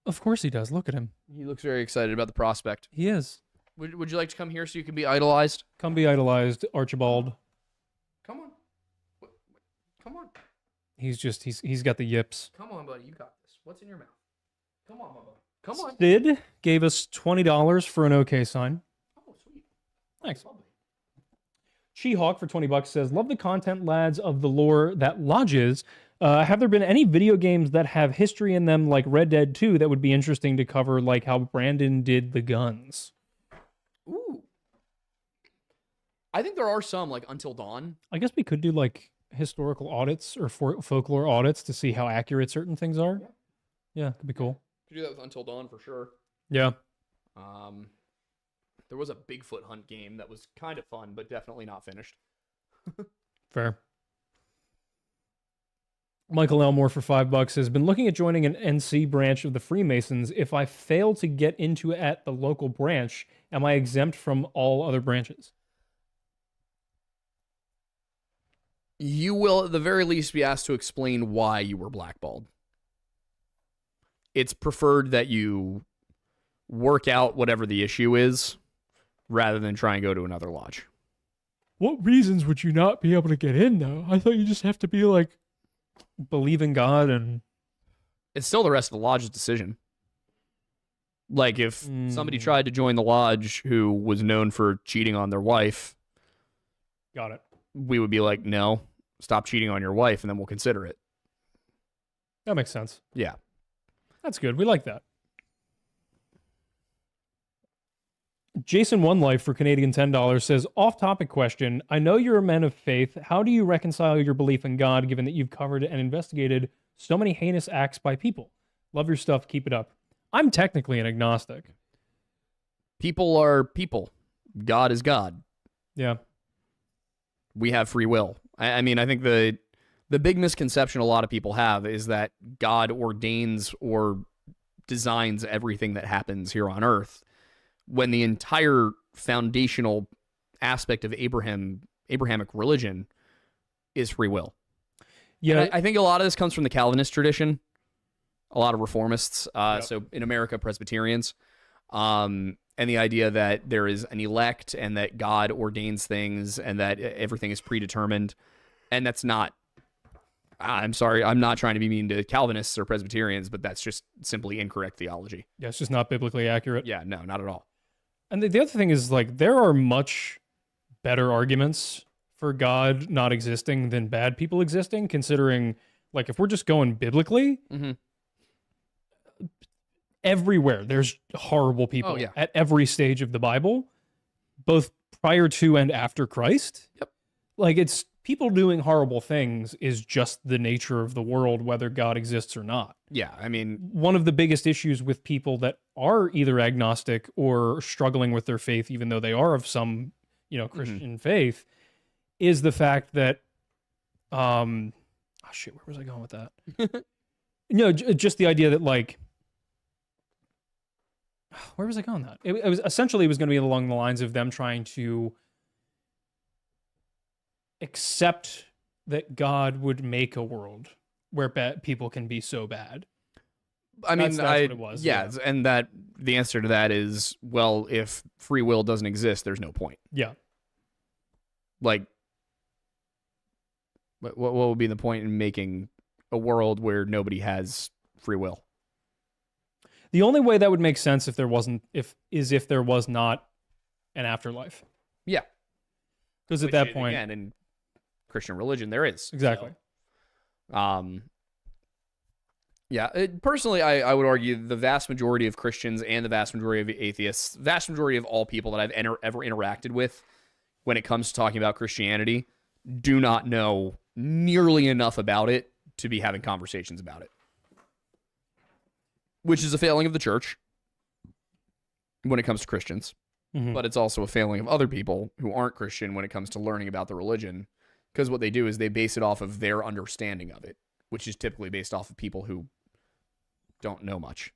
Of course he does. Look at him. He looks very excited about the prospect. He is. Would you like to come here so you can be idolized? Come be idolized, Archibald. Come on. Come on. He's got the yips. Come on, buddy. You got this. What's in your mouth? Come on, Bubba. Come on. Sid gave us $20 for an OK sign. Oh, sweet. Thanks. Lovely. She-Hawk for $20 says, "Love the content, lads, of the lore that lodges. Have there been any video games that have history in them, like Red Dead 2, that would be interesting to cover, like how Brandon did the guns?" Ooh. I think there are some, like Until Dawn. I guess we could do like historical audits or folklore audits to see how accurate certain things are. Yeah, could be cool. Could do that with Until Dawn for sure. Yeah. There was a Bigfoot hunt game that was kind of fun, but definitely not finished. Fair. Michael Elmore for $5 has been looking at joining an NC branch of the Freemasons. If I fail to get into it at the local branch, am I exempt from all other branches? You will, at the very least, be asked to explain why you were blackballed. It's preferred that you work out whatever the issue is, rather than try and go to another lodge. What reasons would you not be able to get in, though? I thought you just have to be like, believe in God and... It's still the rest of the lodge's decision. Like, if somebody tried to join the lodge who was known for cheating on their wife... Got it. We would be like, no, stop cheating on your wife, and then we'll consider it. That makes sense. Yeah. That's good. We like that. Jason One Life for Canadian $10 says, "Off-topic question. I know you're a man of faith. How do you reconcile your belief in God, given that you've covered and investigated so many heinous acts by people? Love your stuff. Keep it up." I'm technically an agnostic. People are people. God is God. Yeah. We have free will. I mean, I think the big misconception a lot of people have is that God ordains or designs everything that happens here on earth, when the entire foundational aspect of Abrahamic religion is free will. Yeah. I think a lot of this comes from the Calvinist tradition, a lot of reformists, Yep. so in America, Presbyterians, and the idea that there is an elect and that God ordains things and that everything is predetermined. And that's not, I'm sorry, I'm not trying to be mean to Calvinists or Presbyterians, but that's just simply incorrect theology. Yeah, it's just not biblically accurate. Yeah, no, not at all. And the other thing is, like, there are much better arguments for God not existing than bad people existing, considering, like, if we're just going biblically, Mhm. everywhere there's horrible people Oh, yeah. at every stage of the Bible, both prior to and after Christ. Yep. Like, it's people doing horrible things is just the nature of the world, whether God exists or not. Yeah, I mean, One of the biggest issues with people that are either agnostic or struggling with their faith, even though they are of some, Christian faith, is the fact that, where was I going with that? Just the idea that, like, where was I going with that? It was essentially, it was going to be along the lines of them trying to accept that God would make a world where people can be so bad. I mean, That's what it was, yeah, and that the answer to that is, well, if free will doesn't exist, there's no point. Yeah. Like, what would be the point in making a world where nobody has free will? The only way that would make sense if there was not an afterlife. Yeah. Because at Which, that point, again, in Christian religion, there is. exactly. So, personally, I would argue the vast majority of Christians and the vast majority of atheists, vast majority of all people that I've ever interacted with when it comes to talking about Christianity, do not know nearly enough about it to be having conversations about it. Which is a failing of the church when it comes to Christians. Mhm. But it's also a failing of other people who aren't Christian when it comes to learning about the religion. Because what they do is they base it off of their understanding of it, which is typically based off of people who don't know much.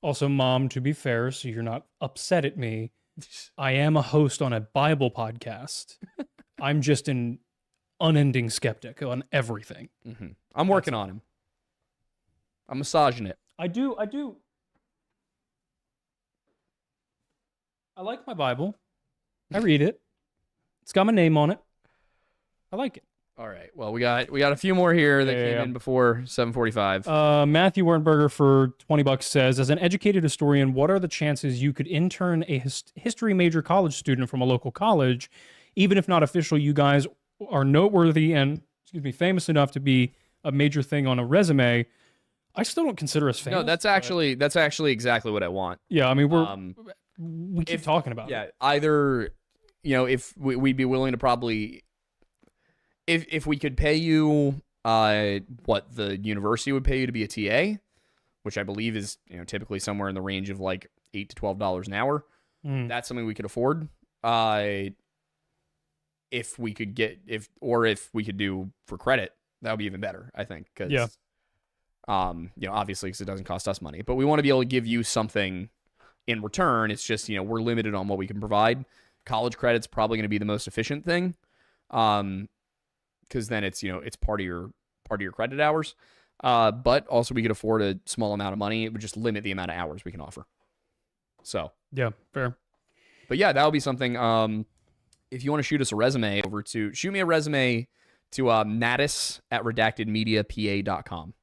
Also, Mom, to be fair, so you're not upset at me, I am a host on a Bible podcast. I'm just an unending skeptic on everything. Mm-hmm. I'm working on him. I'm massaging it. I do. I like my Bible. I read it. It's got my name on it. I like it. All right. Well, we got a few more here that came Yeah. in before 7:45. Matthew Wernberger for $20 says, as an educated historian, what are the chances you could intern a history major college student from a local college? Even if not official, you guys are noteworthy and, famous enough to be a major thing on a resume. I still don't consider us famous. No, that's actually exactly what I want. Yeah, I mean, we keep talking about it. Yeah, either, if we'd be willing to probably, if we could pay you what the university would pay you to be a TA, which I believe is typically somewhere in the range of like $8 to $12 an hour. That's something we could afford. If we could if we could do for credit, that would be even better, I think. Cause, Yeah. Obviously, because it doesn't cost us money, but we want to be able to give you something in return. It's just, we're limited on what we can provide. College credit's probably going to be the most efficient thing. Because then it's, it's part of your credit hours. But also we could afford a small amount of money. It would just limit the amount of hours we can offer. So, Yeah, fair. but yeah, that would be something. If you want to shoot us a resume shoot me a resume to natis@redactedmediapa.com.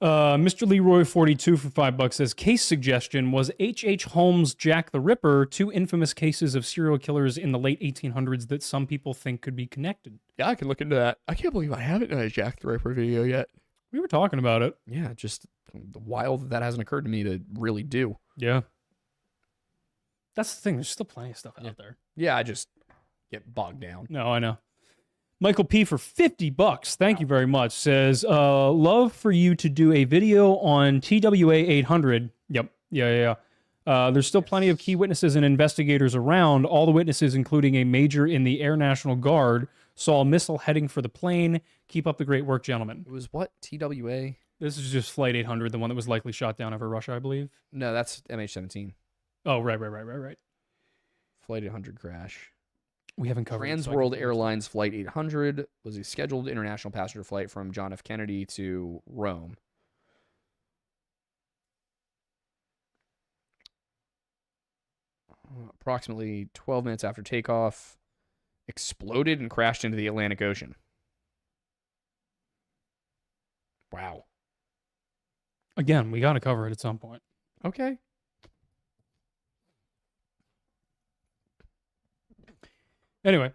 Mr. Leroy 42 for $5 says, case suggestion, was H.H. Holmes' Jack the Ripper two infamous cases of serial killers in the late 1800s that some people think could be connected? Yeah, I can look into that. I can't believe I haven't done a Jack the Ripper video yet. We were talking about it. Yeah, just wild that hasn't occurred to me to really do. Yeah. That's the thing. There's still plenty of stuff out there. Yeah, I just get bogged down. No, I know. Michael P. for $50, thank you very much, says, love for you to do a video on TWA 800. Yeah. There's still plenty of key witnesses and investigators around. All the witnesses, including a major in the Air National Guard, saw a missile heading for the plane. Keep up the great work, gentlemen. It was what? TWA? This is just Flight 800, the one that was likely shot down over Russia, I believe. No, that's MH17. Oh, right. Flight 800 crash. We haven't covered it, Trans so I World can- Airlines Flight 800 was a scheduled international passenger flight from John F. Kennedy to Rome. Approximately 12 minutes after takeoff, exploded and crashed into the Atlantic Ocean. Wow. Again, we got to cover it at some point. Okay. Anyway,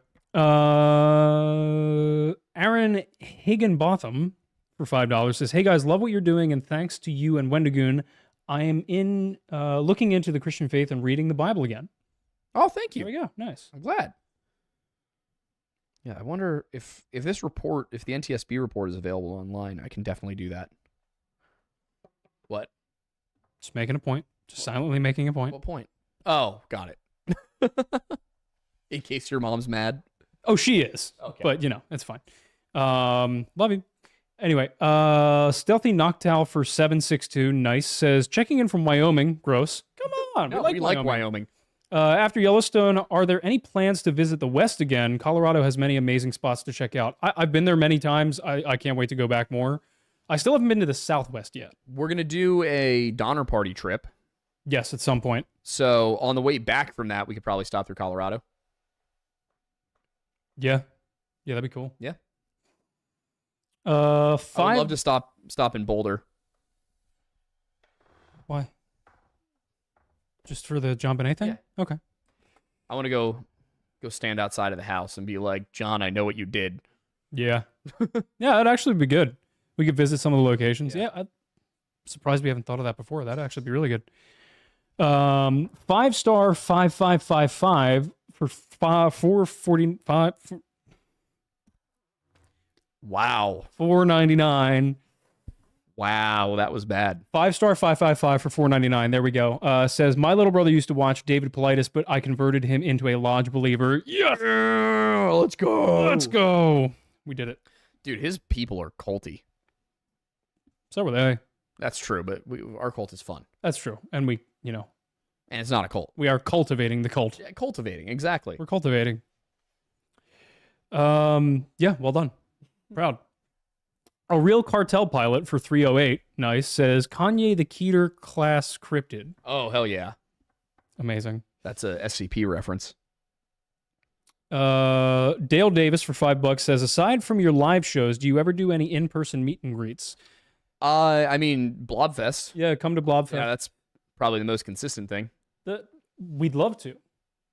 Aaron Higginbotham for $5 says, "Hey guys, love what you're doing, and thanks to you and Wendigoon, I am looking into the Christian faith and reading the Bible again." Oh, thank There you. we go. Nice. I'm glad. Yeah, I wonder if this report, if the NTSB report is available online, I can definitely do that. What? Just making a point. Just silently making a point. What point? Oh, got it. In case your mom's mad. Oh, she is. Okay. But, it's fine. Love you. Anyway, Stealthy Noctowl for 762, nice, says, checking in from Wyoming. Gross. Come on. No, we like Wyoming. Wyoming. After Yellowstone, are there any plans to visit the West again? Colorado has many amazing spots to check out. I've been there many times. I can't wait to go back more. I still haven't been to the Southwest yet. We're going to do a Donner Party trip. Yes, at some point. So on the way back from that, we could probably stop through Colorado. Yeah. Yeah, that'd be cool. Yeah. Uh, I would five. love to stop in Boulder. Why? Just for the John Bonet thing? Yeah. Okay. I want to go stand outside of the house and be like, John, I know what you did. Yeah. Yeah, that'd actually be good. We could visit some of the locations. Yeah, I'm surprised we haven't thought of that before. That'd actually be really good. 5-star 5555 for 445 Wow. $4.99. Wow, that was bad. 5-star 555 for $4.99. There we go. Says, my little brother used to watch David Politis, but I converted him into a Lodge believer. Yes! Yeah, let's go. Let's go. We did it. Dude, his people are culty. So were they. That's true, but our cult is fun. That's true. And we, And it's not a cult. we are cultivating the cult. Yeah, cultivating, exactly. We're cultivating. Yeah, well done. Proud. A real cartel pilot for 308, nice, says Kanye the Keter class cryptid. Oh, hell yeah. Amazing. That's a SCP reference. Dale Davis for $5 says, aside from your live shows, do you ever do any in-person meet and greets? I mean, Blobfest. Yeah, come to Blobfest. Yeah, that's probably the most consistent thing. We'd love to.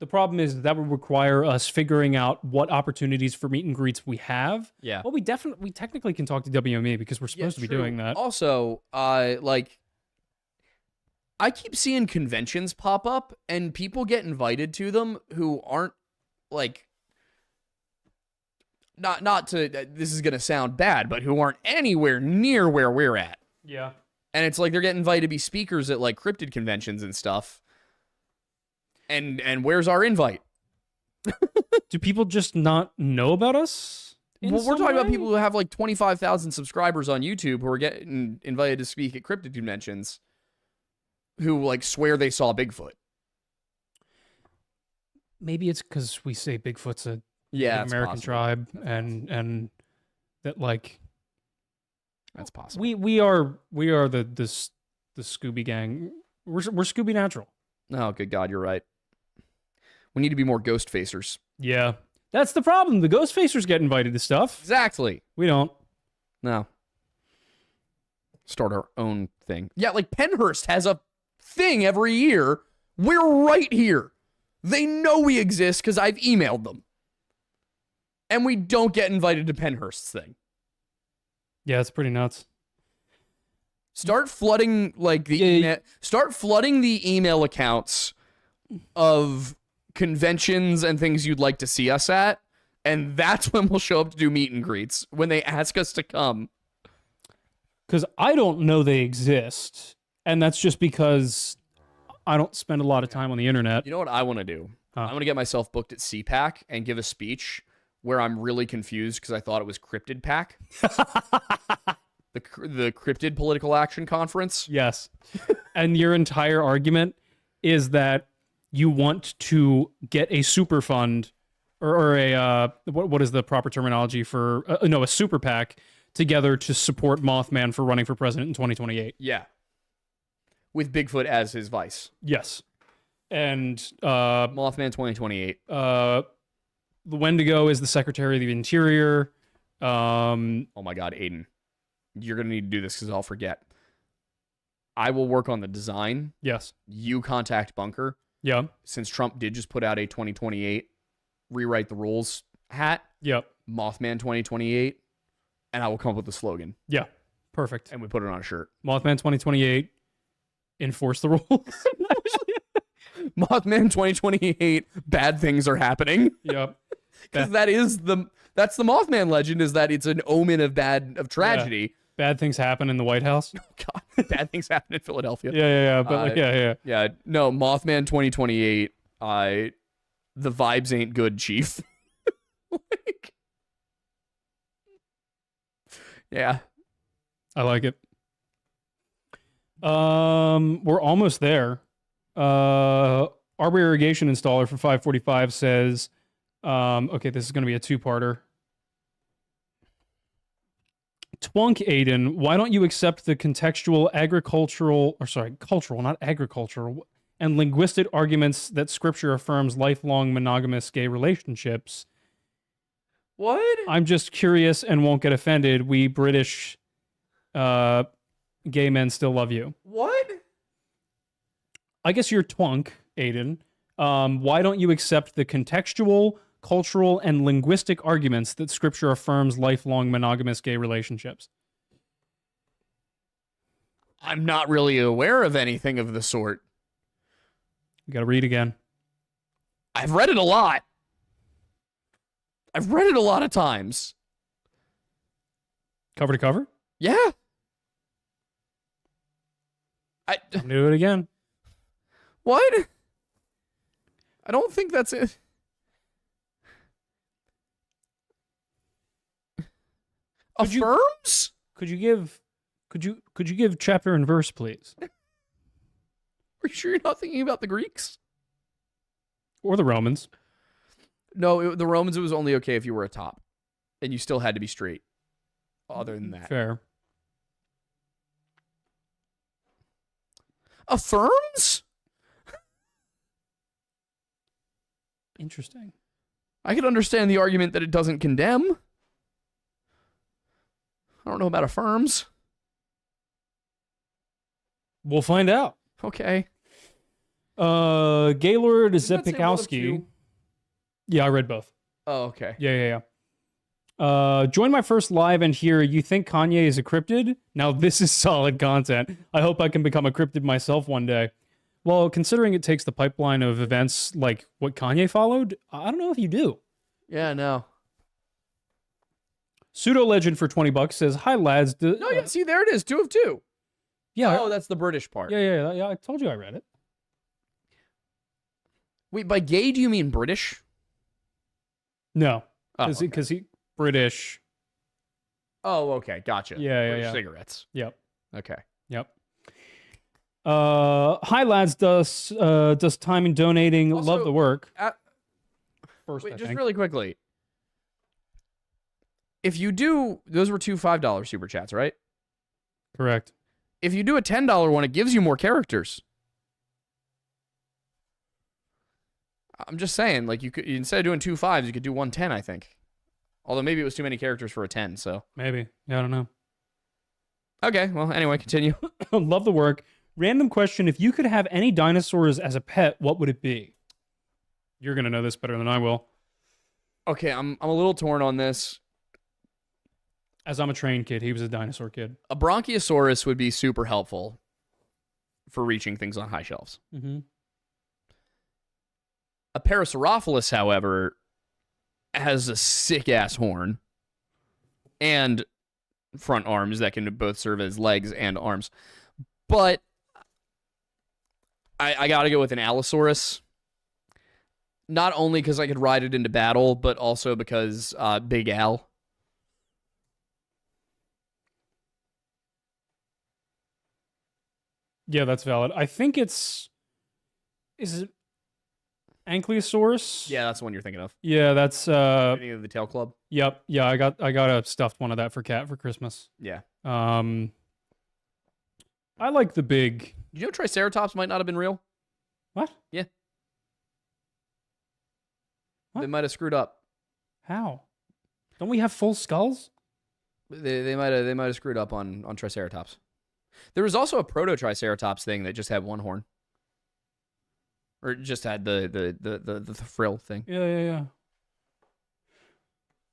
The problem is that would require us figuring out what opportunities for meet and greets we have. Yeah. Well, we technically can talk to WME because we're supposed to be doing that. Also, I keep seeing conventions pop up and people get invited to them who aren't not to this is going to sound bad, but who aren't anywhere near where we're at. Yeah. And it's like they're getting invited to be speakers at cryptid conventions and stuff. And where's our invite? Do people just not know about us? Well, we're talking about people who have 25,000 subscribers on YouTube who are getting invited to speak at cryptid conventions who swear they saw Bigfoot. Maybe it's because we say Bigfoot's a Yeah, Native American tribe, and that that's possible. we are the Scooby gang. We're Scooby Natural. Oh, good God, you're right. We need to be more ghost facers. Yeah, that's the problem. The ghost facers get invited to stuff. Exactly. We don't. No. Start our own thing. Yeah, Pennhurst has a thing every year. We're right here. They know we exist because I've emailed them. And we don't get invited to Pennhurst's thing. Yeah, it's pretty nuts. Start flooding start flooding the email accounts of conventions and things you'd like to see us at, and that's when we'll show up to do meet and greets when they ask us to come. Because I don't know they exist, and that's just because I don't spend a lot of time on the internet. You know what I want to do? Huh. I want to get myself booked at CPAC and give a speech where I'm really confused because I thought it was Cryptid PAC. the Cryptid Political Action Conference. Yes. And your entire argument is that you want to get a super fund or a what is the proper terminology for a super PAC together to support Mothman for running for president in 2028. Yeah. With Bigfoot as his vice. Yes. And Mothman 2028. the Wendigo is the Secretary of the Interior. Oh my God, Aiden. You're going to need to do this because I'll forget. I will work on the design. Yes. You contact Bunker. Yeah. Since Trump did just put out a 2028 rewrite the rules hat. Yep. Mothman 2028. And I will come up with the slogan. Yeah. Perfect. And we put it on a shirt. Mothman 2028. Enforce the rules. Mothman 2028. Bad things are happening. Yep. Because that's the Mothman legend, is that it's an omen of tragedy. Yeah. Bad things happen in the White House. Oh God, bad things happen in Philadelphia. Yeah. But Yeah, no, Mothman 2028. The vibes ain't good, Chief. Like, yeah. I like it. We're almost there. Arbor Irrigation Installer for 545 says, okay, this is going to be a two-parter. Twunk Aiden, why don't you accept the contextual cultural, not agricultural, and linguistic arguments that scripture affirms lifelong monogamous gay relationships? What? I'm just curious and won't get offended. We British gay men still love you. What? I guess you're twunk, Aiden. Why don't you accept the contextual, cultural, and linguistic arguments that scripture affirms lifelong monogamous gay relationships? I'm not really aware of anything of the sort. You gotta read again. I've read it a lot. I've read it a lot of times. Cover to cover? Yeah. I'm gonna do it again. What? I don't think that's it. Affirms? Could you give chapter and verse, please? Are you sure you're not thinking about the Greeks? Or the Romans? No, the Romans, it was only okay if you were a top. And you still had to be straight. Other than that. Fair. Affirms? Interesting. I could understand the argument that it doesn't condemn. I don't know about affirms. We'll find out. Okay. Gaylord Didn't that say one of Zepikowski. two? Yeah, I read both. Oh, okay. Yeah. Join my first live and hear you think Kanye is a cryptid? Now this is solid content. I hope I can become a cryptid myself one day. Well, considering it takes the pipeline of events like what Kanye followed, I don't know if you do. Yeah, no. Pseudo Legend for $20 says, "Hi lads." No, yeah, see, there it is. 2 of 2. Yeah. Oh, that's the British part. Yeah. I told you I read it. Wait, by gay, do you mean British? No, Oh, because he British. Oh, okay. Gotcha. Yeah. British cigarettes. Yep. Okay. Hi lads, does time in donating. Also, love the work. First, Wait, I just think. really quickly. If you do, those were 2 $5 super chats, right? Correct. If you do a $10 one, it gives you more characters. I'm just saying, like, you could, instead of doing 2 5s, you could do 1 10, I think. Although maybe it was too many characters for a 10, so. Maybe. Yeah, I don't know. Okay, well, anyway, continue. Love the work. Random question: if you could have any dinosaurs as a pet, what would it be? You're gonna know this better than I will, Okay, I'm a little torn on this. as I'm a trained kid. He was a dinosaur kid. A Bronchiosaurus would be super helpful for reaching things on high shelves. Mm-hmm. A Parasaurolophus, however, has a sick-ass horn and front arms that can both serve as legs and arms. But I got to go with an Allosaurus. Not only because I could ride it into battle, but also because Big Al. Yeah, that's valid. I think is it Ankylosaurus? Yeah, that's the one you're thinking of. Yeah, that's Any of the Tail Club? yep. Yeah, I got a stuffed one of that for Cat for Christmas. Yeah. I like the big. You know Triceratops might not have been real? What? Yeah. What? They might have screwed up. How? Don't we have full skulls? They might have screwed up on Triceratops. There was also a proto Triceratops thing that just had one horn. Or just had the frill thing. Yeah.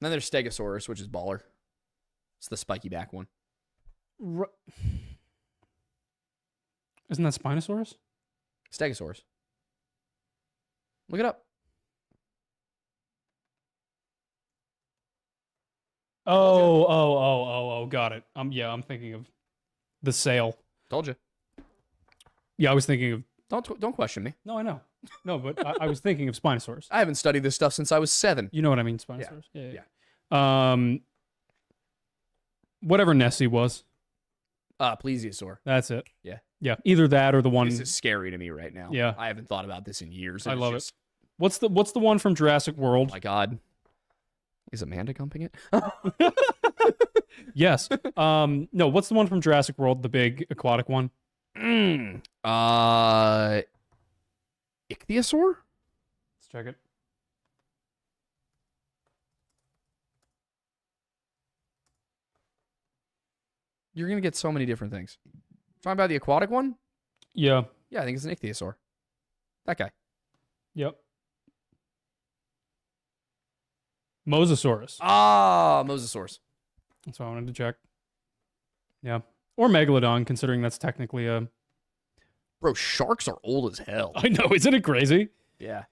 Then there's Stegosaurus, which is baller. It's the spiky back one. Isn't that Spinosaurus? Stegosaurus. Look it up. Oh, got it. I'm thinking of the sail. Told you. Yeah, I was thinking of. Don't question me. No, I know. No, but I was thinking of Spinosaurus. I haven't studied this stuff since I was 7. You know what I mean, Spinosaurus. Yeah. Whatever Nessie was. Plesiosaur. That's it. Yeah. Yeah. Either that or the one. This is scary to me right now. Yeah. I haven't thought about this in years. I It's love just, it. What's the one from Jurassic World? Oh my God. Is Amanda gumping it? Yes. No. What's the one from Jurassic World? The big aquatic one. Ichthyosaur? Let's check it. You're gonna get so many different things. Talking about the aquatic one? Yeah. Yeah, I think it's an ichthyosaur. That guy. Yep. Mosasaurus. Ah, Mosasaurus. That's what I wanted to check. Yeah. Or Megalodon, considering that's technically a. Bro, sharks are old as hell. I know, isn't it crazy? Yeah.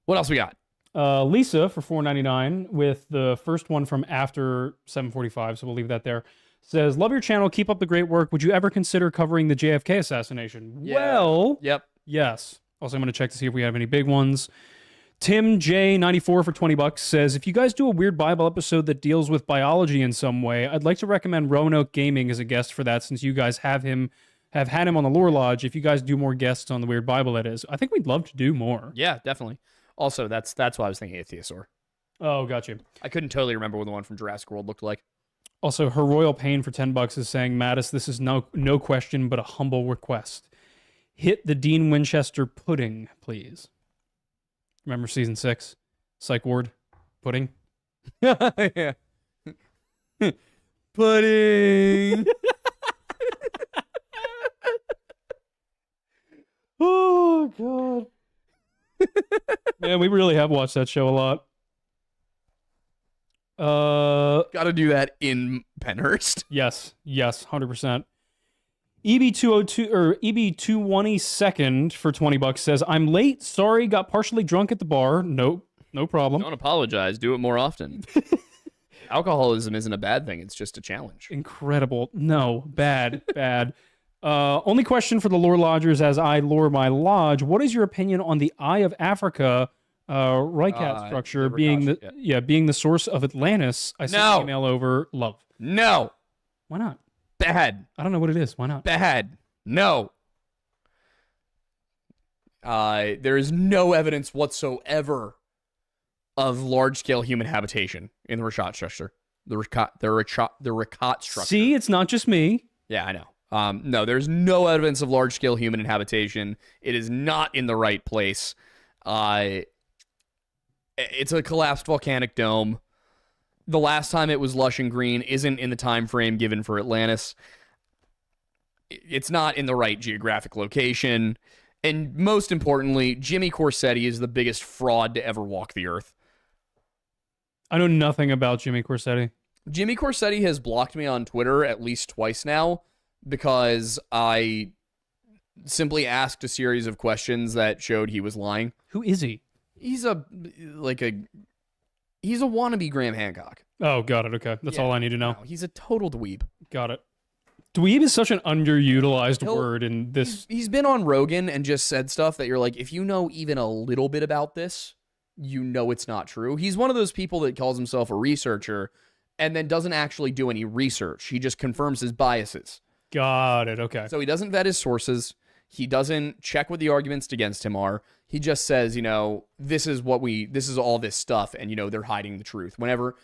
What else we got? Lisa for $4.99 with the first one from after 7:45, so we'll leave that there. Says, love your channel, keep up the great work. Would you ever consider covering the JFK assassination? Yeah. Well, Yep. yes. Also, I'm going to check to see if we have any big ones. Tim J94 for $20 says, if you guys do a weird Bible episode that deals with biology in some way, I'd like to recommend Roanoke Gaming as a guest for that, since you guys have had him on the Lore Lodge. If you guys do more guests on the weird Bible, that is. I think we'd love to do more. Yeah, definitely. Also, that's why I was thinking ichthyosaur. Oh, got you. I couldn't totally remember what the one from Jurassic World looked like. Also, Her Royal Pain for $10 is saying, Mattis, this is no question, but a humble request. Hit the Dean Winchester pudding, please. Remember season 6? Psych Ward? Pudding? Yeah. Pudding. Oh, God. Man, we really have watched that show a lot. Gotta do that in Penhurst. Yes, 100%. EB202 or EB220 second for $20 says, I'm late. Sorry, got partially drunk at the bar. Nope, no problem. Don't apologize. Do it more often. Alcoholism isn't a bad thing. It's just a challenge. Incredible. No, bad. Only question for the Lore Lodgers as I lore my lodge. What is your opinion on the Eye of Africa Rycat structure the being Rakash, being the source of Atlantis? I sent an email over. Love. No. Why not? Bad. I don't know what it is. Why not? Bad. No. There is no evidence whatsoever of large-scale human habitation in the Rakash structure. The Rakash structure. See, it's not just me. Yeah, I know. No, there's no evidence of large-scale human habitation. It is not in the right place. It's a collapsed volcanic dome. The last time it was lush and green isn't in the time frame given for Atlantis. It's not in the right geographic location. And most importantly, Jimmy Corsetti is the biggest fraud to ever walk the earth. I know nothing about Jimmy Corsetti. Jimmy Corsetti has blocked me on Twitter at least twice now because I simply asked a series of questions that showed he was lying. Who is he? He's a wannabe Graham Hancock. Oh, got it. Okay. That's all I need to know. No, he's a total dweeb. Got it. Dweeb is such an underutilized He'll- word in this. He's been on Rogan and just said stuff that you're like, if you know even a little bit about this, you know it's not true. He's one of those people that calls himself a researcher and then doesn't actually do any research. He just confirms his biases. Got it. Okay. So he doesn't vet his sources. He doesn't check what the arguments against him are. He just says, this is all this stuff, and they're hiding the truth. Whenever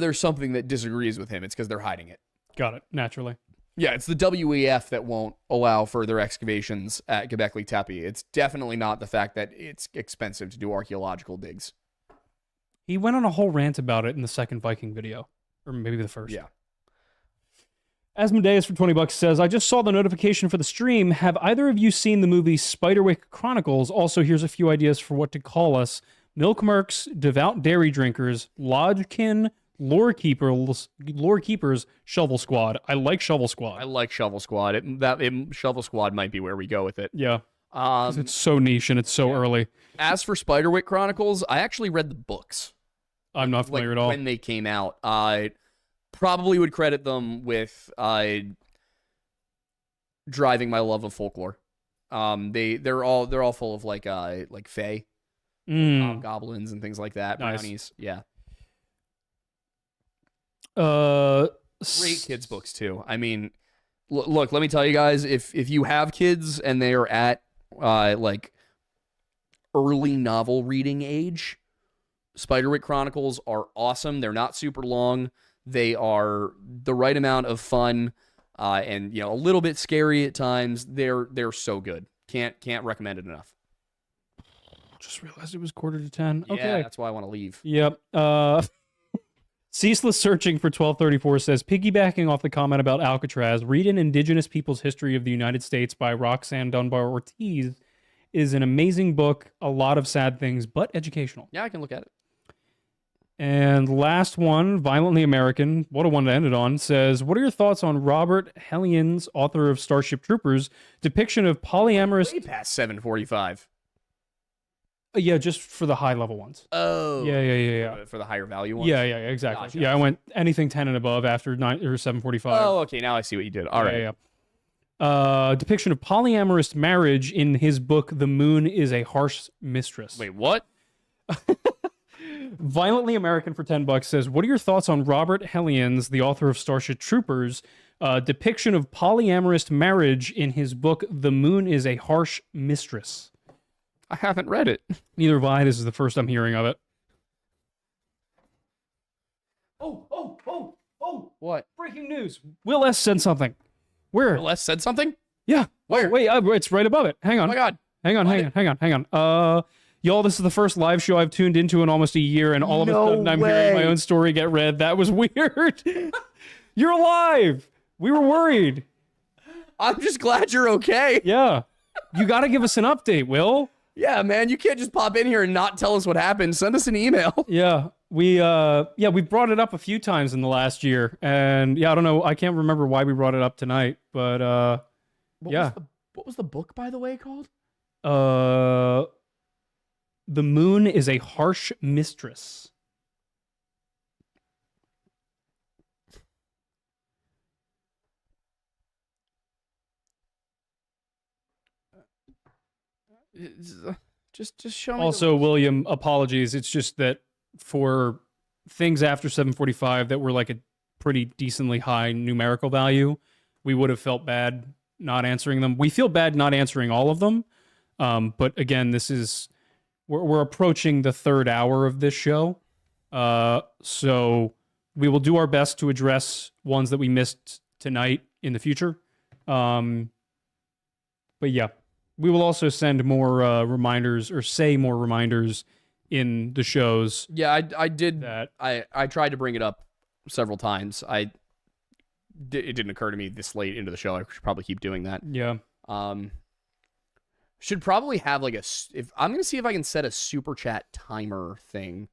there's something that disagrees with him, it's because they're hiding it. Got it. Naturally. Yeah, it's the WEF that won't allow further excavations at Göbekli Tepe. It's definitely not the fact that it's expensive to do archaeological digs. He went on a whole rant about it in the second Viking video, or maybe the first. Yeah. Asmodeus for $20 says, I just saw the notification for the stream. Have either of you seen the movie Spiderwick Chronicles? Also, here's a few ideas for what to call us. Milk mercs, devout dairy drinkers, lodgekin, lore keepers, shovel squad. I like shovel squad. I like Shovel Squad. Shovel Squad might be where we go with it. Yeah. 'Cause it's so niche and it's so early. As for Spiderwick Chronicles, I actually read the books. I'm not familiar at all. When they came out. I probably would credit them with driving my love of folklore. They're all full of like fae, goblins and things like that. Nice. Brownies, yeah. Great Kids books too. I mean, look, let me tell you guys, if you have kids and they are at like early novel reading age, Spiderwick Chronicles are awesome. They're not super long. They are the right amount of fun, and a little bit scary at times. They're so good. Can't recommend it enough. Just realized it was 9:45. Yeah, Okay. that's why I want to leave. Yep. Ceaseless Searching for 1234 says, piggybacking off the comment about Alcatraz, read an Indigenous People's History of the United States by Roxanne Dunbar Ortiz is an amazing book. A lot of sad things, but educational. Yeah, I can look at it. And last one, Violently American, what a one to end it on, says, what are your thoughts on Robert Hellions, author of Starship Troopers, depiction of polyamorous... Way past 7:45. Yeah, just for the high-level ones. Oh. Yeah. For the higher value ones? Yeah, exactly. Gotcha. Yeah, I went anything 10 and above after 9 or 7:45. Oh, okay, now I see what you did. All right. Yeah. Depiction of polyamorous marriage in his book, The Moon is a Harsh Mistress. Wait, what? Violently American for $10 says, what are your thoughts on Robert Hellions, the author of Starship Troopers, depiction of polyamorous marriage in his book, The Moon is a Harsh Mistress? I haven't read it. Neither have I. This is the first I'm hearing of it. Oh. What? Breaking news. Will S. said something. Where? Les said something? Yeah. Where? Wait, it's right above it. Hang Oh on. my god. Hang on. Y'all, this is the first live show I've tuned into in almost a year, and all of a sudden I'm hearing my own story get read. That was weird. You're alive. We were worried. I'm just glad you're okay. Yeah. You got to give us an update, Will. Yeah, man, you can't just pop in here and not tell us what happened. Send us an email. Yeah. We brought it up a few times in the last year, and I don't know, I can't remember why we brought it up tonight, but What was the book, by the way, called? The Moon is a Harsh Mistress. Just show me. Also, William, apologies. It's just that for things after 7:45 that were like a pretty decently high numerical value, we would have felt bad not answering them. We feel bad not answering all of them. But again, we're approaching the third hour of this show. So we will do our best to address ones that we missed tonight in the future. But yeah, we will also send more reminders or say more reminders in the shows. Yeah, I did. That I tried to bring it up several times. It didn't occur to me this late into the show. I should probably keep doing that. Yeah. Should probably have like if I'm gonna see if I can set a super chat timer thing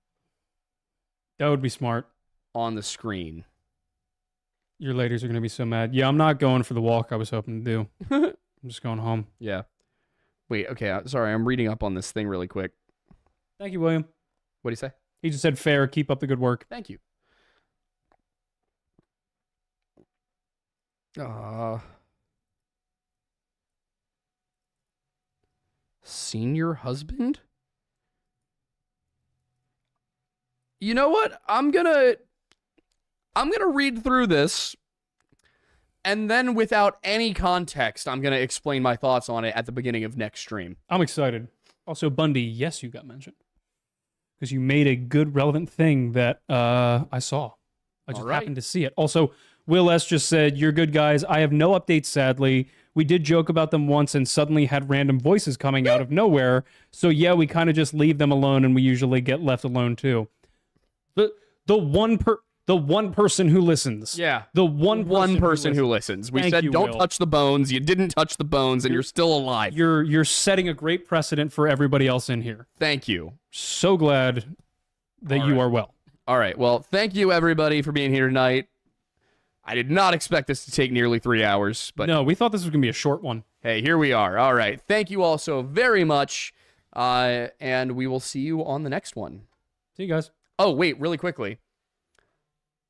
That would be smart. on the screen. Your ladies are going to be so mad. Yeah, I'm not going for the walk I was hoping to do. I'm just going home. Yeah. Wait. Okay. Sorry, I'm reading up on this thing really quick. Thank you, William. What do you say? He just said fair. Keep up the good work. Thank you. Senior husband? You know what? I'm gonna read through this, and then without any context, I'm gonna explain my thoughts on it at the beginning of next stream. I'm excited. Also, Bundy, yes, you got mentioned. Because you made a good, relevant thing that I saw. I just happened to see it. Also, Will S. just said, "You're good, guys. I have no updates, sadly. We did joke about them once and suddenly had random voices coming out of nowhere. So, yeah, we kind of just leave them alone, and we usually get left alone, too." The one person who listens. Yeah. The one person who listens. We Thank said you, don't Will. touch the bones. You didn't touch the bones, and you're still alive. You're setting a great precedent for everybody else in here. Thank you. So glad that you are well. All right. Well, thank you, everybody, for being here tonight. I did not expect this to take nearly 3 hours, but No, we thought this was going to be a short one. hey, here we are. All right. Thank you all so very much, and we will see you on the next one. See you guys. Oh, wait, really quickly.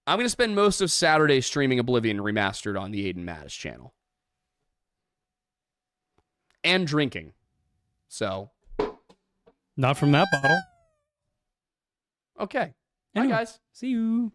I'm going to spend most of Saturday streaming Oblivion Remastered on the Aiden Mattis channel. And drinking. So, Not from that bottle. okay. Anyway, Bye, guys. See you.